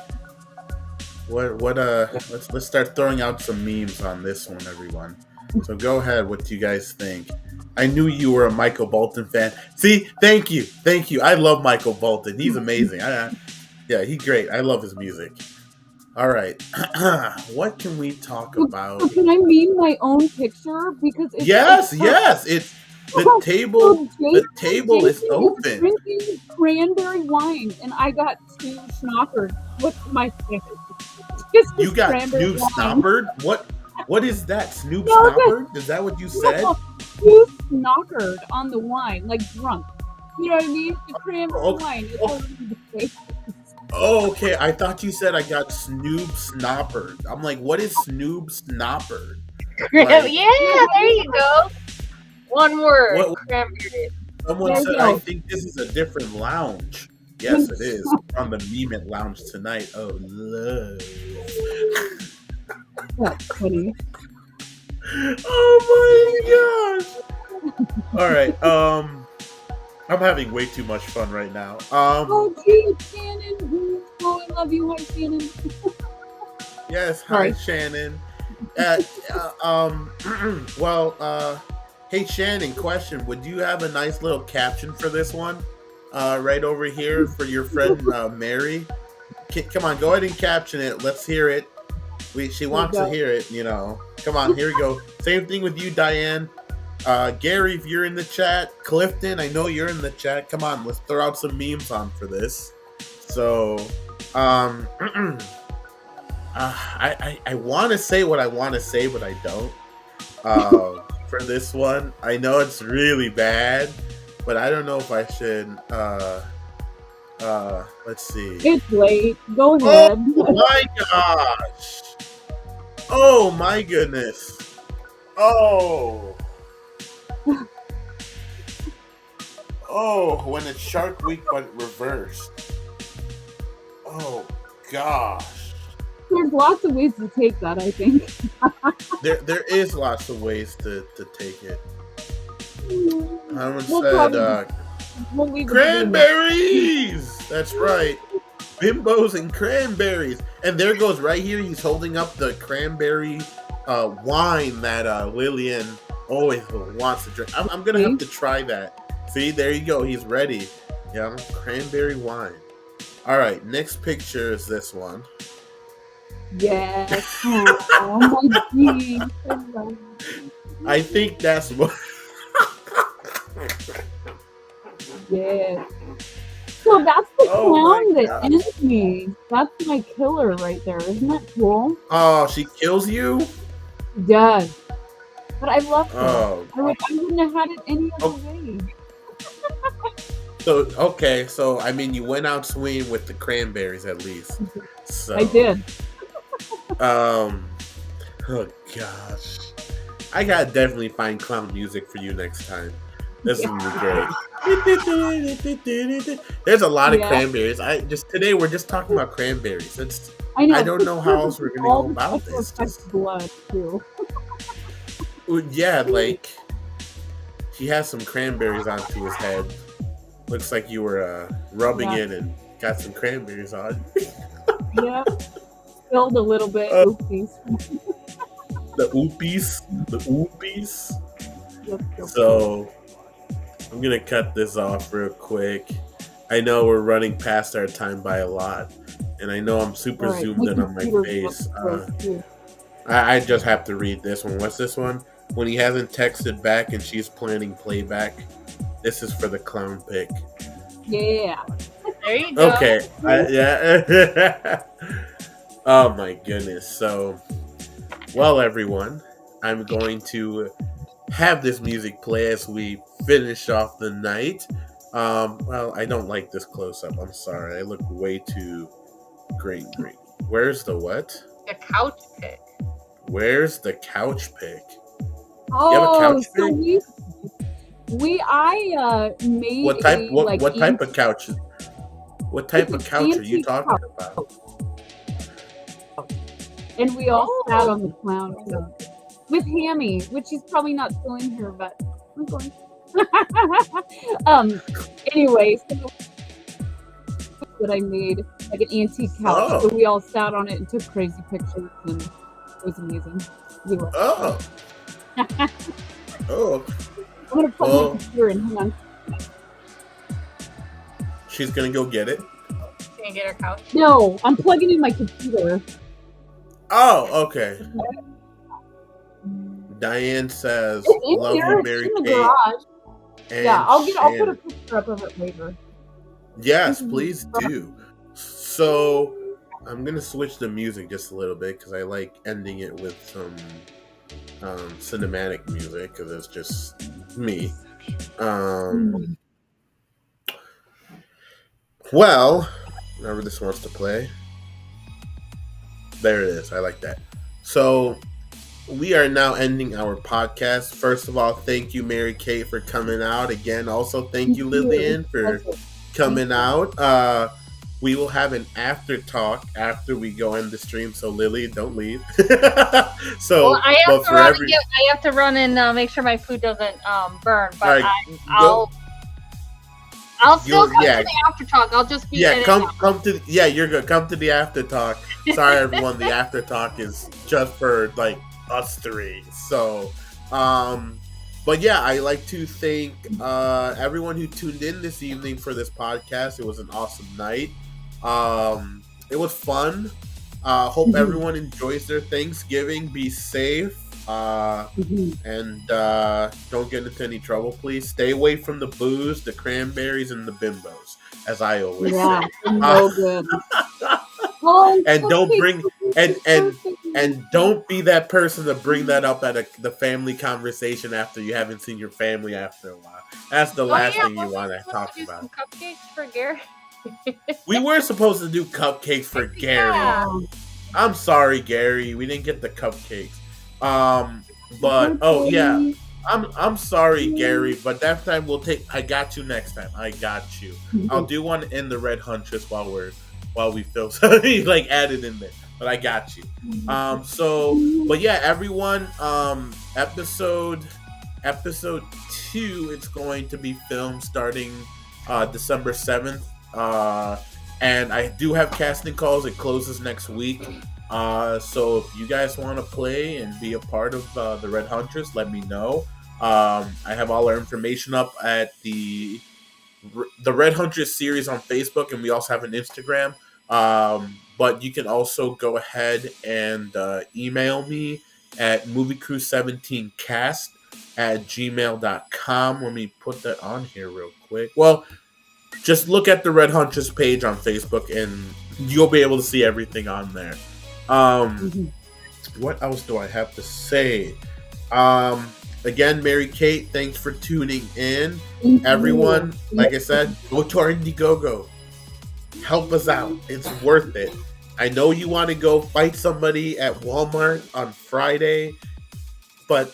Let's start throwing out some memes on this one, everyone. So go ahead, what do you guys think? I knew you were a Michael Bolton fan. See, thank you. I love Michael Bolton. He's amazing. Yeah, he's great. I love his music. All right. What can we talk about? So can I meme my own picture? Because it's yes. It's the table. The table is open. Drinking cranberry wine, and I got Snoop Snockered. What's my face? You got Snoop Snockered? What is that? Snoop Snockered? Is that what you said? Snoop Snockered on the wine, like drunk. You know what I mean? The cranberry wine. It's all over the face. Oh, okay. I thought you said I got Snoop Snoppered. I'm like, what is Snoop Snoppered? Yeah, there you go. One word. Cranberry. Someone said, I think this is a different lounge. Yes, it is. We're on the Meme It Lounge tonight. Oh, love. That's funny. Oh my gosh. All right. I'm having way too much fun right now. Oh, gee, Shannon. Oh, I love you. Hi, Shannon. Yes, hi Sorry. Shannon. Uh, well, hey Shannon, question: would you have a nice little caption for this one? Right over here for your friend Mary. Come on, go ahead and caption it. Let's hear it. She Here we wants to go. hear it. You know. Come on, here we go. Same thing with you, Diane. Gary, if you're in the chat, Clifton, I know you're in the chat. Come on, let's throw out some memes on for this. So, I want to say what I want to say, but I don't. For this one, I know it's really bad, but I don't know if I should. Let's see. It's late. Go Oh ahead. my gosh! Oh my goodness! Oh. Oh, when it's Shark Week but reversed. Oh gosh. There's lots of ways to take that, I think. There is lots of ways to take it. Someone We'll said we'll leave it to the cranberries! That's right. Bimbos and cranberries. And there goes right here, he's holding up the cranberry wine that Lillian always wants to drink. I'm gonna have to try that. See, there you go. He's ready. Yeah, cranberry wine. All right, next picture is this one. Yes. Oh my geez. I think that's what. Yes. So that's the Oh clown my that God. ends me. That's my killer right there. Isn't that cool? Oh, she kills you? She does. But I love her. Oh. I wouldn't have had it any other way. So, okay, so, I mean, you went out swinging with the cranberries at least. So, I did. Oh, gosh. I gotta definitely find clown music for you next time. This is gonna be great. There's a lot of cranberries. Today we're just talking about cranberries. I know. I don't know how else we're gonna go about this. Blood too. Yeah, like he has some cranberries onto his head. Looks like you were rubbing it and got some cranberries on. Yeah, spilled a little bit. Oopsies. The oopies. Yep. So I'm gonna cut this off real quick. I know we're running past our time by a lot, and I know I'm super zoomed in on my face. I just have to read this one. What's this one? When he hasn't texted back and she's planning playback. This is for the clown pick. Yeah. There you go. Okay. Yeah. Oh my goodness. So, well, everyone, I'm going to have this music play as we finish off the night. Well, I don't like this close up. I'm sorry. I look way too green. Where's the what? The couch pick. Where's the couch pick? Oh, you have a couch so pick? I made what type of couch? What type of couch are you talking about? And we all sat on the clown with Hammy, which he's probably not still in here, but I'm going. Anyway, so that I made like an antique couch, so we all sat on it and took crazy pictures, and it was amazing. Oh. I'm gonna put my computer in. Hang on. She's gonna go get it. Can you get her couch? No, I'm plugging in my computer. Oh, okay. Diane says, "Love you, Mary Kate." Yeah, I'll put a picture up of it later. Yes, please do. So, I'm gonna switch the music just a little bit because I like ending it with some cinematic music because it's just me. Well, whenever this wants to play. There it is. I like that. So, we are now ending our podcast. First of all, thank you, Mary Kate, for coming out. Again, also thank you, Lillian, for coming out. We will have an after talk after we go end the stream. So, Lily, don't leave. So, well, I have to run and make sure my food doesn't burn. But right, I'll still come to the after talk. I'll just be in come to you're good. Come to the after talk. Sorry everyone, the after talk is just for like us three. So but yeah, I like to thank everyone who tuned in this evening for this podcast. It was an awesome night. It was fun. Hope everyone enjoys their Thanksgiving. Be safe. And don't get into any trouble, please. Stay away from the booze, the cranberries, and the bimbos, as I always say. No good. And don't bring and don't be that person to bring that up at the family conversation after you haven't seen your family after a while. That's the last thing you want to talk about. Some cupcakes for Gary. We were supposed to do cupcakes for Gary. Yeah. I'm sorry, Gary. We didn't get the cupcakes. But oh yeah, I'm sorry, Gary. But that time I got you next time. I got you. I'll do one in the Red Huntress while we film something like added in there. But I got you. But yeah, everyone. Episode 2. It's going to be filmed starting December 7th. And I do have casting calls. It closes next week. So if you guys want to play and be a part of the Red Huntress, let me know. I have all our information up at the Red Huntress series on Facebook, and we also have an Instagram. But you can also go ahead and email me at Moviecrew17cast@gmail.com. Let me put that on here real quick. Well, just look at the Red Huntress page on Facebook, and you'll be able to see everything on there. What else do I have to say? Again, Mary Kate, thanks for tuning in. Everyone, like I said, go to our Indiegogo. Help us out. It's worth it. I know you want to go fight somebody at Walmart on Friday, but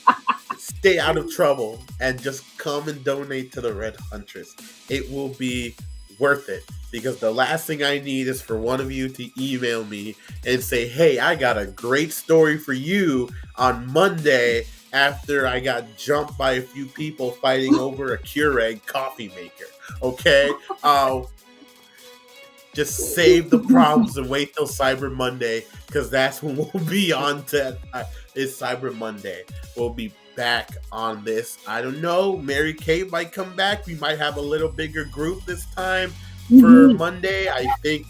stay out of trouble and just come and donate to the Red Huntress. It will be worth it, because the last thing I need is for one of you to email me and say, hey, I got a great story for you on Monday after I got jumped by a few people fighting over a Keurig coffee maker. Okay? Just save the problems and wait till Cyber Monday, because that's when we'll be on to it's Cyber Monday. We'll be back on this. I don't know. Mary Kate might come back. We might have a little bigger group this time for Monday. I think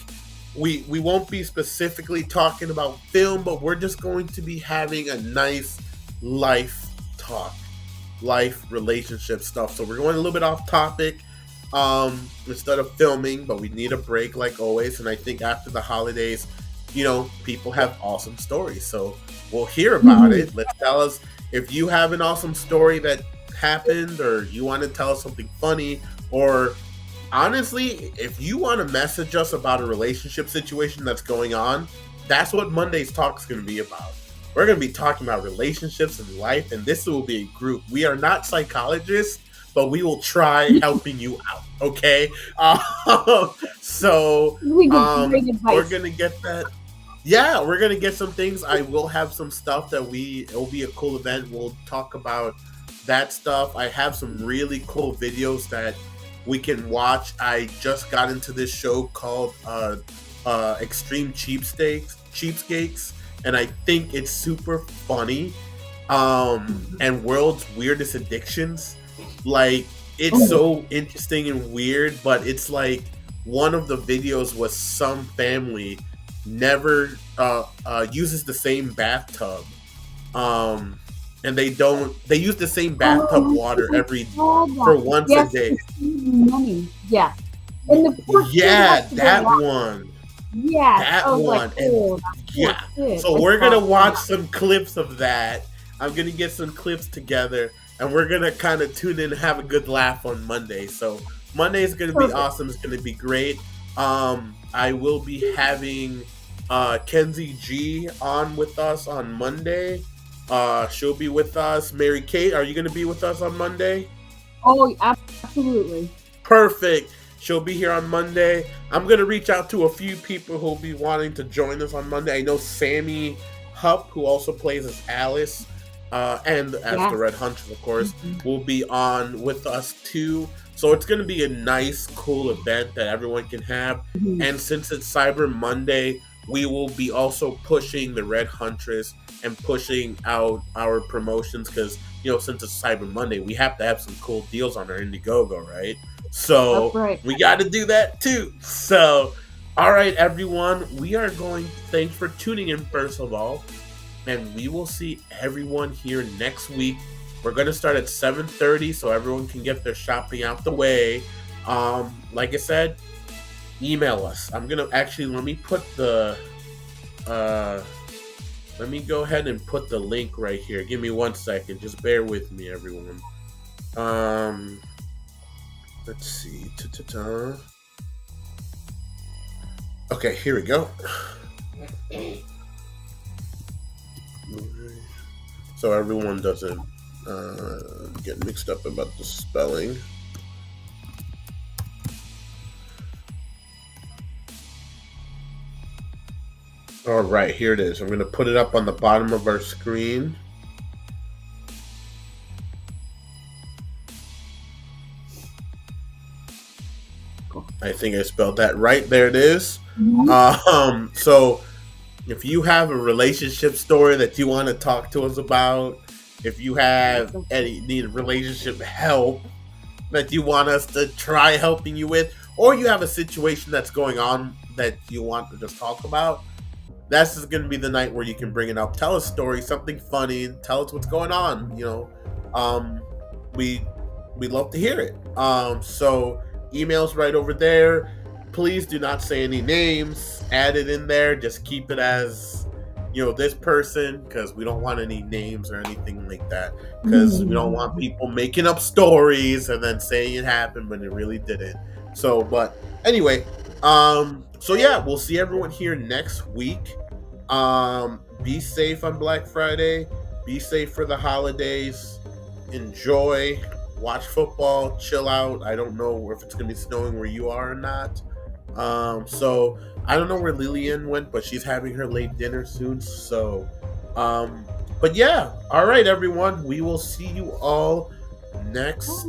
we won't be specifically talking about film, but we're just going to be having a nice life talk, life relationship stuff. So we're going a little bit off topic instead of filming, but we need a break like always. And I think after the holidays, people have awesome stories, so we'll hear about it. Let's tell us if you have an awesome story that happened, or you want to tell us something funny, or honestly, if you want to message us about a relationship situation that's going on. That's what Monday's talk is going to be about. We're going to be talking about relationships and life, and this will be a group. We are not psychologists, but we will try helping you out, okay? So we're going to get that. Yeah, we're going to get some things. I will have some stuff that it'll be a cool event. We'll talk about that stuff. I have some really cool videos that we can watch. I just got into this show called Extreme Cheapskates, and I think it's super funny. And World's Weirdest Addictions. Like, it's so interesting and weird, but it's like one of the videos was some family never uses the same bathtub, and they use the same bathtub water for once a day. Money. Yeah, and the that one. Yeah, that one. So we're gonna watch some clips of that. I'm gonna get some clips together, and we're gonna kind of tune in and have a good laugh on Monday. So Monday is gonna be awesome. It's gonna be great. I will be having Kenzie G on with us on Monday. She'll be with us. Mary Kate, are you going to be with us on Monday? Oh, absolutely. Perfect. She'll be here on Monday. I'm going to reach out to a few people who will be wanting to join us on Monday. I know Sammy Hupp, who also plays as Alice, and as the Red Huntress, of course, will be on with us too. So it's going to be a nice, cool event that everyone can have. Mhm. And since it's Cyber Monday, we will be also pushing the Red Huntress and pushing out our promotions because, since it's Cyber Monday, we have to have some cool deals on our Indiegogo, right? That's So right. we got to do that too. So, all right, everyone, thanks for tuning in, first of all. And we will see everyone here next week. We're gonna start at 7:30 so everyone can get their shopping out the way. Like I said, email us. I'm gonna actually let me go ahead and put the link right here. Give me 1 second. Just bear with me, everyone. Um, let's see. Ta-ta-ta. Okay, here we go. So everyone doesn't get mixed up about the spelling. All right, here it is. I'm going to put it up on the bottom of our screen. I think I spelled that right. There it is. Mhm. So if you have a relationship story that you want to talk to us about, if you have need relationship help that you want us to try helping you with, or you have a situation that's going on that you want to just talk about, this is going to be the night where you can bring it up. Tell us a story, something funny. Tell us what's going on. We love to hear it. So emails right over there. Please do not say any names. Add it in there. Just keep it as this person, because we don't want any names or anything like that. Because we don't want people making up stories and then saying it happened when it really didn't. So, but anyway, so yeah, we'll see everyone here next week. Be safe on Black Friday. Be safe for the holidays. Enjoy. Watch football. Chill out. I don't know if it's gonna be snowing where you are or not. So I don't know where Lillian went, but she's having her late dinner soon. So, but yeah. All right, everyone. We will see you all next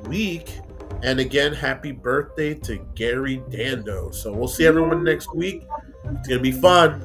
week. And again, happy birthday to Gary Dando. So we'll see everyone next week. It's gonna be fun.